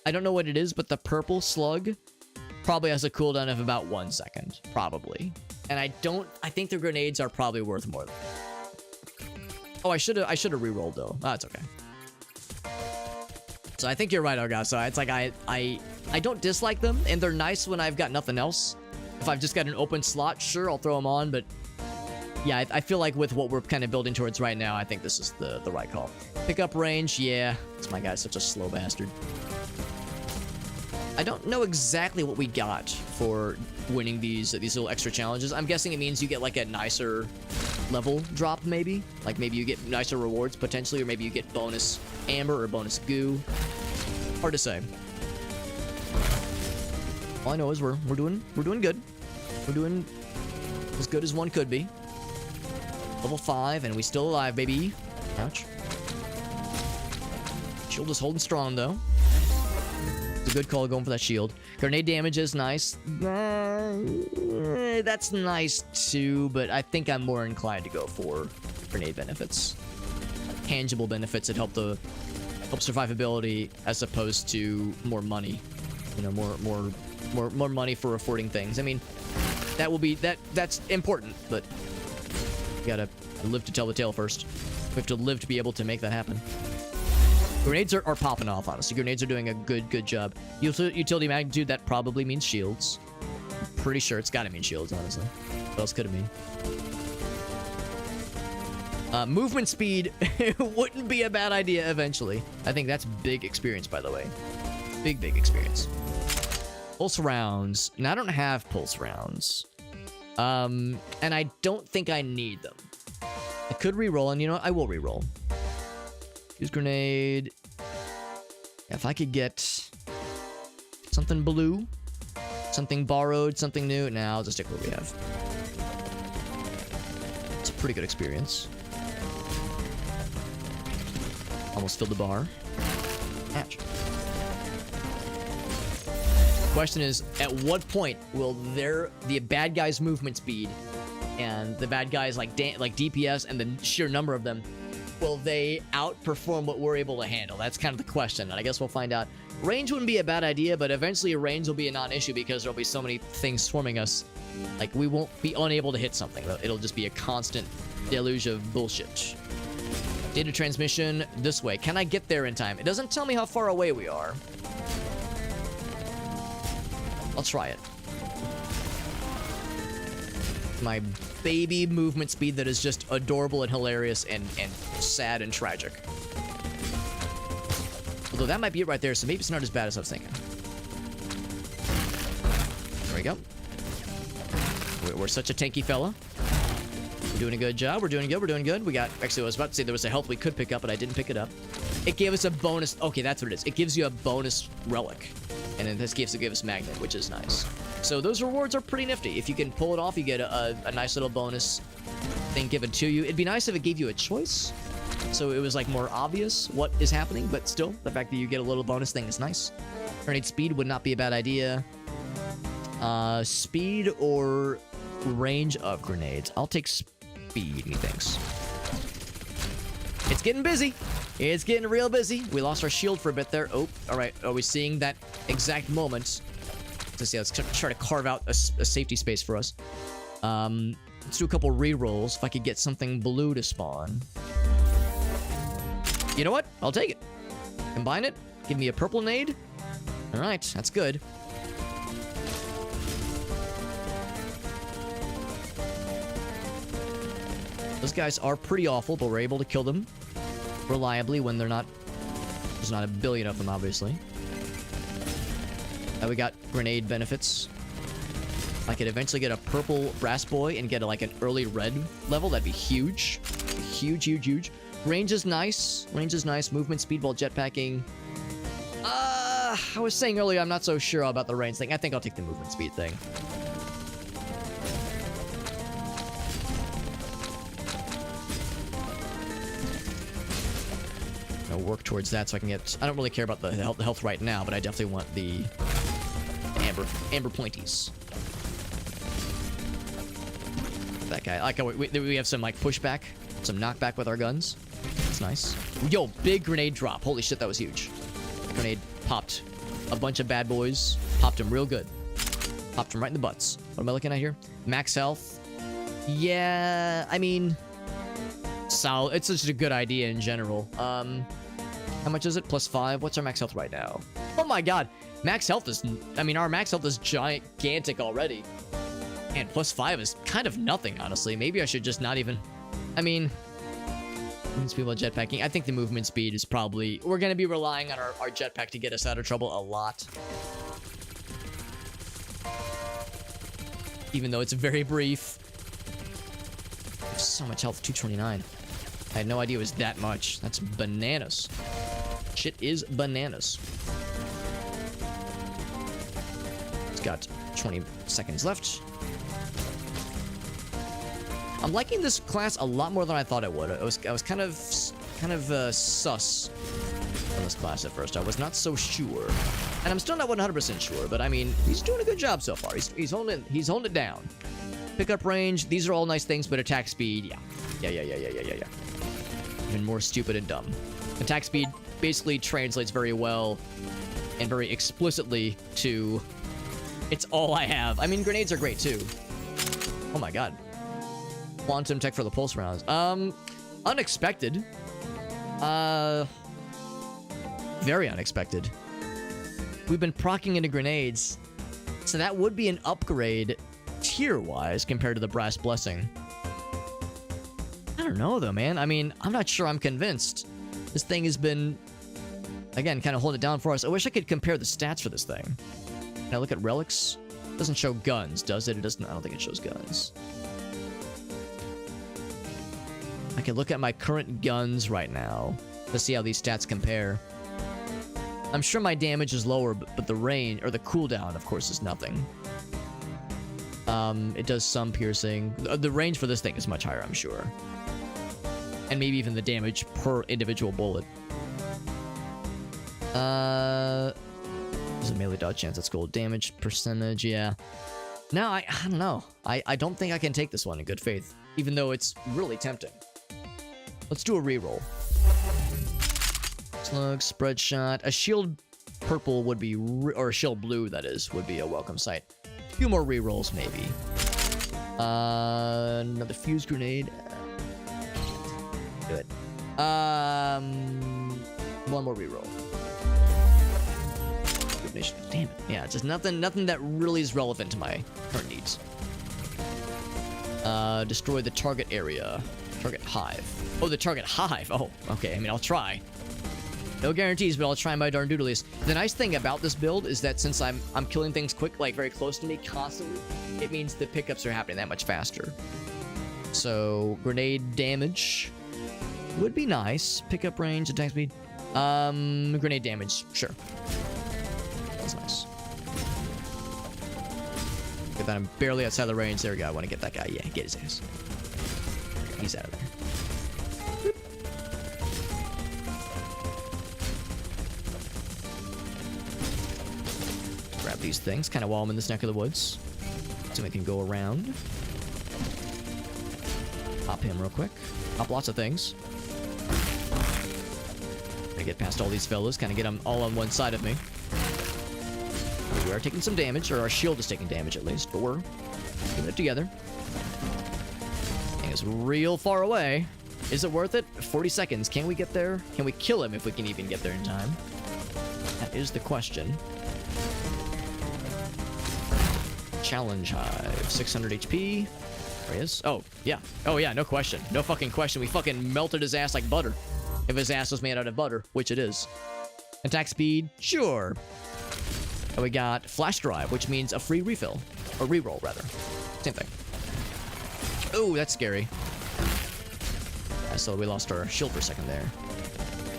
I don't know what it is, but the purple slug probably has a cooldown of about 1 second. Probably. And I think the grenades are probably worth more than that. Oh, I should have re-rolled though. Oh, that's okay. So I think you're right, Argasa. It's like I don't dislike them, and they're nice when I've got nothing else. If I've just got an open slot, sure, I'll throw them on, but yeah, I feel like with what we're kind of building towards right now, I think this is the right call. Pickup range, yeah. This my guy's such a slow bastard. I don't know exactly what we got for winning these little extra challenges. I'm guessing it means you get like a nicer level drop, maybe. Like, maybe you get nicer rewards, potentially, or maybe you get bonus amber or bonus goo. Hard to say. All I know is we're doing good. We're doing as good as one could be. Level 5, and we still alive, baby. Ouch. Shield is holding strong, though. It's a good call going for that shield. Grenade damage is nice. That's nice, too, but I think I'm more inclined to go for grenade benefits. Tangible benefits that help survivability as opposed to more money. You know, more money for affording things. I mean, that's important, but you gotta live to tell the tale first. We have to live to be able to make that happen. Grenades are popping off, honestly. Grenades are doing a good job. Utility magnitude, that probably means shields. I'm pretty sure it's gotta mean shields, honestly. What else could it mean? Movement speed wouldn't be a bad idea eventually. I think that's big experience, by the way. Big experience. Pulse rounds. Now, I don't have pulse rounds. And I don't think I need them. I could reroll, and you know what? I will reroll. Use grenade. If I could get something blue, something borrowed, something new. Nah, I'll just stick with what we have. It's a pretty good experience. Almost filled the bar. Ouch. Question is, at what point will the bad guys' movement speed and the bad guys like DPS and the sheer number of them, will they outperform what we're able to handle? That's kind of the question, and I guess we'll find out. Range wouldn't be a bad idea, but eventually range will be a non-issue because there'll be so many things swarming us. Like, we won't be unable to hit something. It'll just be a constant deluge of bullshit. Data transmission this way. Can I get there in time? It doesn't tell me how far away we are. I'll try it. My baby movement speed that is just adorable and hilarious and sad and tragic. Although that might be it right there, so maybe it's not as bad as I was thinking. There we go. We're such a tanky fella. We're doing a good job. We're doing good. We got... Actually, I was about to say there was a health we could pick up, but I didn't pick it up. It gave us a bonus... Okay, that's what it is. It gives you a bonus relic. And in this case, it gave us magnet, which is nice. So those rewards are pretty nifty. If you can pull it off, you get a nice little bonus thing given to you. It'd be nice if it gave you a choice, so it was like more obvious what is happening, but still, the fact that you get a little bonus thing is nice. Grenade speed would not be a bad idea. Speed or range of grenades. I'll take speed, methinks. It's getting busy. It's getting real busy. We lost our shield for a bit there. Oh, all right. Are we seeing that exact moment? Let's see. Let's try to carve out a safety space for us. Let's do a couple re-rolls. If I could get something blue to spawn. You know what? I'll take it. Combine it. Give me a purple nade. All right. That's good. Those guys are pretty awful, but we're able to kill them reliably when they're not... There's not a billion of them, obviously. We got grenade benefits. If I could eventually get a purple brass boy and get like an early red level, that'd be huge. Huge. Range is nice. Movement, speed, while jetpacking. I was saying earlier, I'm not so sure about the range thing. I think I'll take the movement speed thing. I'll work towards that so I can get... I don't really care about the health right now, but I definitely want the amber pointies. That guy. I like how we have some like pushback, some knockback with our guns. That's nice. Yo, big grenade drop. Holy shit, that was huge. That grenade popped a bunch of bad boys. Popped them real good. Popped them right in the butts. What am I looking at here? Max health. Yeah, I mean... So, it's just a good idea in general. How much is it? +5. What's our max health right now? Oh my god. Max health is... I mean, our max health is gigantic already. And +5 is kind of nothing, honestly. Maybe I should just not even... I mean... Movement speed while jetpacking. I think the movement speed is probably... We're going to be relying on our jetpack to get us out of trouble a lot. Even though it's very brief. So much health, 229. I had no idea it was that much. That's bananas. Shit is bananas. It's got 20 seconds left. I'm liking this class a lot more than I thought I would. I was kind of sus on this class at first. I was not so sure, and I'm still not 100% sure. But I mean, he's doing a good job so far. He's holding it down. Pickup range, these are all nice things, but attack speed, yeah. Even more stupid and dumb. Attack speed basically translates very well and very explicitly to it's all I have. I mean, grenades are great too. Oh my god. Quantum tech for the pulse rounds. Unexpected. Very unexpected. We've been proccing into grenades, so that would be an upgrade tier-wise compared to the Brass Blessing. I don't know though, man. I mean, I'm not sure I'm convinced. This thing has been, again, kind of holding it down for us. I wish I could compare the stats for this thing. Can I look at relics? It doesn't show guns, does it? It doesn't. I don't think it shows guns. I can look at my current guns right now to see how these stats compare. I'm sure my damage is lower, but the range, or the cooldown, of course, is nothing. It does some piercing. The range for this thing is much higher, I'm sure. And maybe even the damage per individual bullet. There's a melee dodge chance. That's cool. Damage percentage, yeah. No, I don't know. I don't think I can take this one in good faith, even though it's really tempting. Let's do a reroll. Slug, spread shot. A shield purple would be, or a shield blue, that is, would be a welcome sight. A few more rerolls, maybe. Another fuse grenade. Do it. One more reroll. Damn it. Yeah, just nothing that really is relevant to my current needs. Destroy the target area. Target hive. Oh, the target hive. Oh, okay. I mean, I'll try. No guarantees, but I'll try my darn doodliest. The nice thing about this build is that since I'm killing things quick, like very close to me constantly, it means the pickups are happening that much faster. So, grenade damage would be nice. Pickup range, attack speed. Grenade damage, sure. That's nice. Get that, I'm barely outside the range. There we go. I want to get that guy. Yeah, get his ass. He's out of there. Boop. Grab these things kind of while I'm in this neck of the woods. So we can go around. Pop him real quick. Pop lots of things. Gonna get past all these fellas. Kind of get them all on one side of me. We are taking some damage, or our shield is taking damage at least, but we're keeping it together. Is real far away. Is it worth it? 40 seconds. Can we get there? Can we kill him if we can even get there in time? That is the question. Challenge Hive. 600 HP. There he is. Oh, yeah. Oh, yeah. No question. No fucking question. We fucking melted his ass like butter. If his ass was made out of butter, which it is. Attack speed? Sure. And we got Flash Drive, which means a free refill. Or reroll, rather. Same thing. Oh, that's scary. So we lost our shield for a second there.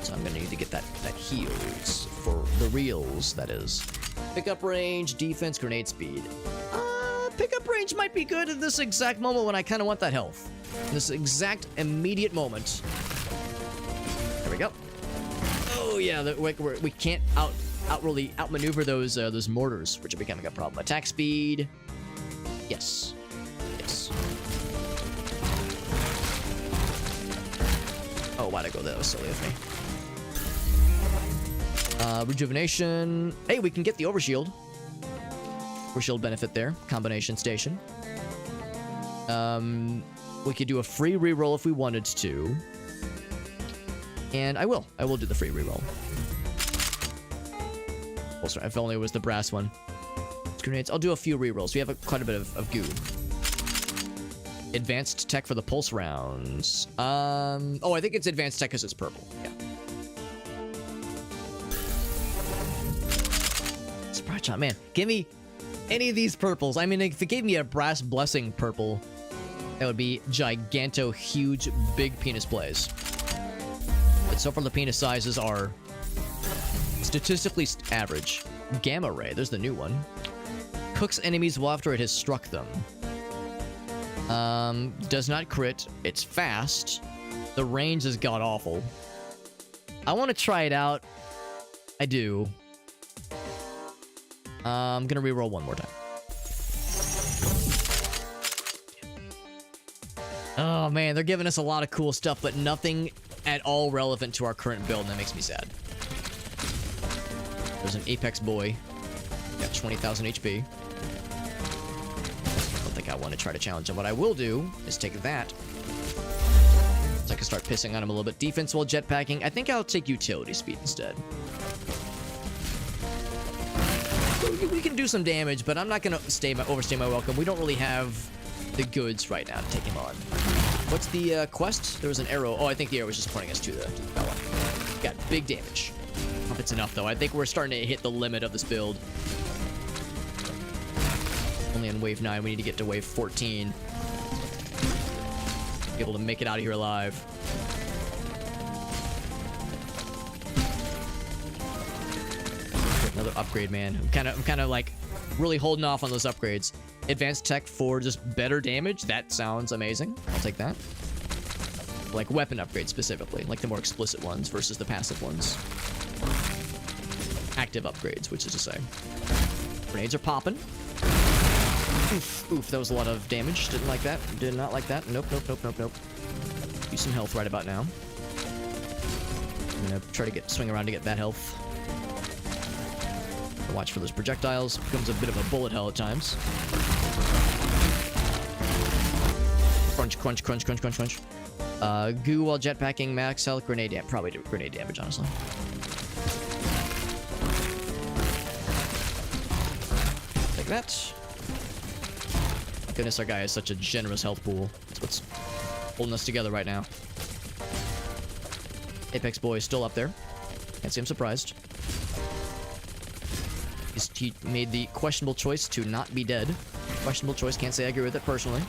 So I'm gonna need to get that heals for the reals, that is. Pickup range, defense, grenade speed. Pickup range might be good at this exact moment when I kind of want that health. In this exact immediate moment. There we go. Oh yeah, we can't really outmaneuver those mortars, which are becoming a problem. Attack speed. Yes. Yes. Oh, why'd I go there? That was silly of me. Rejuvenation. Hey, we can get the overshield. Overshield benefit there. Combination station. We could do a free reroll if we wanted to. And I will. I will do the free reroll. Well, sorry, if only it was the brass one. Grenades. I'll do a few rerolls. We have quite a bit of goo. Advanced tech for the pulse rounds. Oh, I think it's advanced tech because it's purple. Yeah. Surprise shot, man. Give me any of these purples. I mean, if it gave me a brass blessing purple, That would be giganto, huge, big penis plays. But so far the penis sizes are statistically average. Gamma ray, there's the new one. Cooks enemies well after it has struck them. Does not crit. It's fast. The range is god-awful. I want to try it out. I do. I'm gonna reroll one more time. Oh man, they're giving us a lot of cool stuff, but nothing at all relevant to our current build, and that makes me sad. There's an Apex boy. Got 20,000 HP. I don't think I want to try to challenge him. What I will do is take that, so I can start pissing on him a little bit. Defense while jetpacking. I think I'll take utility speed instead. We can do some damage, but I'm not going to overstay my welcome. We don't really have the goods right now to take him on. What's the quest? There was an arrow. Oh, I think the arrow was just pointing us to the fella. Got big damage. I don't know if it's enough, though. I think we're starting to hit the limit of this build. Only on wave 9. We need to get to wave 14. Be able to make it out of here alive. Another upgrade, man. I'm kind of like really holding off on those upgrades. Advanced tech for just better damage. That sounds amazing. I'll take that. Like weapon upgrades specifically, like the more explicit ones versus the passive ones. Active upgrades, which is to say. Grenades are popping. Oof, that was a lot of damage. Didn't like that. Did not like that. Nope. Use some health right about now. I'm gonna try to swing around to get that health. Watch for those projectiles. Becomes a bit of a bullet hell at times. Crunch. Goo while jetpacking, max health, grenade damage. Probably do grenade damage, honestly. Take that. Goodness, our guy has such a generous health pool. That's what's holding us together right now. Apex boy is still up there. Can't say I'm surprised. He made the questionable choice to not be dead. Questionable choice, can't say I agree with it personally.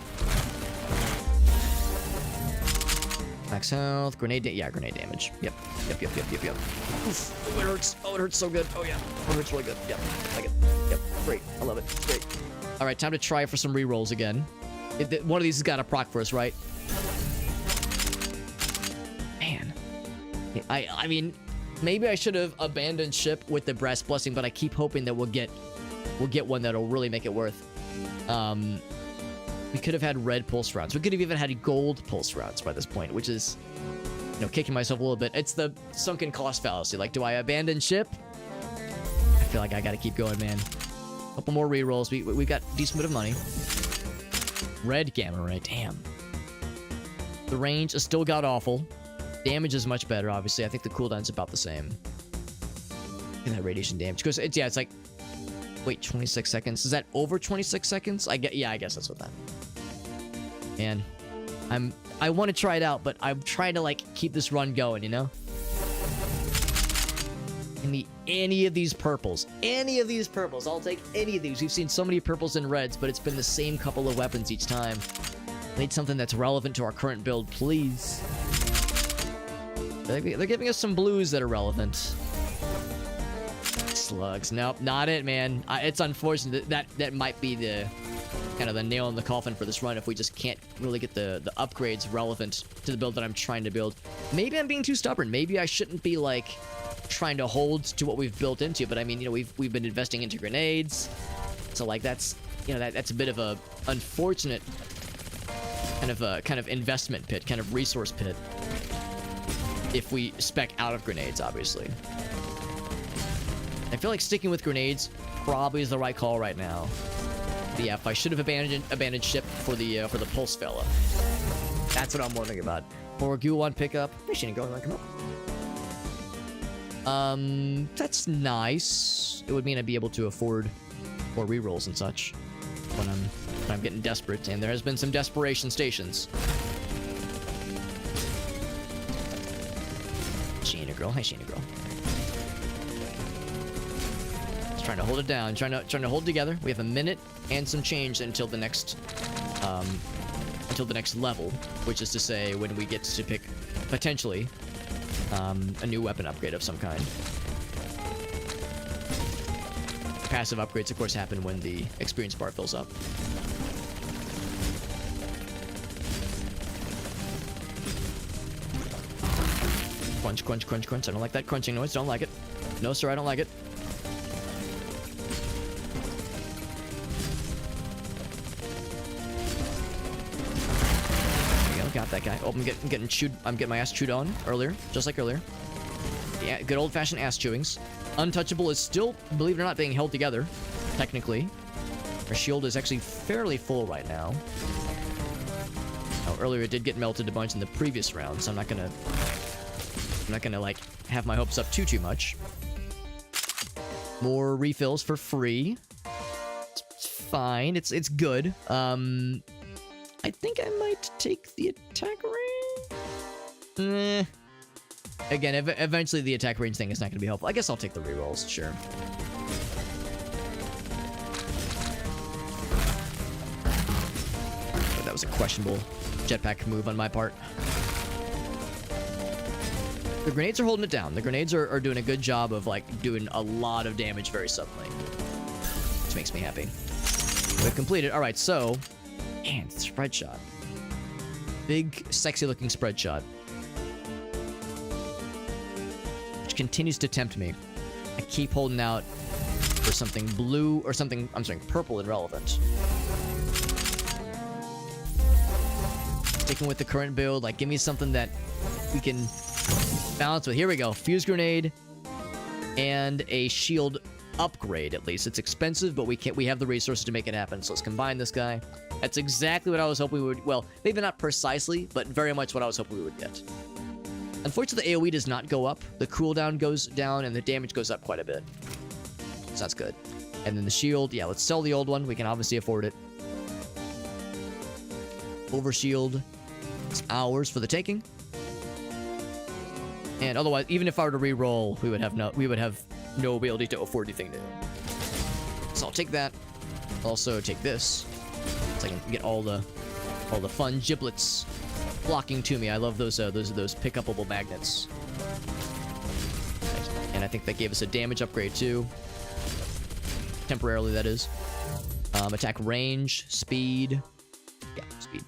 Max health, grenade damage. Yep. Oof, it hurts. Oh, it hurts so good. Oh yeah, it hurts really good. Yep, like it. Yep, great. I love it. Great. All right, time to try for some rerolls again. One of these has got a proc for us, right? Man, I mean. Maybe I should have abandoned ship with the brass blessing, but I keep hoping that we'll get one that'll really make it worth. We could have had red pulse rounds. We could have even had gold pulse rounds by this point, which is, kicking myself a little bit. It's the sunken cost fallacy. Like, do I abandon ship? I feel like I gotta keep going, man. A couple more rerolls. We got a decent bit of money. Red gamma ray. Damn. The range is still god-awful. Damage is much better, obviously. I think the cooldown's about the same. And that radiation damage. Because it's like... Wait, 26 seconds? Is that over 26 seconds? I guess that's what that... Man. I want to try it out, but I'm trying to, like, keep this run going, you know? Give me any of these purples. Any of these purples. I'll take any of these. We've seen so many purples and reds, but it's been the same couple of weapons each time. I need something that's relevant to our current build, please. They're giving us some blues that are relevant. Slugs. Nope, not it, man. It's unfortunate that might be the kind of the nail in the coffin for this run if we just can't really get the upgrades relevant to the build that I'm trying to build. Maybe I'm being too stubborn. Maybe I shouldn't be like trying to hold to what we've built into. But I mean, we've been investing into grenades, so like that's that's a bit of a unfortunate kind of investment pit, kind of resource pit. If we spec out of grenades, obviously. I feel like sticking with grenades probably is the right call right now. But yeah, if I should have abandoned ship for the pulse fella. That's what I'm wondering about. Or Guwan pickup. Hey, Shane, go and come up. That's nice. It would mean I'd be able to afford more rerolls and such when I'm getting desperate, and there has been some desperation stations. Sheena girl, hi Sheena girl. Just trying to hold it down, trying to hold it together. We have a minute and some change until the next until the next level, which is to say when we get to pick, potentially, a new weapon upgrade of some kind. Passive upgrades, of course, happen when the experience bar fills up. Crunch, crunch, crunch, crunch. I don't like that crunching noise. Don't like it. No, sir, I don't like it. There we go. Got that guy. Oh, I'm getting chewed. I'm getting my ass chewed on earlier, just like earlier. Yeah, good old-fashioned ass chewings. Untouchable is still, believe it or not, being held together, technically. Our shield is actually fairly full right now. Oh, earlier it did get melted a bunch in the previous round, so I'm not gonna like have my hopes up too much. More refills for free. It's fine. It's good. I think I might take the attack range. Again, eventually the attack range thing is not going to be helpful. I guess I'll take the rerolls, sure. But that was a questionable jetpack move on my part. The grenades are holding it down. The grenades are doing a good job of, like, doing a lot of damage very suddenly. Which makes me happy. We've completed. Alright, so... Man, spread shot. Big, sexy-looking spread shot. Which continues to tempt me. I keep holding out for something blue, or something, I'm sorry, purple and relevant. Sticking with the current build, like, give me something that we can... balance with. Here we go. Fuse grenade and a shield upgrade, at least. It's expensive, but we have the resources to make it happen. So let's combine this guy. That's exactly what I was hoping we would... Well, maybe not precisely, but very much what I was hoping we would get. Unfortunately, the AoE does not go up. The cooldown goes down, and the damage goes up quite a bit. So that's good. And then the shield. Yeah, let's sell the old one. We can obviously afford it. Overshield. It's ours for the taking. And otherwise, even if I were to re-roll, we would have no ability to afford anything new. So I'll take that. Also take this, so I can get all the fun giblets flocking to me. I love those pick-upable magnets. And I think that gave us a damage upgrade too. Temporarily, that is. Attack range, speed. Yeah, speed.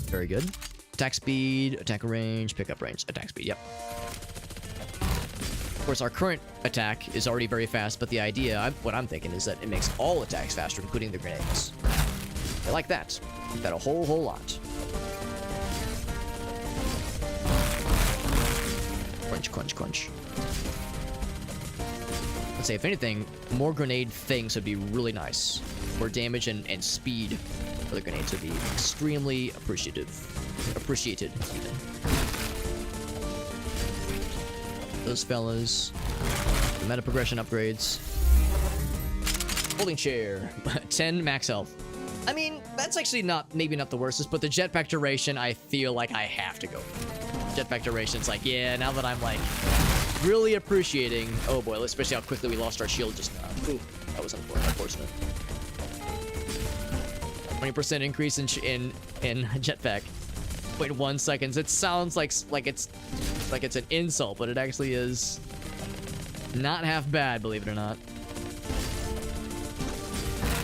Very good. Attack speed, attack range, pickup range, attack speed, yep. Of course, our current attack is already very fast, but the idea, what I'm thinking, is that it makes all attacks faster, including the grenades. I like that. I like that a whole lot. Crunch, crunch, crunch. Let's say, if anything, more grenade things would be really nice. More damage and speed for the grenades would be extremely appreciated, even. Those fellas. The meta progression upgrades. Holding chair. 10 max health. I mean, that's actually maybe not the worstest, but the jetpack duration, I feel like I have to go for. Jetpack duration's like, yeah, now that I'm like really appreciating. Oh boy, especially how quickly we lost our shield just now. Ooh, that was unfortunate. 20% increase in jetpack. 0.1 seconds. It sounds like it's an insult, but it actually is not half bad, believe it or not.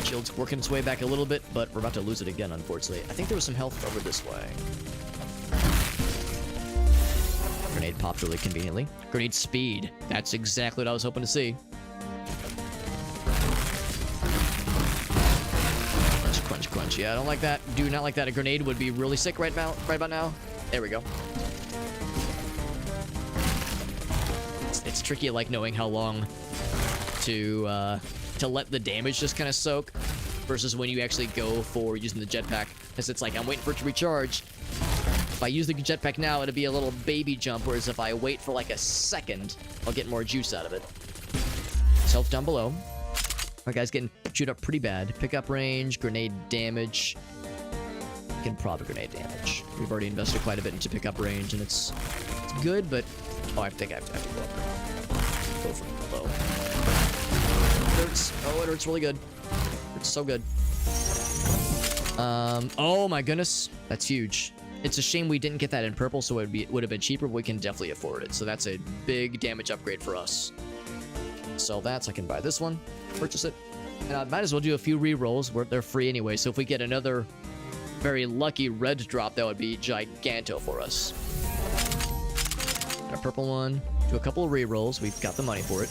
Shield's working its way back a little bit, but we're about to lose it again, unfortunately. I think there was some health over this way. Grenade popped really conveniently. Grenade speed. That's exactly what I was hoping to see. Crunch, crunch. Yeah, I don't like that. Do not like that. A grenade would be really sick right about now. There we go. It's tricky, like, knowing how long to let the damage just kind of soak versus when you actually go for using the jetpack, because it's like I'm waiting for it to recharge. If I use the jetpack now, it'll be a little baby jump, whereas if I wait for like a second, I'll get more juice out of it. Health down below. Our guy's getting chewed up pretty bad. Pickup range, grenade damage. We can prob grenade damage. We've already invested quite a bit into pickup range, and it's good, but... Oh, I think I have to go up. Go for low. hurts. Oh, it hurts really good. It's so good. Oh my goodness. That's huge. It's a shame we didn't get that in purple, so it would have been cheaper, but we can definitely afford it. So that's a big damage upgrade for us. Sell that so I can buy this one. Purchase it. And I might as well do a few re-rolls. They're free anyway, so if we get another very lucky red drop, that would be giganto for us. A purple one. Do a couple of re-rolls. We've got the money for it.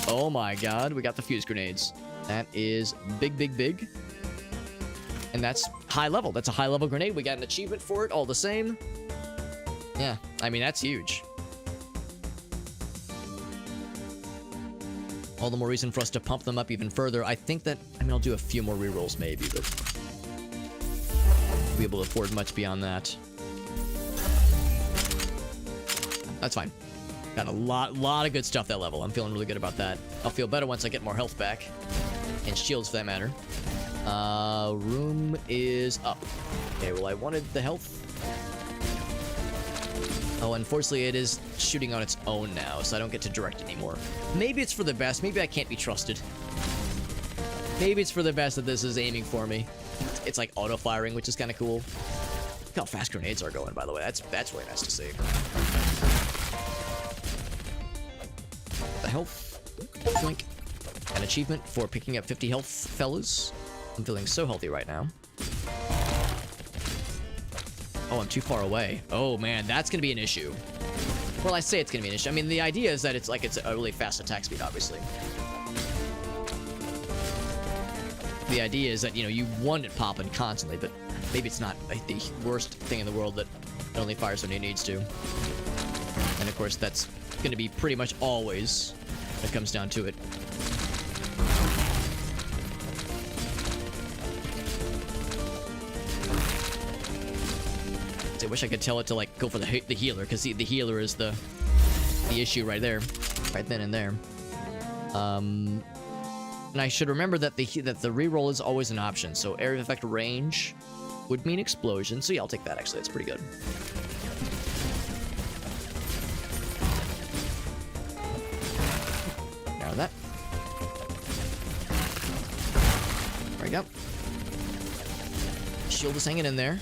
Oh my god, we got the fuse grenades. That is big, big, big. And that's high level. That's a high level grenade. We got an achievement for it all the same. Yeah, I mean, that's huge. All the more reason for us to pump them up even further. I think that, I mean, I'll do a few more rerolls maybe, but we'll be able to afford much beyond that. That's fine. Got a lot of good stuff that level. I'm feeling really good about that. I'll feel better once I get more health back. And shields for that matter. Room is up. Okay, well, I wanted the health. Oh, unfortunately, it is shooting on its own now, so I don't get to direct anymore. Maybe it's for the best. Maybe I can't be trusted. Maybe it's for the best that this is aiming for me. It's like auto-firing, which is kind of cool. Look how fast grenades are going, by the way. That's really nice to see. The health. Doink. An achievement for picking up 50 health, fellas. I'm feeling so healthy right now. Oh, I'm too far away. Oh, man, that's going to be an issue. Well, I say it's going to be an issue. I mean, the idea is that it's a really fast attack speed, obviously. The idea is that, you know, you want it popping constantly, but maybe it's not like the worst thing in the world that it only fires when it needs to. And, of course, that's going to be pretty much always when it comes down to it. I wish I could tell it to like go for the healer, because the healer is the issue right there, right then and there. And I should remember that the reroll is always an option. So area of effect range would mean explosion. So yeah, I'll take that. Actually, that's pretty good. Now that. There we go. Shield is hanging in there.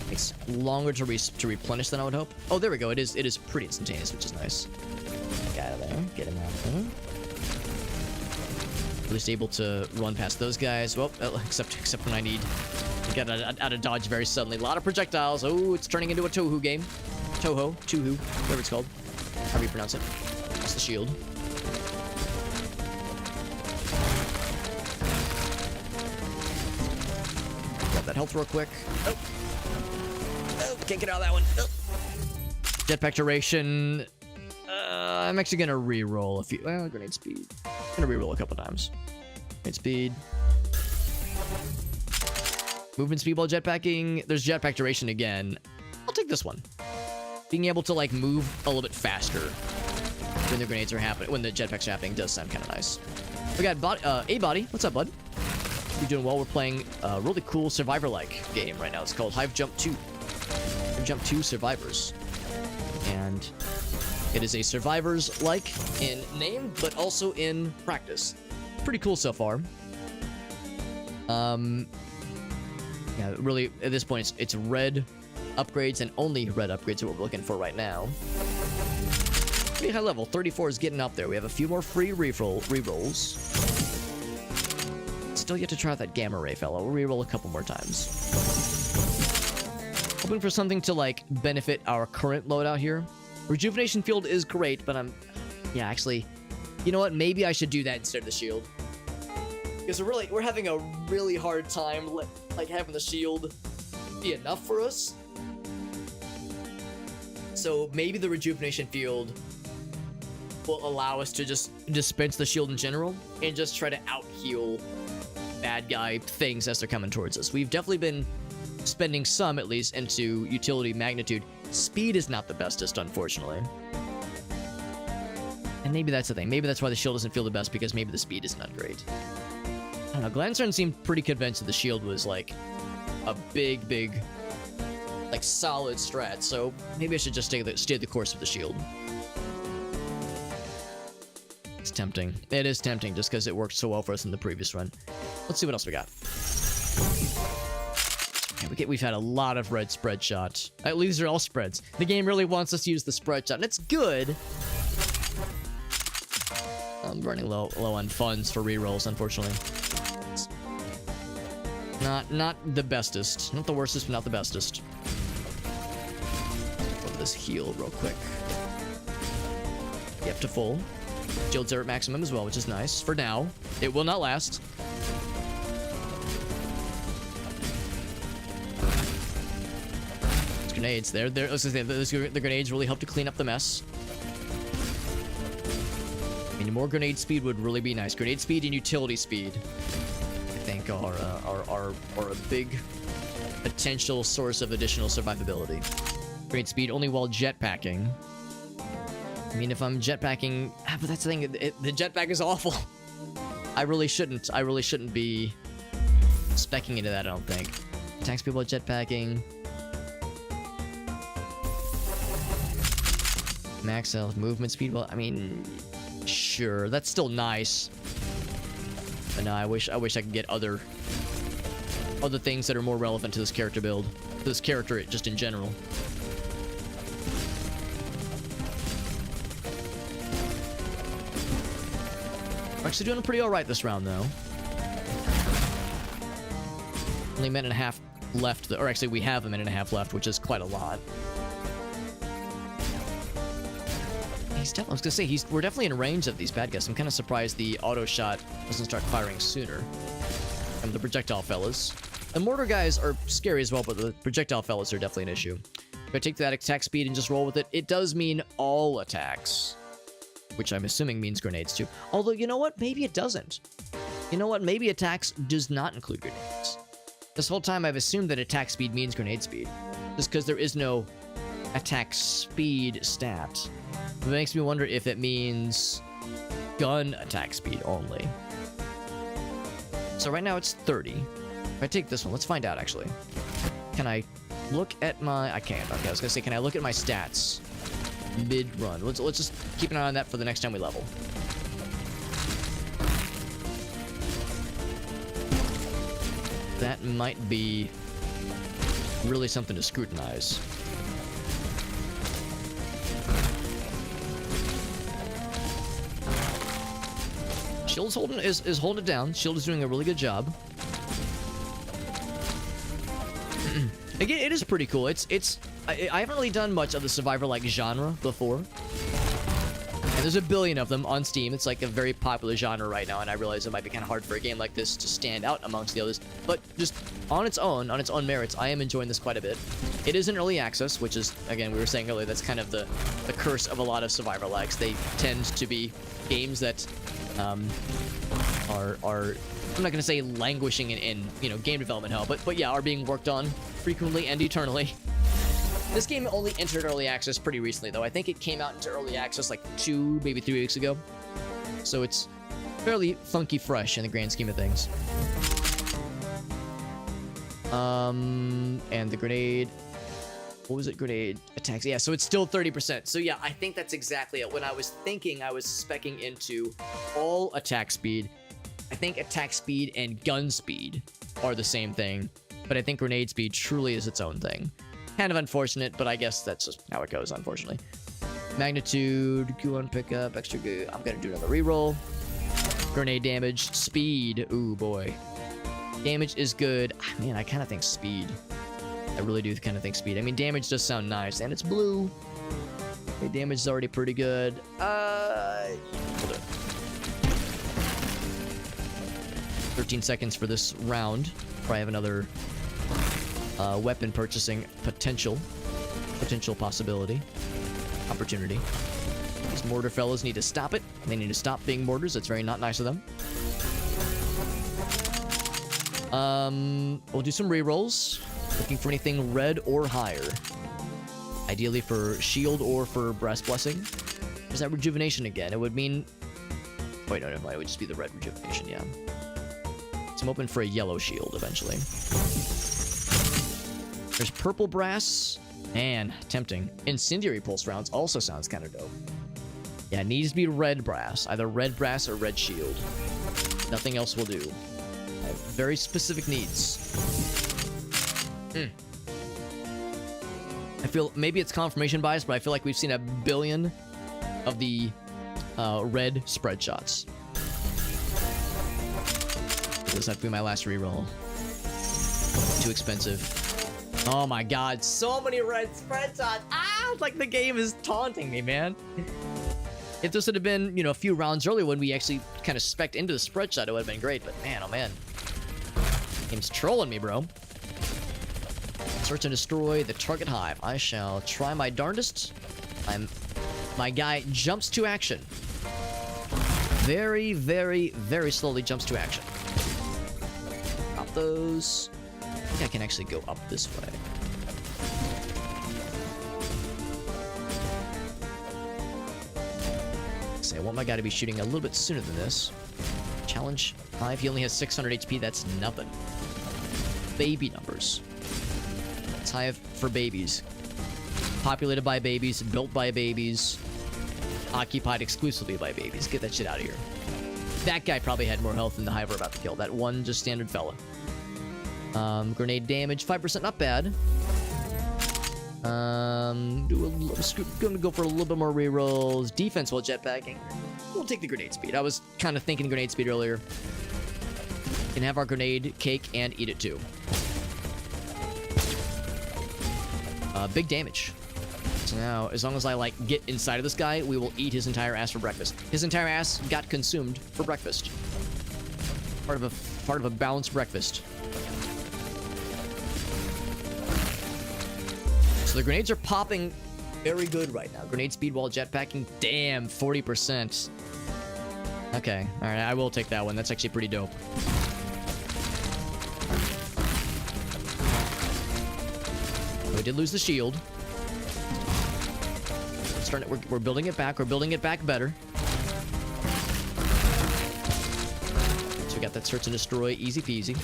Takes longer to replenish than I would hope. Oh, there we go. It is pretty instantaneous, which is nice. Get out of there. Get him out of there. At least able to run past those guys. Well, except when I need to get out of dodge very suddenly. A lot of projectiles. Oh, it's turning into a Touhou game. Touhou, whatever it's called. However you pronounce it. That's the shield. Grab that health real quick. Oh. Can't get out of that one. Oh. Jetpack duration. I'm actually gonna re-roll a few. Well, grenade speed. I'm gonna re-roll a couple times. Grenade speed. Movement speed while jetpacking. There's jetpack duration again. I'll take this one. Being able to like move a little bit faster when the grenades are happening, when the jetpack's happening, does sound kind of nice. We got A-Body. What's up, bud? You're doing well. We're playing a really cool survivor-like game right now. It's called Hive Jump 2. Hive Jump 2 Survivors. And it is a Survivors-like in name, but also in practice. Pretty cool so far. Yeah, really, at this point, it's red upgrades and only red upgrades that we're looking for right now. Pretty high level. 34 is getting up there. We have a few more free rerolls. Still yet to try that gamma ray fellow. We'll reroll a couple more times. Hoping for something to like benefit our current loadout here. Rejuvenation field is great, but yeah, actually, you know what? Maybe I should do that instead of the shield. Because we're having a really hard time like having the shield be enough for us. So maybe the rejuvenation field will allow us to just dispense the shield in general and just try to out-heal bad guy things as they're coming towards us. We've definitely been spending some, at least, into utility magnitude. Speed is not the bestest, unfortunately. And maybe that's the thing. Maybe that's why the shield doesn't feel the best, because maybe the speed is not great. I don't know. Glanstern seemed pretty convinced that the shield was, like, a big, like, solid strat. So maybe I should just stay the course with the shield. tempting. It is tempting just because it worked so well for us in the previous run. Let's see what else we got. Okay, we've had a lot of red spread shots. At least they're all spreads. The game really wants us to use the spread shot, and it's good. I'm running low on funds for rerolls, unfortunately. It's not the bestest. Not the worstest, but not the bestest. Go to this heal real quick. Yep, to full. Shields are at maximum as well, which is nice. For now. It will not last. Those grenades there. The grenades really help to clean up the mess. I mean, more grenade speed would really be nice. Grenade speed and utility speed, I think, are a big potential source of additional survivability. Grenade speed only while jetpacking. I mean, if I'm jetpacking, but that's the thing. The jetpack is awful. I really shouldn't be speccing into that. I don't think. Attacks people at jetpacking. Max health, movement speed. Well, I mean, sure, that's still nice. But no, I wish I could get other things that are more relevant to this character build, to this character just in general. We're actually doing pretty alright this round, though. Only a minute and a half left, or actually we have a minute and a half left, which is quite a lot. I was gonna say, we're definitely in range of these bad guys. I'm kind of surprised the auto shot doesn't start firing sooner. And the projectile fellas. The mortar guys are scary as well, but the projectile fellas are definitely an issue. If I take that attack speed and just roll with it, it does mean all attacks. Which I'm assuming means grenades too. Although, you know what? Maybe it doesn't. You know what? Maybe attacks does not include grenades. This whole time I've assumed that attack speed means grenade speed. Just because there is no attack speed stat. It makes me wonder if it means gun attack speed only. So right now it's 30. If I take this one, let's find out actually. Can I look at my... I can't. Okay, I was gonna say, can I look at my stats mid-run? Let's just keep an eye on that for the next time we level. That might be really something to scrutinize. Shield's is holding it down. Shield is doing a really good job. Again, it is pretty cool. I haven't really done much of the survivor-like genre before. And there's a billion of them on Steam. It's like a very popular genre right now, and I realize it might be kind of hard for a game like this to stand out amongst the others. But just on its own merits, I am enjoying this quite a bit. It is in early access, which is, again, we were saying earlier, that's kind of the curse of a lot of survivor-likes. They tend to be games that are I'm not gonna say languishing in game development hell, but yeah, are being worked on frequently and eternally. This game only entered early access pretty recently, though. I think it came out into early access like 2, maybe 3 weeks ago. So it's fairly funky fresh in the grand scheme of things. And the grenade... What was it? Grenade attacks. Yeah, so it's still 30%. So yeah, I think that's exactly it. When I was thinking, I was speccing into all attack speed. I think attack speed and gun speed are the same thing. But I think grenade speed truly is its own thing. Kind of unfortunate, but I guess that's just how it goes, unfortunately. Magnitude, Q1 pickup, extra good. I'm gonna do another reroll. Grenade damage, speed. Ooh, boy. Damage is good. Man, I kind of think speed. I really do kind of think speed. I mean, damage does sound nice, and it's blue. Okay, damage is already pretty good. 13 seconds for this round. Probably have another weapon purchasing potential possibility. Opportunity. These mortar fellas need to stop it. They need to stop being mortars. It's very not nice of them. We'll do some rerolls. Looking for anything red or higher. Ideally for shield or for brass blessing. Is that rejuvenation again? It would mean... Wait, no, never mind. It would just be the red rejuvenation, yeah. So I'm open for a yellow shield eventually. There's purple brass. Man, tempting. Incendiary pulse rounds also sounds kind of dope. Yeah, it needs to be red brass. Either red brass or red shield. Nothing else will do. I have very specific needs. I feel maybe it's confirmation bias, but I feel like we've seen a billion of the red spread shots. This have to be my last reroll. Too expensive. Oh my god, so many red spread shots. Ah, it's like the game is taunting me, man. If this would have been, you know, a few rounds earlier when we actually kind of spec'd into the spread shot, it would have been great. But man, oh man. Game's trolling me, bro. Search and destroy the target hive. I shall try my darndest. My guy jumps to action. Very, very, very slowly jumps to action. Pop those. I think I can actually go up this way. I want my guy to be shooting a little bit sooner than this. Challenge Hive. He only has 600 HP. That's nothing. Baby numbers. It's Hive for babies. Populated by babies. Built by babies. Occupied exclusively by babies. Get that shit out of here. That guy probably had more health than the Hive we're about to kill. That one just standard fella. Grenade damage. 5%. Not bad. Gonna go for a little bit more rerolls. Defense while jetpacking. We'll take the grenade speed. I was kind of thinking grenade speed earlier. Can have our grenade cake and eat it too. Big damage. So now, as long as I like get inside of this guy, we will eat his entire ass for breakfast. His entire ass got consumed for breakfast. Part of a balanced breakfast. So the grenades are popping very good right now. Grenade speed while jetpacking. Damn, 40%. Okay, alright, I will take that one. That's actually pretty dope. We did lose the shield. We're building it back. We're building it back better. So we got that search and destroy. Easy peasy.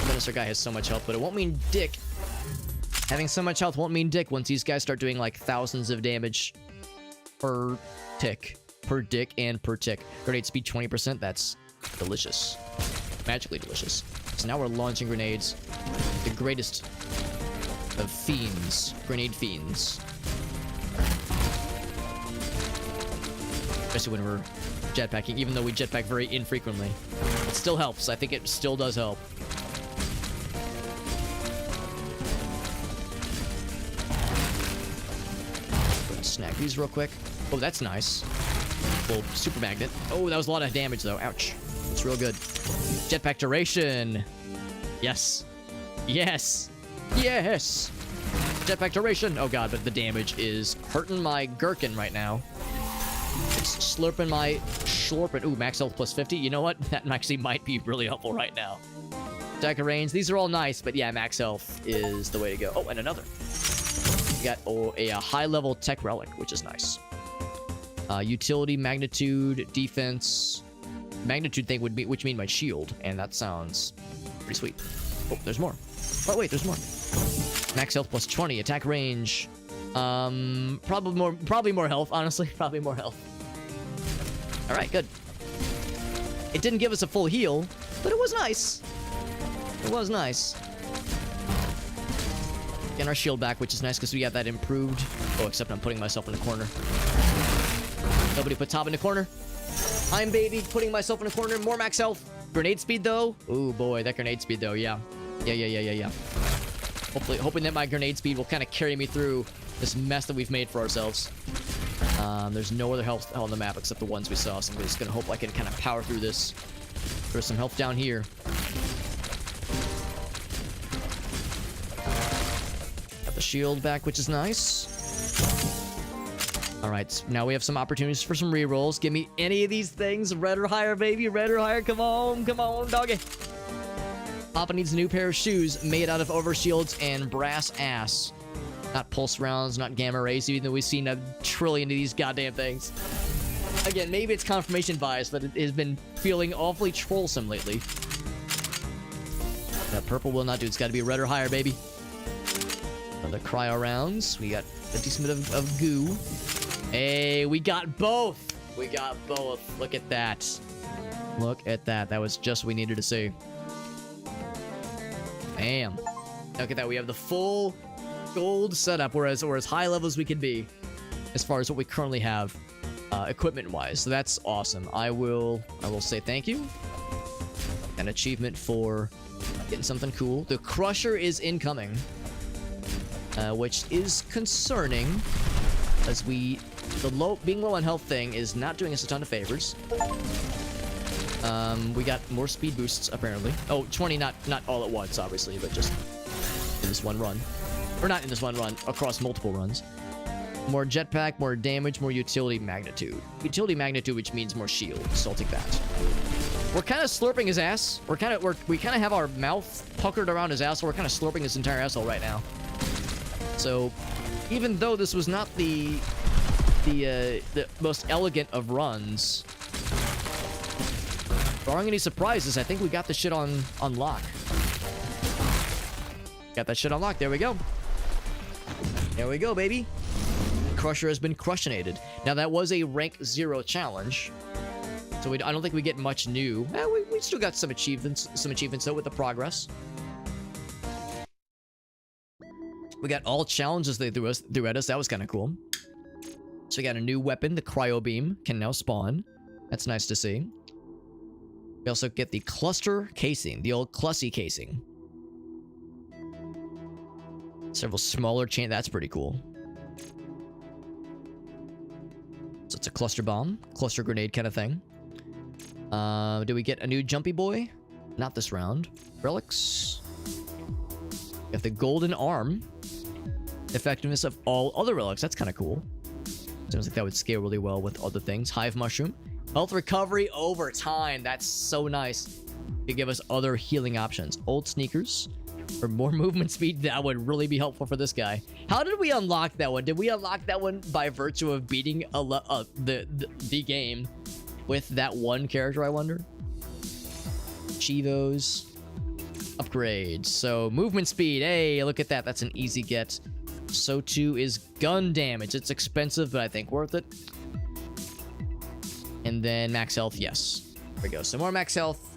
The Minister guy has so much health, but it won't mean dick. Having so much health won't mean dick once these guys start doing like thousands of damage per tick. Per dick and per tick. Grenade speed 20%. That's delicious. Magically delicious. So now we're launching grenades. The greatest of fiends. Grenade fiends. Especially when we're jetpacking, even though we jetpack very infrequently. It still helps. I think it still does help. Snag these real quick. Oh, that's nice. Well, super magnet. Oh, that was a lot of damage though. Ouch. That's real good. Jetpack duration. Yes. Yes. Yes. Jetpack duration. Oh god, but the damage is hurting my gherkin right now. It's slurping my schlorping. Ooh, max health plus 50. You know what? That actually might be really helpful right now. Attack range. These are all nice, but yeah, max health is the way to go. Oh, and another. We got a high-level tech relic, which is nice. Utility, magnitude, defense. Magnitude thing would be, which mean my shield, and that sounds pretty sweet. Oh, there's more. Oh wait, there's more. Max health plus 20, attack range. Probably more health, honestly. Probably more health. All right, good. It didn't give us a full heal, but it was nice. It was nice. Getting our shield back, which is nice because we got that improved. Oh, except I'm putting myself in the corner. Nobody put top in the corner. I'm baby putting myself in a corner. More max health. Grenade speed though. Ooh boy, that grenade speed though. Yeah. Yeah. Hoping that my grenade speed will kind of carry me through this mess that we've made for ourselves. There's no other health on the map except the ones we saw, so I'm just gonna hope I can kind of power through this. There's some health down here. Got the shield back, which is nice. Alright, now we have some opportunities for some rerolls. Give me any of these things. Red or higher, baby. Red or higher. Come on, doggy. Papa needs a new pair of shoes made out of overshields and brass ass. Not pulse rounds, not gamma rays, even though we've seen a trillion of these goddamn things. Again, maybe it's confirmation bias, but it has been feeling awfully trollsome lately. That purple will not do. It's got to be red or higher, baby. The cryo rounds. We got a decent bit of goo. Hey, we got both. We got both. Look at that. Look at that. That was just what we needed to see. Bam. Look at that. We have the full gold setup. We're as high level as we can be as far as what we currently have equipment-wise. So that's awesome. I will say thank you. An achievement for getting something cool. The Crusher is incoming, which is concerning, as being low on health thing is not doing us a ton of favors. We got more speed boosts apparently. Oh, 20, not all at once, obviously, but just in this one run, or not in this one run, across multiple runs. More jetpack, more damage, more utility magnitude. Utility magnitude, which means more shield. So I'll take that. We're kind of slurping his ass. We kind of have our mouth puckered around his asshole. We're kind of slurping his entire asshole right now. So, even though this was not the most elegant of runs, barring any surprises, I think we got the shit on lock. Got that shit on lock. There we go. There we go, baby. Crusher has been crushinated. Now, that was a rank 0 challenge, so I don't think we get much new. We still got some achievements though with the progress. We got all challenges they threw at us. That was kind of cool. So we got a new weapon. The cryo beam can now spawn. That's nice to see. We also get the cluster casing, the old Clussy casing. Several smaller chain. That's pretty cool. So it's a cluster bomb, cluster grenade kind of thing. Do we get a new jumpy boy? Not this round. Relics. Got the golden arm. Effectiveness of all other relics. That's kind of cool. Seems like that would scale really well with other things. Hive mushroom. Health recovery over time. That's so nice. To give us other healing options. Old sneakers. For more movement speed, that would really be helpful for this guy. How did we unlock that one? Did we unlock that one by virtue of beating the game with that one character, I wonder? Chivos. Upgrades. So, movement speed. Hey, look at that. That's an easy get. So too is gun damage. It's expensive, but I think worth it. And then max health, yes. There we go. So more max health.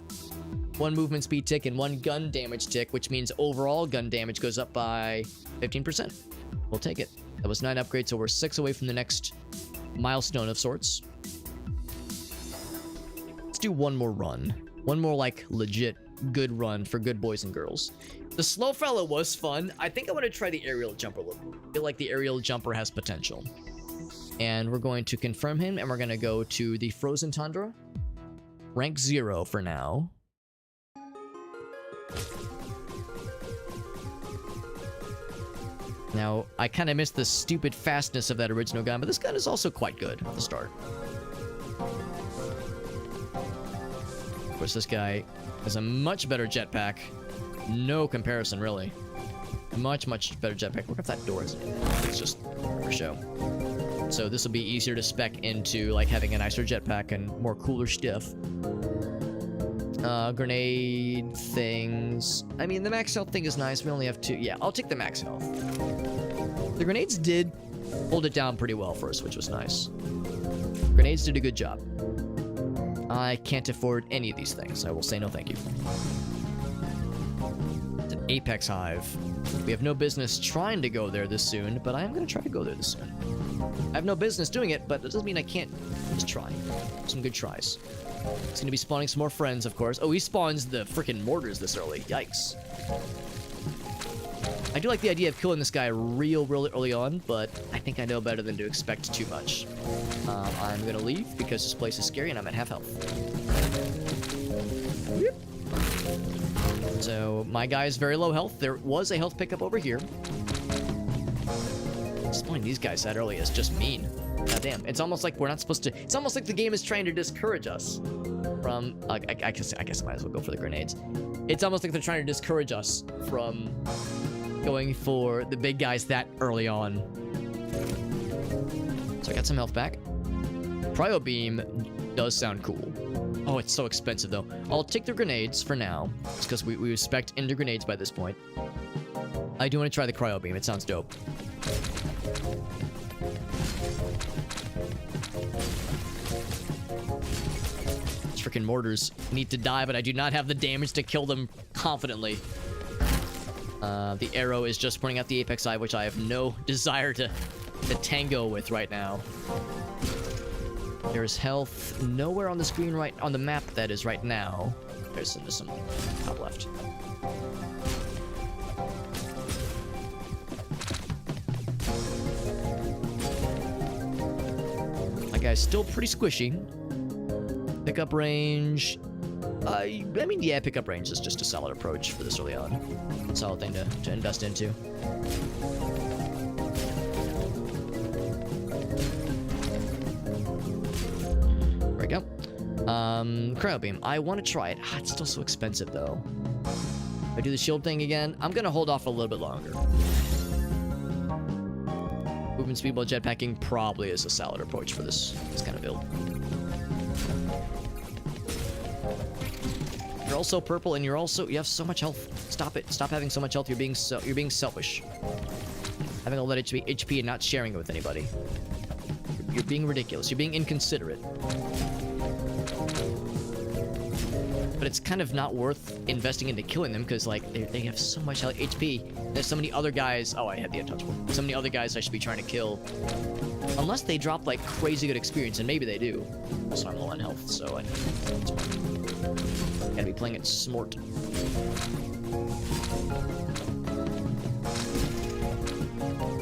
One movement speed tick and one gun damage tick, which means overall gun damage goes up by 15%. We'll take it. That was 9 upgrades, so we're 6 away from the next milestone of sorts. Let's do one more run. One more, like, legit good run for good boys and girls. The slow fellow was fun. I think I want to try the aerial jumper a little bit. I feel like the aerial jumper has potential. And we're going to confirm him, and we're going to go to the Frozen Tundra. Rank 0 for now. Now, I kind of missed the stupid fastness of that original gun, but this gun is also quite good at the start. Of course, this guy has a much better jetpack. No comparison, really. Much better jetpack. Look if that door is. It's just for show. So this will be easier to spec into, like, having a nicer jetpack and more cooler stuff. Grenade things. I mean, the max health thing is nice. We only have 2. Yeah, I'll take the max health. The grenades did hold it down pretty well for us, which was nice. Grenades did a good job. I can't afford any of these things. I will say no thank you. It's an Apex Hive. We have no business trying to go there this soon, but I am going to try to go there this soon. I have no business doing it, but it doesn't mean I can't just try. Some good tries. It's going to be spawning some more friends, of course. Oh, he spawns the freaking mortars this early. Yikes. I do like the idea of killing this guy real early on, but I think I know better than to expect too much. I'm going to leave because this place is scary and I'm at half health. So, my guy is very low health. There was a health pickup over here. Spawning these guys that early is just mean. God damn. It's almost like we're not supposed to... It's almost like the game is trying to discourage us from... I guess I might as well go for the grenades. It's almost like they're trying to discourage us from going for the big guys that early on. So I got some health back. Cryo beam does sound cool. Oh, it's so expensive, though. I'll take the grenades for now. It's because we respect into grenades by this point. I do want to try the cryo beam. It sounds dope. These freaking mortars need to die, but I do not have the damage to kill them confidently. The arrow is just pointing out the apex eye, which I have no desire to tango with right now. There's health nowhere on the screen on the map that is right now. There's some top left. That guy's still pretty squishy. Pickup range. I mean, yeah, pickup range is just a solid approach for this early on. Solid thing to invest into. There we go. Cryo beam. I want to try it. It's still so expensive though. If I do the shield thing again, I'm gonna hold off a little bit longer. Movement speed while jetpacking probably is a solid approach for this kind of build. You're also purple, and you have so much health. Stop it. Stop having so much health. You're being selfish. Having all that HP and not sharing it with anybody. You're being ridiculous. You're being inconsiderate. But it's kind of not worth investing into killing them because, like, they have so much HP. There's so many other guys. Oh, I had the untouchable. So many other guys I should be trying to kill. Unless they drop, like, crazy good experience, and maybe they do. Also, I'm low on health, so I gotta be playing it smart.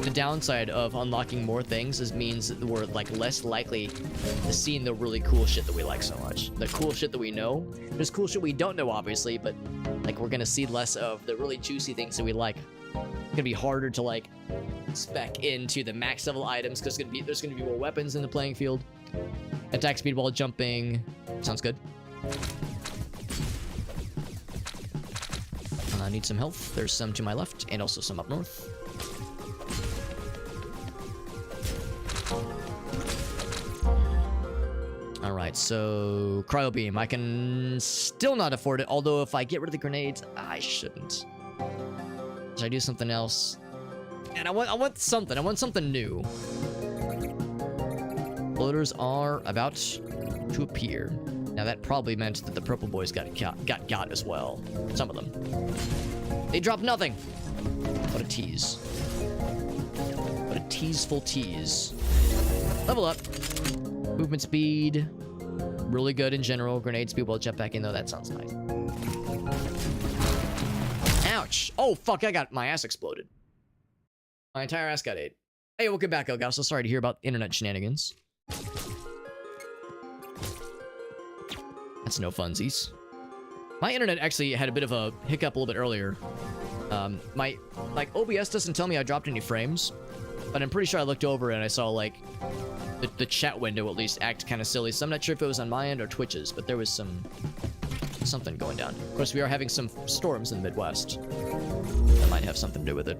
The downside of unlocking more things means that we're like less likely to see the really cool shit that we like so much. The cool shit that we know. There's cool shit we don't know, obviously, but like we're gonna see less of the really juicy things that we like. It's gonna be harder to like spec into the max level items because there's gonna be more weapons in the playing field. Attack speed while jumping. Sounds good. I need some health. There's some to my left and also some up north. Alright, so cryo beam. I can still not afford it, although if I get rid of the grenades, I shouldn't. Should I do something else? And I want something. I want something new. Floaters are about to appear. Now that probably meant that the purple boys got as well. Some of them. They dropped nothing. What a tease. What a teaseful tease. Level up. Movement speed. Really good in general. Grenade speed while jetpacking though. That sounds nice. Ouch. Oh, fuck. I got my ass exploded. My entire ass got ate. Hey, welcome back, Elgav. So sorry to hear about internet shenanigans. That's no funsies. My internet actually had a bit of a hiccup a little bit earlier. My OBS doesn't tell me I dropped any frames, but I'm pretty sure I looked over and I saw like the chat window at least act kind of silly. So I'm not sure if it was on my end or Twitch's, but there was something going down. Of course, we are having some storms in the Midwest. That might have something to do with it.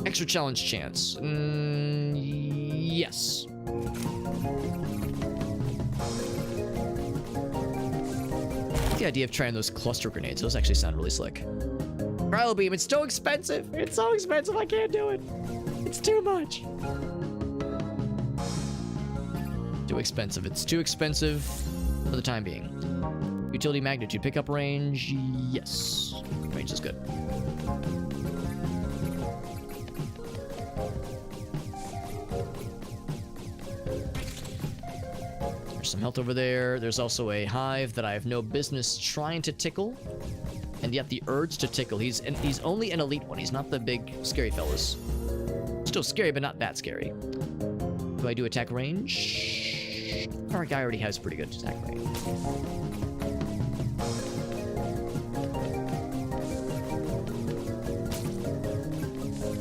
Extra challenge chance. Yes. The idea of trying those cluster grenades, those actually sound really slick. Cryo beam, it's so expensive. It's so expensive, I can't do it. It's too much. Too expensive. It's too expensive for the time being. Utility magnitude, pickup range, yes. Range is good. Some health over there. There's also a hive that I have no business trying to tickle, and yet the urge to tickle. He's only an elite one. He's not the big scary fellas. Still scary, but not that scary. Do I do attack range? Our guy already has pretty good attack range.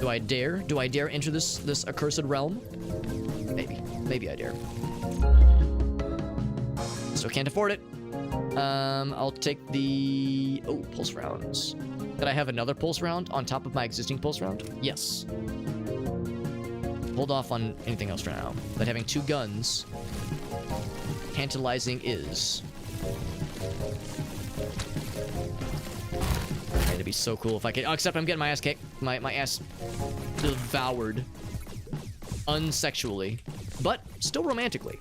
Do I dare? Do I dare enter this accursed realm? Maybe I dare. Still can't afford it. I'll take the... Oh, pulse rounds. Did I have another pulse round on top of my existing pulse round? Yes. Hold off on anything else for now. But having two guns, tantalizing is. It'd be so cool if I could... Oh, except I'm getting my ass kicked. My ass devoured. Unsexually. but still romantically.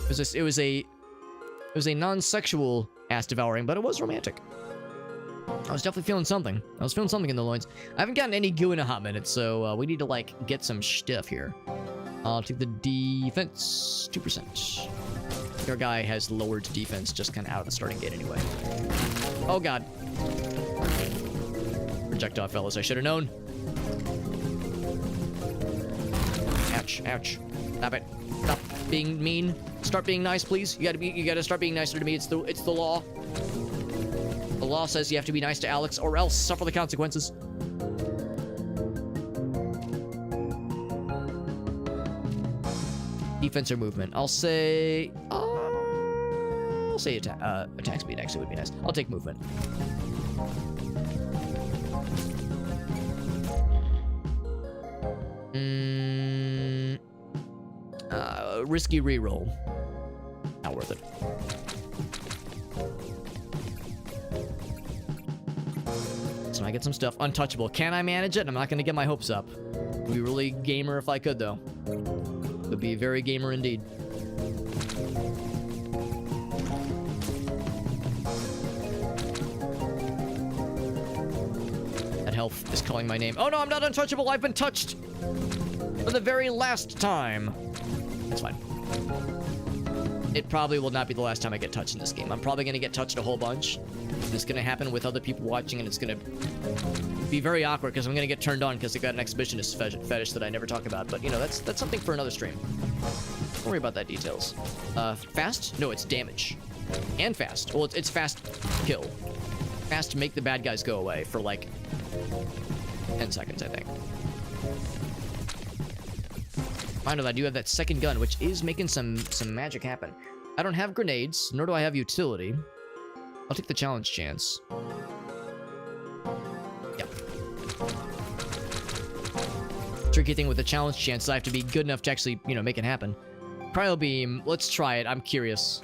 It was a non-sexual ass devouring, but it was romantic. I was definitely feeling something. I was feeling something in the loins. I haven't gotten any goo in a hot minute, so we need to, like, get some stuff here. I'll take the defense, 2%. Our guy has lowered defense just kind of out of the starting gate anyway. Oh, God. Projectile, fellas. I should have known. Ouch, ouch. Stop it. Stop being mean. Start being nice, please. You gotta start being nicer to me. It's the law. The law says you have to be nice to Alex or else suffer the consequences. Defense or movement? I'll say attack speed actually would be nice. I'll take movement. Risky reroll. Not worth it. So I get some stuff. Untouchable. Can I manage it? I'm not going to get my hopes up. Would be really gamer if I could, though. Would be very gamer indeed. That health is calling my name. Oh no, I'm not untouchable. I've been touched for the very last time. That's fine. It probably will not be the last time I get touched in this game. I'm probably going to get touched a whole bunch. And it's going to happen with other people watching, and it's going to be very awkward because I'm going to get turned on because I got an exhibitionist fetish that I never talk about. But, you know, that's something for another stream. Don't worry about that details. Fast? No, it's damage. And fast. Well, it's fast kill. Fast to make the bad guys go away for, like, 10 seconds, I think. Mind you, I do have that second gun, which is making some magic happen. I don't have grenades, nor do I have utility. I'll take the challenge chance. Yeah. Tricky thing with the challenge chance is I have to be good enough to actually, you know, make it happen. Cryo beam, let's try it. I'm curious.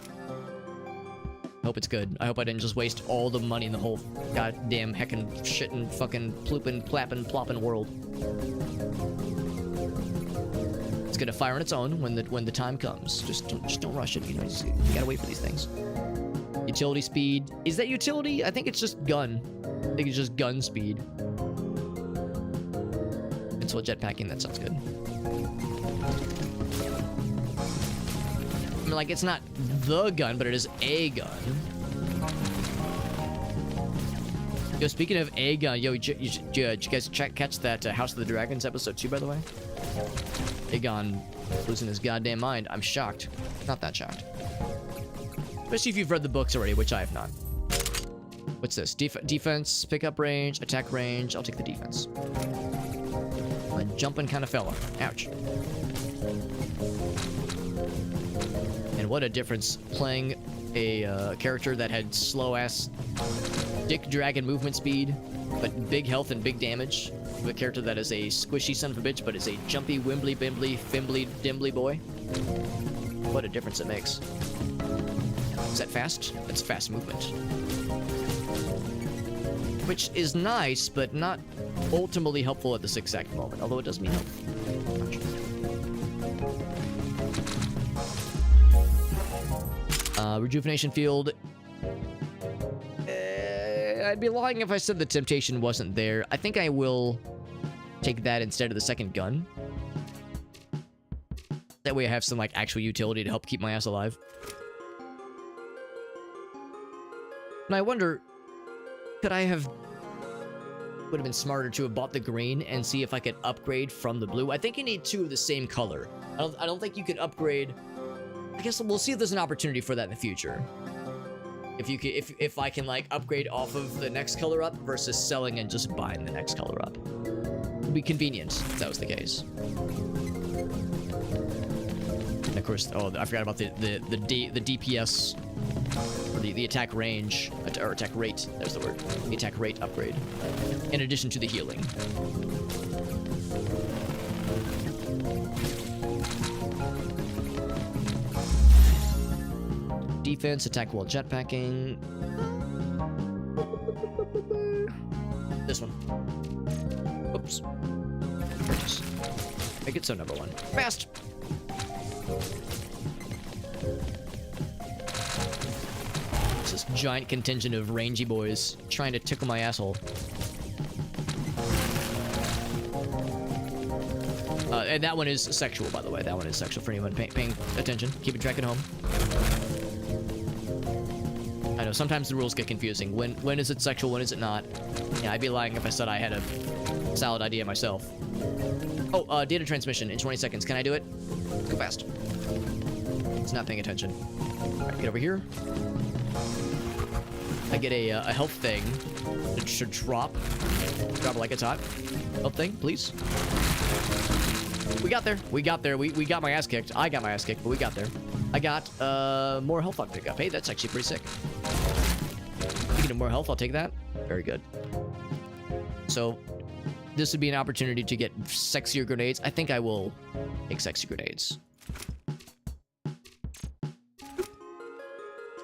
Hope it's good. I hope I didn't just waste all the money in the whole goddamn heckin' shittin' fucking ploopin' plappin' ploppin' world. It's gonna fire on its own when the time comes. Just don't rush it. You know, you gotta wait for these things. Utility speed. Is that utility? I think it's just gun. I think it's just gun speed. And so jetpacking, that sounds good. I mean, like, it's not the gun, but it is a gun. Yo, speaking of a gun, yo, did you guys catch that House of the Dragons episode 2, by the way? Aegon losing his goddamn mind. I'm shocked. Not that shocked. Especially if you've read the books already, which I have not. What's this? Defense, pickup range, attack range. I'll take the defense. A jumping kind of fella. Ouch. And what a difference playing a character that had slow-ass dick dragon movement speed, but big health and big damage, with a character that is a squishy son of a bitch, but is a jumpy, wimbly, bimbly, fimbly, dimbly boy. What a difference it makes. Is that fast? That's fast movement. Which is nice, but not ultimately helpful at this exact moment, although it does mean health. Rejuvenation field. I'd be lying if I said the temptation wasn't there. I think I will take that instead of the second gun. That way I have some, like, actual utility to help keep my ass alive. And I wonder, would have been smarter to have bought the green and see if I could upgrade from the blue. I think you need two of the same color. I don't think you could upgrade. I guess we'll see if there's an opportunity for that in the future. If I can, like, upgrade off of the next color up versus selling and just buying the next color up. It would be convenient if that was the case. And of course, oh, I forgot about the DPS, or the attack range, or attack rate, there's the word. The attack rate upgrade, in addition to the healing. Defense, attack while jetpacking. This one. Oops. Purchase. Make it so number 1. Fast! It's this giant contingent of rangy boys trying to tickle my asshole. And that one is sexual, by the way. That one is sexual for anyone paying attention. Keep it track at home. I know, sometimes the rules get confusing. When is it sexual, when is it not? Yeah, I'd be lying if I said I had a solid idea myself. Oh, data transmission in 20 seconds. Can I do it? Go fast. It's not paying attention. Alright, get over here. I get a health thing. It should drop. Drop it like it's hot. Health thing, please. We got there. We got there. We got my ass kicked. I got my ass kicked, but we got there. I got more health on pickup. Hey, that's actually pretty sick. Speaking of more health, I'll take that. Very good. So, this would be an opportunity to get sexier grenades. I think I will take sexy grenades.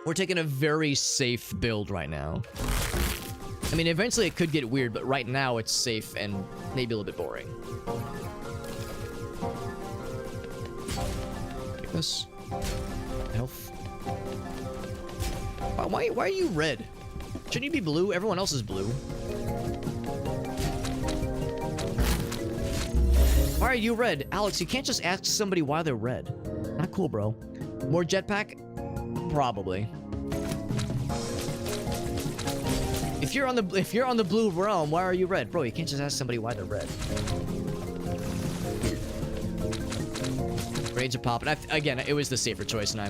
We're taking a very safe build right now. I mean, eventually it could get weird, but right now it's safe and maybe a little bit boring. Take this. Health. Why are you red? Shouldn't you be blue? Everyone else is blue. Why are you red? Alex, you can't just ask somebody why they're red. Not cool, bro. More jetpack? Probably. If you're on the blue realm, why are you red? Bro, you can't just ask somebody why they're red. Grenades are popping. Again, it was the safer choice, and I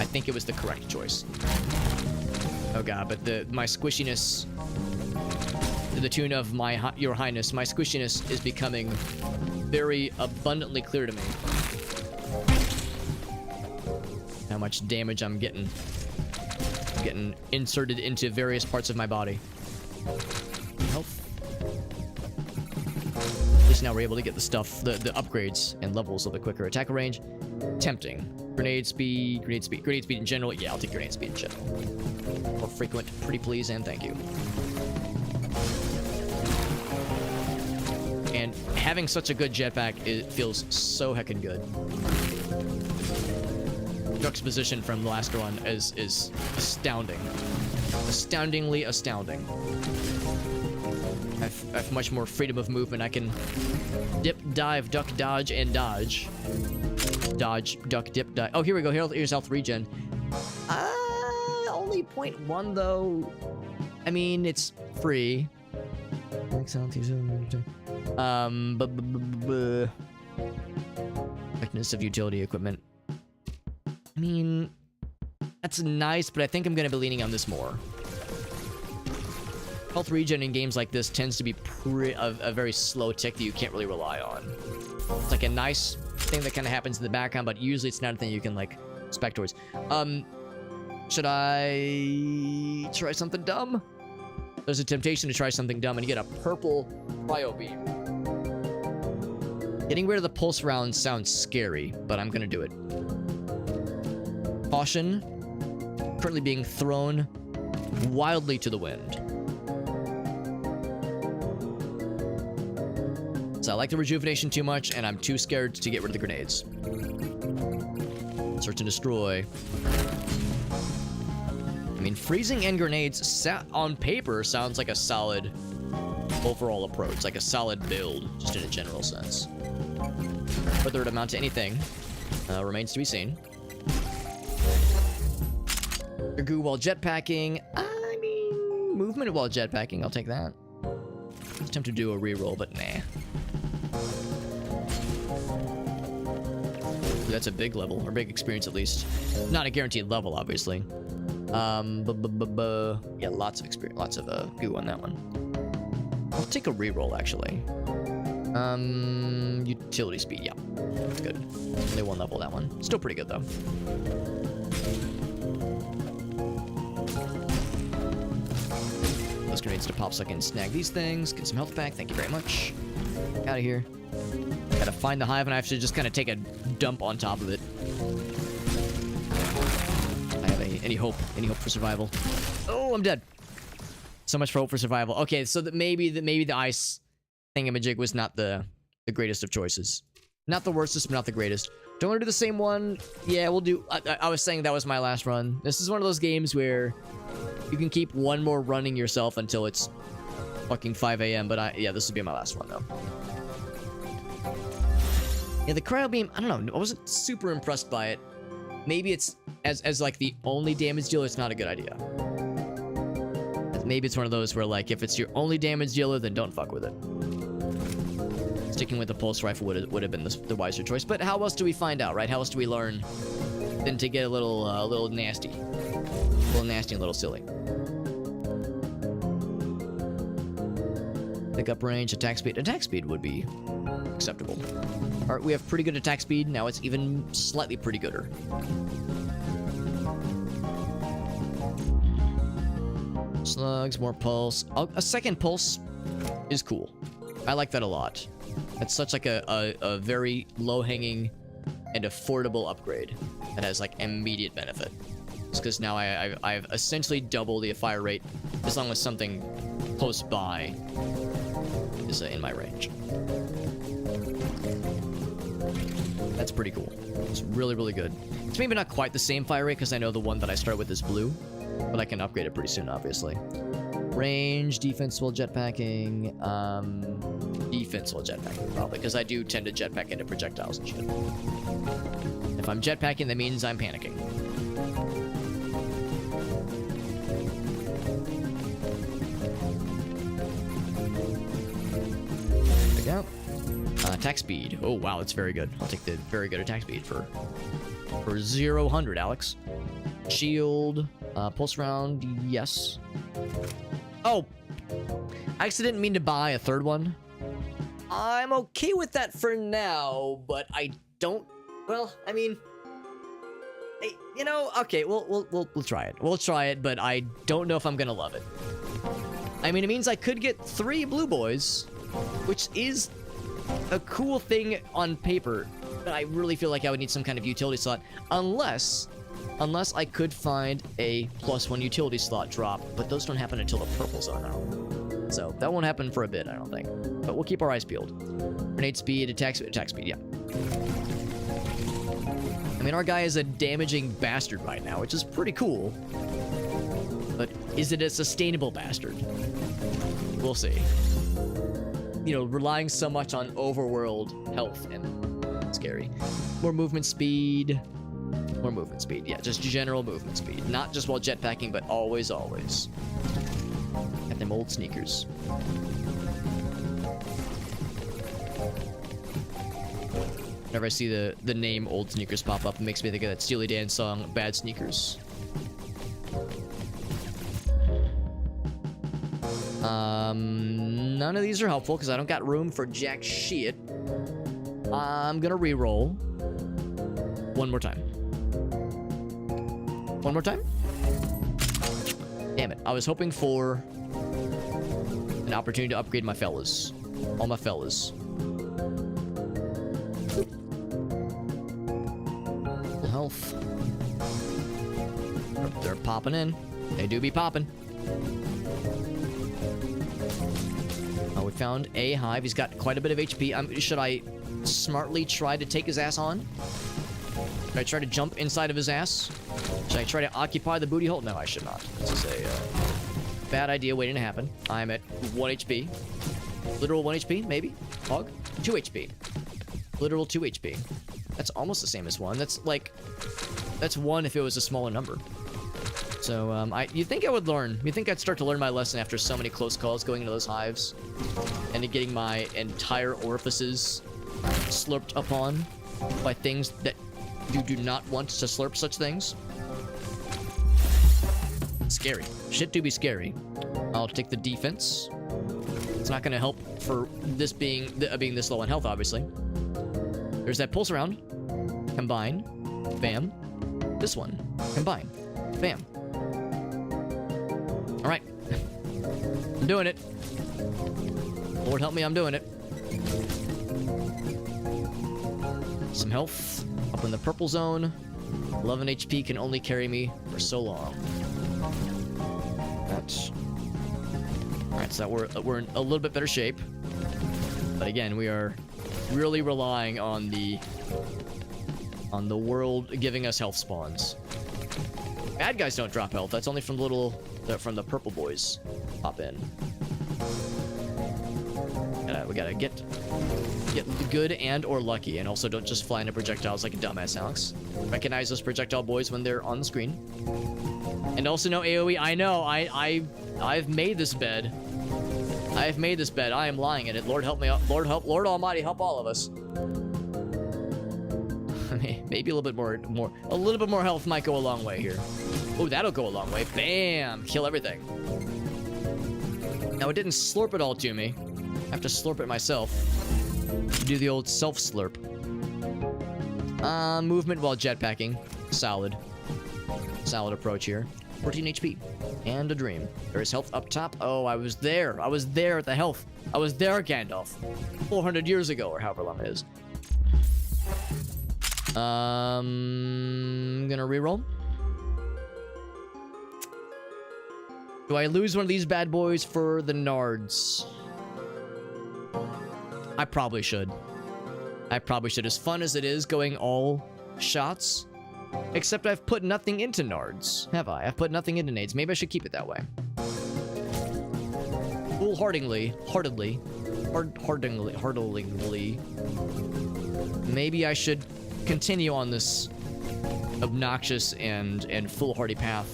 think it was the correct choice. Oh god, but my squishiness, to the tune of your highness, my squishiness is becoming very abundantly clear to me. How much damage I'm getting inserted into various parts of my body. Health. At least now we're able to get the stuff, the upgrades and levels a little bit quicker. Attack range, tempting. Grenade speed in general. Yeah, I'll take grenade speed in general. More frequent, pretty please, and thank you. And having such a good jetpack, it feels so heckin' good. Juxtaposition from the last one is astounding. Astoundingly astounding. I have much more freedom of movement. I can dip, dive, duck, dodge, and dodge. Dodge, duck, dip, dive. Oh, here we go. Here's health regen. Only 0.1 though. I mean, it's free. Effectiveness of utility equipment. I mean, that's nice, but I think I'm going to be leaning on this more. Health regen in games like this tends to be a very slow tick that you can't really rely on. It's like a nice thing that kind of happens in the background, but usually it's not a thing you can, like, spec towards. Should I try something dumb? There's a temptation to try something dumb, and you get a purple cryo beam. Getting rid of the pulse rounds sounds scary, but I'm going to do it. Caution, currently being thrown wildly to the wind. So I like the rejuvenation too much, and I'm too scared to get rid of the grenades. Search and destroy. I mean, freezing and grenades on paper sounds like a solid overall approach, like a solid build, just in a general sense. Whether it amount to anything remains to be seen. Goo while jetpacking. I mean, movement while jetpacking. I'll take that. I was tempted to do a reroll, but nah. That's a big level, or big experience at least. Not a guaranteed level, obviously. Yeah, lots of experience, lots of goo on that one. I'll take a reroll actually. Utility speed, yeah, that's good. Only one level, that one. Still pretty good though. Those grenades to pop so I can snag these things, get some health back. Thank you very much. Out of here. Gotta find the hive, and I have to just kind of take a dump on top of it. I have any hope for survival. Oh, I'm dead. So much for hope for survival. Okay, so that maybe the ice thingamajig was not the greatest of choices. Not the worstest, but not the greatest. Don't want to do the same one. Yeah, we'll do... I was saying that was my last run. This is one of those games where you can keep one more running yourself until it's fucking 5 a.m. But yeah, this will be my last one, though. Yeah, the cryo beam, I don't know. I wasn't super impressed by it. Maybe it's... As like, the only damage dealer, it's not a good idea. Maybe it's one of those where, like, if it's your only damage dealer, then don't fuck with it. Sticking with the pulse rifle would have been the wiser choice. But how else do we find out, right? How else do we learn than to get a little nasty? A little nasty and a little silly. Pickup range, attack speed. Attack speed would be acceptable. Alright, we have pretty good attack speed. Now it's even slightly pretty gooder. Slugs, more pulse. A second pulse is cool. I like that a lot. That's such like a very low-hanging and affordable upgrade that has like immediate benefit. It's because now I've essentially doubled the fire rate as long as something close by is in my range. That's pretty cool. It's really, really good. It's maybe not quite the same fire rate because I know the one that I start with is blue, but I can upgrade it pretty soon, obviously. Range, defense while jetpacking. Defense while jetpacking, probably, because I do tend to jetpack into projectiles and shit. If I'm jetpacking, that means I'm panicking. There we go. Attack speed. Oh, wow, that's very good. I'll take the very good attack speed for 0-100, Alex. Shield. Pulse round, yes. Oh! I actually didn't mean to buy a third one. I'm okay with that for now, but I don't... Well, I mean... You know, okay, we'll try it. We'll try it, but I don't know if I'm gonna love it. I mean, it means I could get 3 blue boys, which is a cool thing on paper, but I really feel like I would need some kind of utility slot, unless I could find a +1 utility slot drop, but those don't happen until the purples are out. So that won't happen for a bit, I don't think. But we'll keep our eyes peeled. Grenade speed, attack speed, yeah. I mean, our guy is a damaging bastard right now, which is pretty cool. But is it a sustainable bastard? We'll see. You know, relying so much on overworld health and scary. More movement speed. More movement speed, yeah, just general movement speed. Not just while jetpacking, but always. Got them old sneakers. Whenever I see the name Old Sneakers pop up, it makes me think of that Steely Dan song, Bad Sneakers. None of these are helpful, because I don't got room for jack shit. I'm gonna re-roll. One more time. One more time? Damn it. I was hoping for an opportunity to upgrade my fellas. All my fellas. Full health. They're popping in. They do be popping. Oh, we found a Hive. He's got quite a bit of HP. Should I smartly try to take his ass on? Should I try to jump inside of his ass? Should I try to occupy the booty hole? No, I should not. This is a bad idea waiting to happen. I'm at 1 HP. Literal 1 HP, maybe? Hog? 2 HP. Literal 2 HP. That's almost the same as 1. That's like... That's 1 if it was a smaller number. So, you'd think I would learn. You'd think I'd start to learn my lesson after so many close calls going into those hives. And getting my entire orifices slurped upon by things that you do not want to slurp such things. Scary. Shit do be scary. I'll take the defense. It's not gonna help for this being this low on health, obviously. There's that pulse around. Combine. Bam. This one. Combine. Bam. Alright. I'm doing it. Lord help me, I'm doing it. Some health. Up in the purple zone. 11 HP can only carry me for so long. That's... Alright, so we're in a little bit better shape. But again, we are really relying on the world giving us health spawns. Bad guys don't drop health. That's only from from the purple boys. Pop in. We gotta get good and or lucky, and also don't just fly into projectiles like a dumbass, Alex. Recognize those projectile boys when they're on the screen. And also no AoE. I know. I've made this bed. I've made this bed. I am lying in it. Lord help me. Lord Almighty help all of us. Maybe a little bit more health might go a long way here. Oh, that'll go a long way. Bam! Kill everything. Now, it didn't slurp it all to me. I have to slurp it myself. Do the old self-slurp. Movement while jetpacking. Solid. Solid approach here. 14 HP. And a dream. There is health up top. Oh, I was there. I was there at the health. I was there, Gandalf. 400 years ago, or however long it is. I'm gonna reroll. Do I lose one of these bad boys for the nards? I probably should. I probably should. As fun as it is going all shots, except I've put nothing into nards, have I? I've put nothing into nades. Maybe I should keep it that way. Foolhardingly, heartily. Maybe I should continue on this obnoxious and foolhardy path.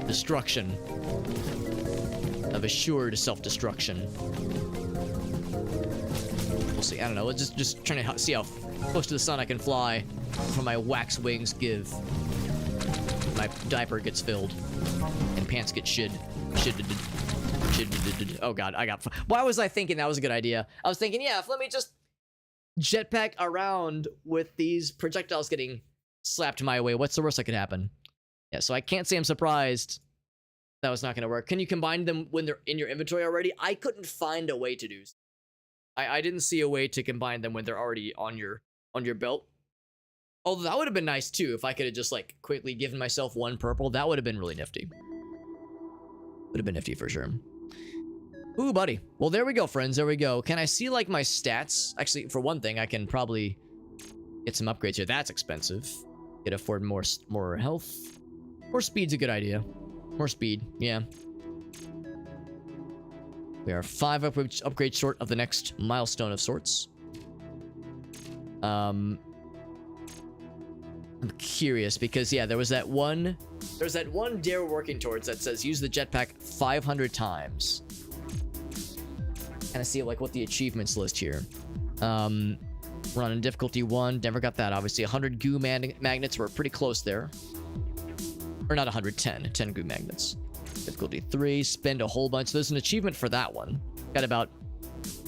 Destruction. Of assured self-destruction. We'll see. I don't know. Just trying to see how close to the sun I can fly before my wax wings give. My diaper gets filled. And pants get shid. Oh god, why was I thinking that was a good idea? I was thinking, yeah, let me just jetpack around with these projectiles getting slapped my way. What's the worst that could happen? Yeah, so I can't say I'm surprised that was not going to work. Can you combine them when they're in your inventory already? I couldn't find a way to do so. I didn't see a way to combine them when they're already on your belt. Although that would have been nice too, if I could have just like quickly given myself one purple. That would have been really nifty. Would have been nifty for sure. Ooh, buddy. Well, there we go, friends. There we go. Can I see, like, my stats? Actually, for one thing, I can probably get some upgrades here. That's expensive. Could afford more health. More speed's a good idea. More speed, yeah. We are 5 upgrades short of the next milestone of sorts. I'm curious because, yeah, there's that one dare we're working towards that says use the jetpack 500 times. Kind of see like what the achievements list here. We're on in difficulty 1. Never got that, obviously. 100 goo magnets. We're pretty close there. Or not 110. 10 goo magnets. Difficulty 3. Spend a whole bunch. There's an achievement for that one. Got about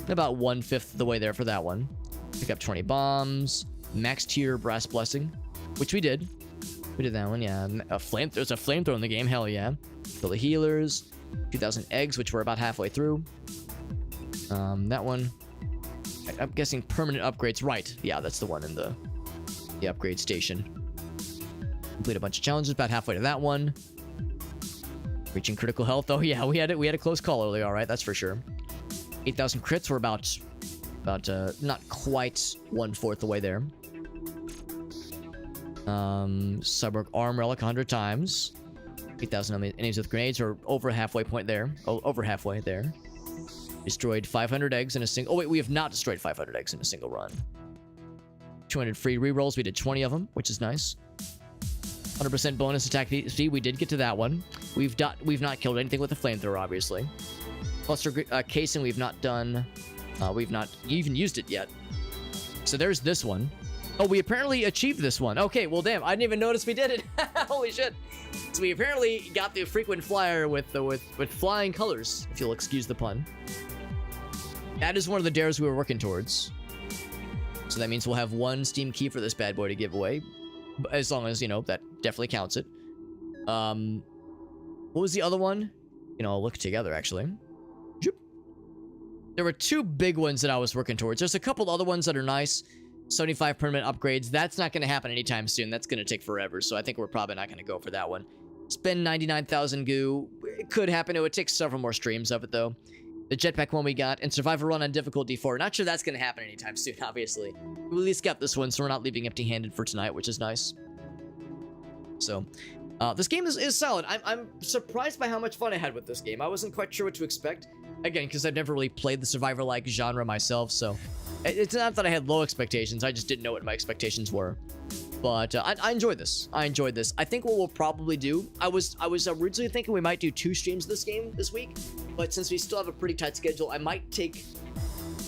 1/5 of the way there for that one. Pick up 20 bombs. Max tier brass blessing, which we did. We did that one, yeah. There's a flamethrower in the game. Hell yeah. Fill the healers. 2,000 eggs, which we're about halfway through. That one, I'm guessing permanent upgrades. Right. Yeah, that's the one in the upgrade station. Complete a bunch of challenges. About halfway to that one. Reaching critical health. Oh yeah, we had a close call earlier. All right, that's for sure. 8,000 crits. We're about not quite 1/4 the way there. Cyborg arm relic 100 times. 8,000 enemies with grenades. Are over halfway point there. Oh, over halfway there. Destroyed 500 eggs in a single... Oh, wait, we have not destroyed 500 eggs in a single run. 200 free rerolls. We did 20 of them, which is nice. 100% bonus attack speed. We did get to that one. We've not killed anything with the flamethrower, obviously. Cluster casing, we've not done... we've not even used it yet. So there's this one. Oh, we apparently achieved this one. Okay, well, damn. I didn't even notice we did it. Holy shit. So we apparently got the frequent flyer with flying colors, if you'll excuse the pun. That is one of the dares we were working towards. So that means we'll have 1 Steam key for this bad boy to give away. As long as, you know, that definitely counts it. What was the other one? You know, I'll look together, actually. There were 2 big ones that I was working towards. There's a couple other ones that are nice. 75 permanent upgrades. That's not going to happen anytime soon. That's going to take forever. So I think we're probably not going to go for that one. Spend 99,000 goo. It could happen. It would take several more streams of it, though. the jetpack one we got, and survival run on difficulty 4. Not sure that's going to happen anytime soon, obviously. We at least got this one, so we're not leaving empty-handed for tonight, which is nice. So, this game is solid. I'm surprised by how much fun I had with this game. I wasn't quite sure what to expect. Again, because I've never really played the survivor-like genre myself, so it's not that I had low expectations. I just didn't know what my expectations were. But I enjoyed this. I enjoyed this. I think what we'll probably do, I was originally thinking we might do 2 streams of this game this week, but since we still have a pretty tight schedule, I might take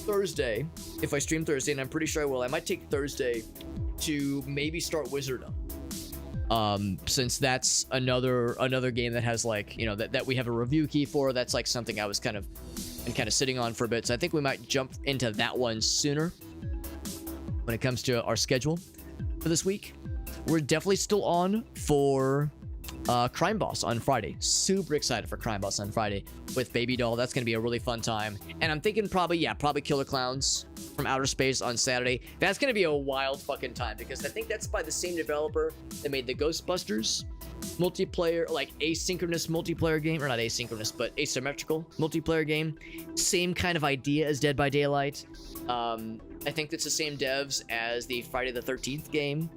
Thursday, if I stream Thursday, and I'm pretty sure I will, I might take Thursday to maybe start Wizardom. Since that's another game that has, like, you know, that we have a review key for. That's like something I was kind of sitting on for a bit, so I think we might jump into that one sooner when it comes to our schedule for this week. We're definitely still on for Crime Boss on Friday. Super excited for Crime Boss on Friday with Baby Doll. That's gonna be a really fun time. And I'm thinking probably Killer Clowns from Outer Space on Saturday. That's gonna be a wild fucking time, because I think that's by the same developer that made the Ghostbusters multiplayer, like asynchronous multiplayer game, or not asynchronous, but asymmetrical multiplayer game. Same kind of idea as Dead by Daylight. I think it's the same devs as the Friday the 13th game.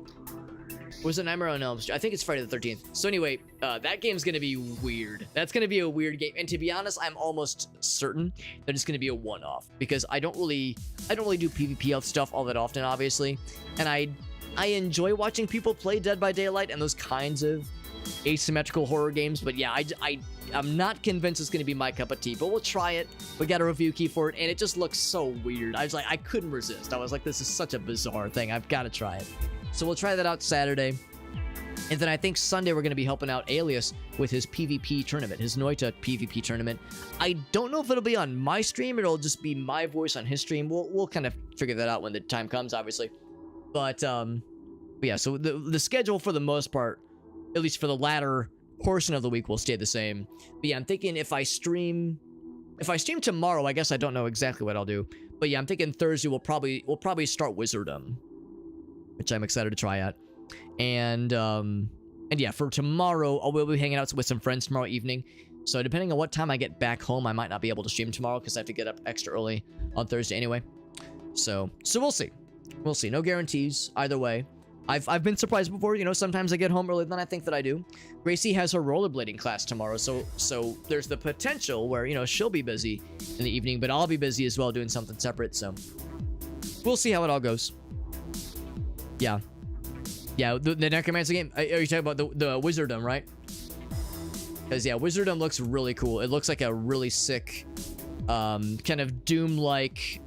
Was it Nightmare on Elm Street? I think it's Friday the 13th. So anyway, that game's gonna be weird. That's gonna be a weird game. And to be honest, I'm almost certain that it's gonna be a one-off, because I don't really do PvP stuff all that often, obviously. And I enjoy watching people play Dead by Daylight and those kinds of asymmetrical horror games. But yeah, I'm not convinced it's gonna be my cup of tea, but we'll try it. We got a review key for it, and it just looks so weird. I was like, I couldn't resist. I was like, this is such a bizarre thing. I've got to try it. So we'll try that out Saturday. And then I think Sunday we're going to be helping out Alias with his PvP tournament, his Noita PvP tournament. I don't know if it'll be on my stream, or it'll just be my voice on his stream. We'll kind of figure that out when the time comes, obviously. But yeah, so the schedule for the most part, at least for the latter portion of the week, will stay the same. But yeah, I'm thinking if I stream tomorrow, I guess I don't know exactly what I'll do. But yeah, I'm thinking Thursday we'll probably start Wizardom, which I'm excited to try out. And yeah, for tomorrow, I will be hanging out with some friends tomorrow evening. So depending on what time I get back home, I might not be able to stream tomorrow, because I have to get up extra early on Thursday anyway. So we'll see. We'll see. No guarantees either way. I've been surprised before, you know, sometimes I get home earlier than I think that I do. Gracie has her rollerblading class tomorrow, so there's the potential where, you know, she'll be busy in the evening, but I'll be busy as well doing something separate, so we'll see how it all goes. Yeah, the Necromancer game, are you talking about the Wizardom, right? Because yeah, Wizardom looks really cool. It looks like a really sick, kind of Doom-like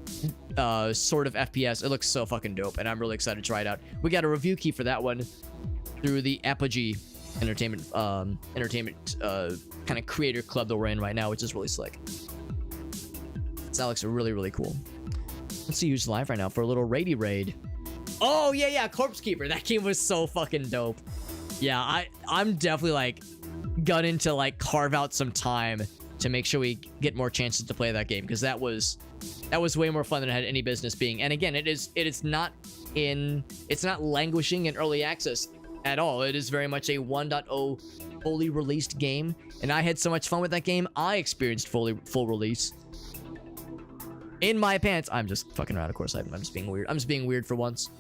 sort of FPS. It looks so fucking dope, and I'm really excited to try it out. We got a review key for that one through the Apogee Entertainment kind of creator club that we're in right now, which is really slick. So that looks really, really cool. Let's see who's live right now for a little raid. Oh yeah, Corpse Keeper. That game was so fucking dope. Yeah, I'm definitely like gunning to like carve out some time to make sure we get more chances to play that game, because that was way more fun than it had any business being. And again, it's not languishing in early access at all. It is very much a 1.0 fully released game, and I had so much fun with that game. I experienced full release in my pants. I'm just fucking around, of course. I'm just being weird. I'm just being weird for once.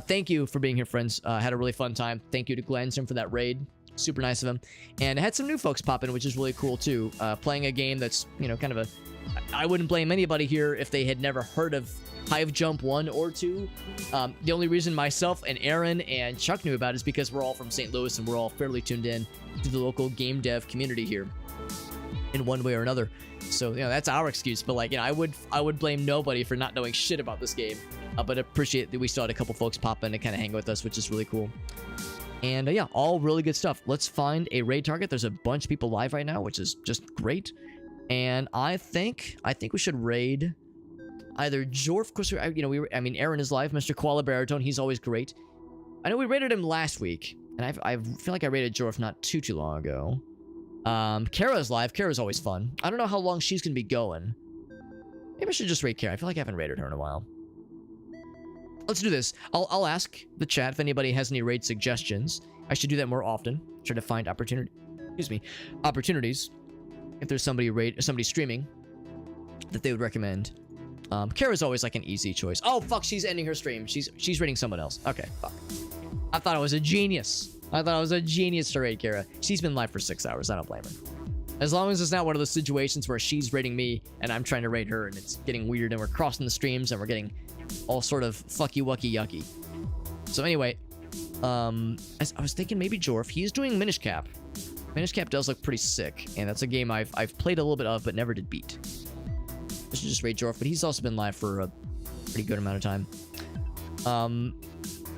Thank you for being here, friends. Had a really fun time. Thank you to Glenstrom for that raid. Super nice of him. And I had some new folks pop in, which is really cool too. Playing a game that's, you know, kind of I wouldn't blame anybody here if they had never heard of Hive Jump 1 or 2. The only reason myself and Aaron and Chuck knew about it is because we're all from St. Louis and we're all fairly tuned in to the local game dev community here in one way or another. So, you know, that's our excuse. But like, you know, I would blame nobody for not knowing shit about this game. But appreciate that we still had a couple folks pop in and kind of hang with us, which is really cool. And yeah, all really good stuff. Let's find a raid target. There's a bunch of people live right now, which is just great. And I think we should raid either Jorf. Of course, you know, Aaron is live. Mr. Koala Baritone, he's always great. I know we raided him last week, and I feel like I raided Jorf not too long ago. Kara's live. Kara's always fun. I don't know how long she's gonna be going. Maybe I should just raid Kara. I feel like I haven't raided her in a while. Let's do this. I'll ask the chat if anybody has any raid suggestions. I should do that more often. Try to find opportunities. If there's somebody streaming. that they would recommend. Kara's always like an easy choice. Oh fuck, she's ending her stream. She's raiding someone else. Okay, fuck. I thought I was a genius. I thought I was a genius to raid Kara. She's been live for 6 hours. I don't blame her. As long as it's not one of those situations where she's raiding me and I'm trying to raid her and it's getting weird and we're crossing the streams and we're getting all sort of fucky wucky yucky. So anyway, I was thinking maybe Jorf. He's doing Minish Cap. Minish Cap does look pretty sick, and that's a game I've played a little bit of but never did beat. I should just raid Jorf, but he's also been live for a pretty good amount of time.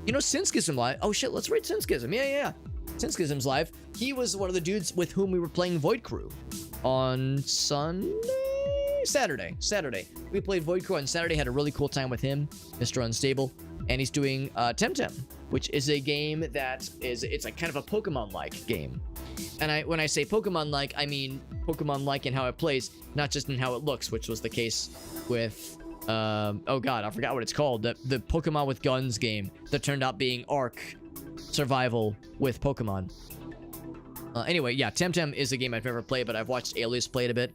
You know, Synskism live. Oh shit, let's raid Synskism. Yeah. Synskism's live. He was one of the dudes with whom we were playing Void Crew on Saturday. We played Void Crew on Saturday, had a really cool time with him, Mr. Unstable, and he's doing Temtem, which is a game that it's like kind of a Pokemon-like game. And when I say Pokemon-like, I mean Pokemon-like in how it plays, not just in how it looks, which was the case with oh god, I forgot what it's called. The Pokemon with Guns game that turned out being Ark Survival with Pokemon. Anyway, yeah, Temtem is a game I've never played, but I've watched Alias play it a bit,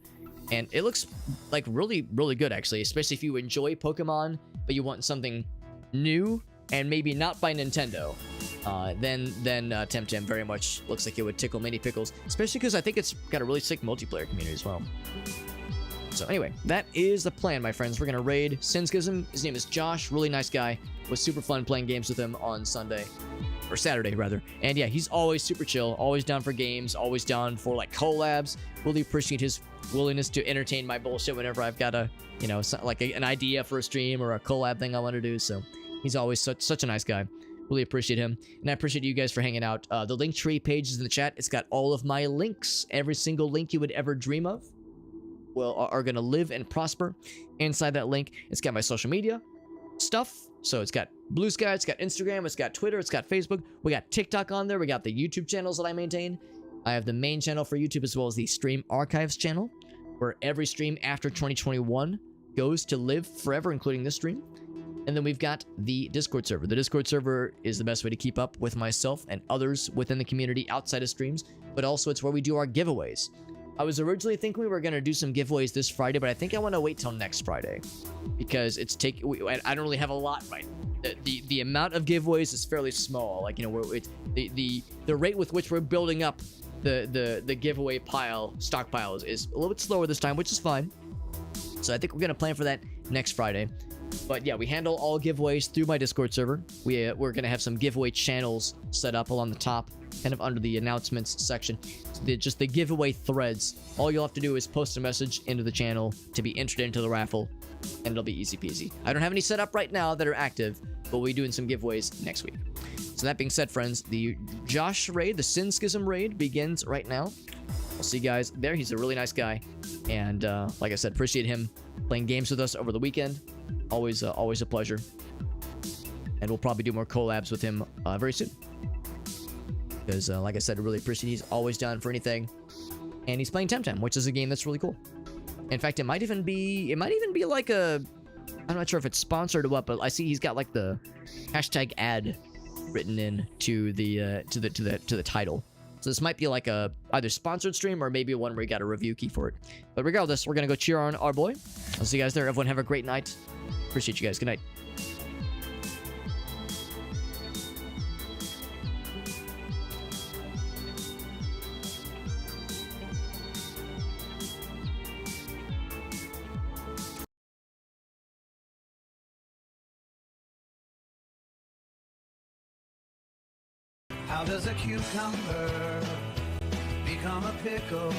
and it looks like really, really good actually, especially if you enjoy Pokemon, but you want something new and maybe not by Nintendo. Then Temtem very much looks like it would tickle many pickles, especially because I think it's got a really sick multiplayer community as well. So anyway, that is the plan, my friends. We're gonna raid Synskism. His name is Josh, really nice guy. It was super fun playing games with him on Sunday, or Saturday rather. And yeah, he's always super chill, always down for games, always down for like collabs. Really appreciate his willingness to entertain my bullshit whenever I've got a, you know, an idea for a stream or a collab thing I want to do. So he's always such a nice guy. Really appreciate him, and I appreciate you guys for hanging out. The Linktree page is in the chat. It's got all of my links. Every single link you would ever dream of are going to live and prosper inside that link. It's got my social media stuff. So it's got Blue Sky, it's got Instagram, it's got Twitter, it's got Facebook. We got TikTok on there. We got the YouTube channels that I maintain. I have the main channel for YouTube as well as the Stream Archives channel, where every stream after 2021 goes to live forever, including this stream. And then we've got the Discord server. The Discord server is the best way to keep up with myself and others within the community outside of streams, but also it's where we do our giveaways. I was originally thinking we were going to do some giveaways this Friday, but I think I want to wait till next Friday because I don't really have a lot right now. The amount of giveaways is fairly small. Like, you know, the rate with which we're building up the giveaway stockpile is a little bit slower this time, which is fine. So I think we're going to plan for that next Friday. But yeah, we handle all giveaways through my Discord server. We're going to have some giveaway channels set up along the top, kind of under the announcements section. Just the giveaway threads. All you'll have to do is post a message into the channel to be entered into the raffle, and it'll be easy peasy. I don't have any set up right now that are active, but we'll be doing some giveaways next week. So that being said, friends, the Josh raid, the Synskism raid, begins right now. I'll see you guys there. He's a really nice guy, and like I said, appreciate him playing games with us over the weekend. Always a pleasure, and we'll probably do more collabs with him very soon. Because, like I said, I really appreciate he's always down for anything, and he's playing Temtem, which is a game that's really cool. In fact, it might even be like a, I'm not sure if it's sponsored or what, but I see he's got like the hashtag ad written in to the title. So this might be like a either sponsored stream or maybe one where you got a review key for it. But regardless, we're gonna go cheer on our boy. I'll see you guys there. Everyone have a great night. Appreciate you guys. Good night.
How does a cucumber become a pickle?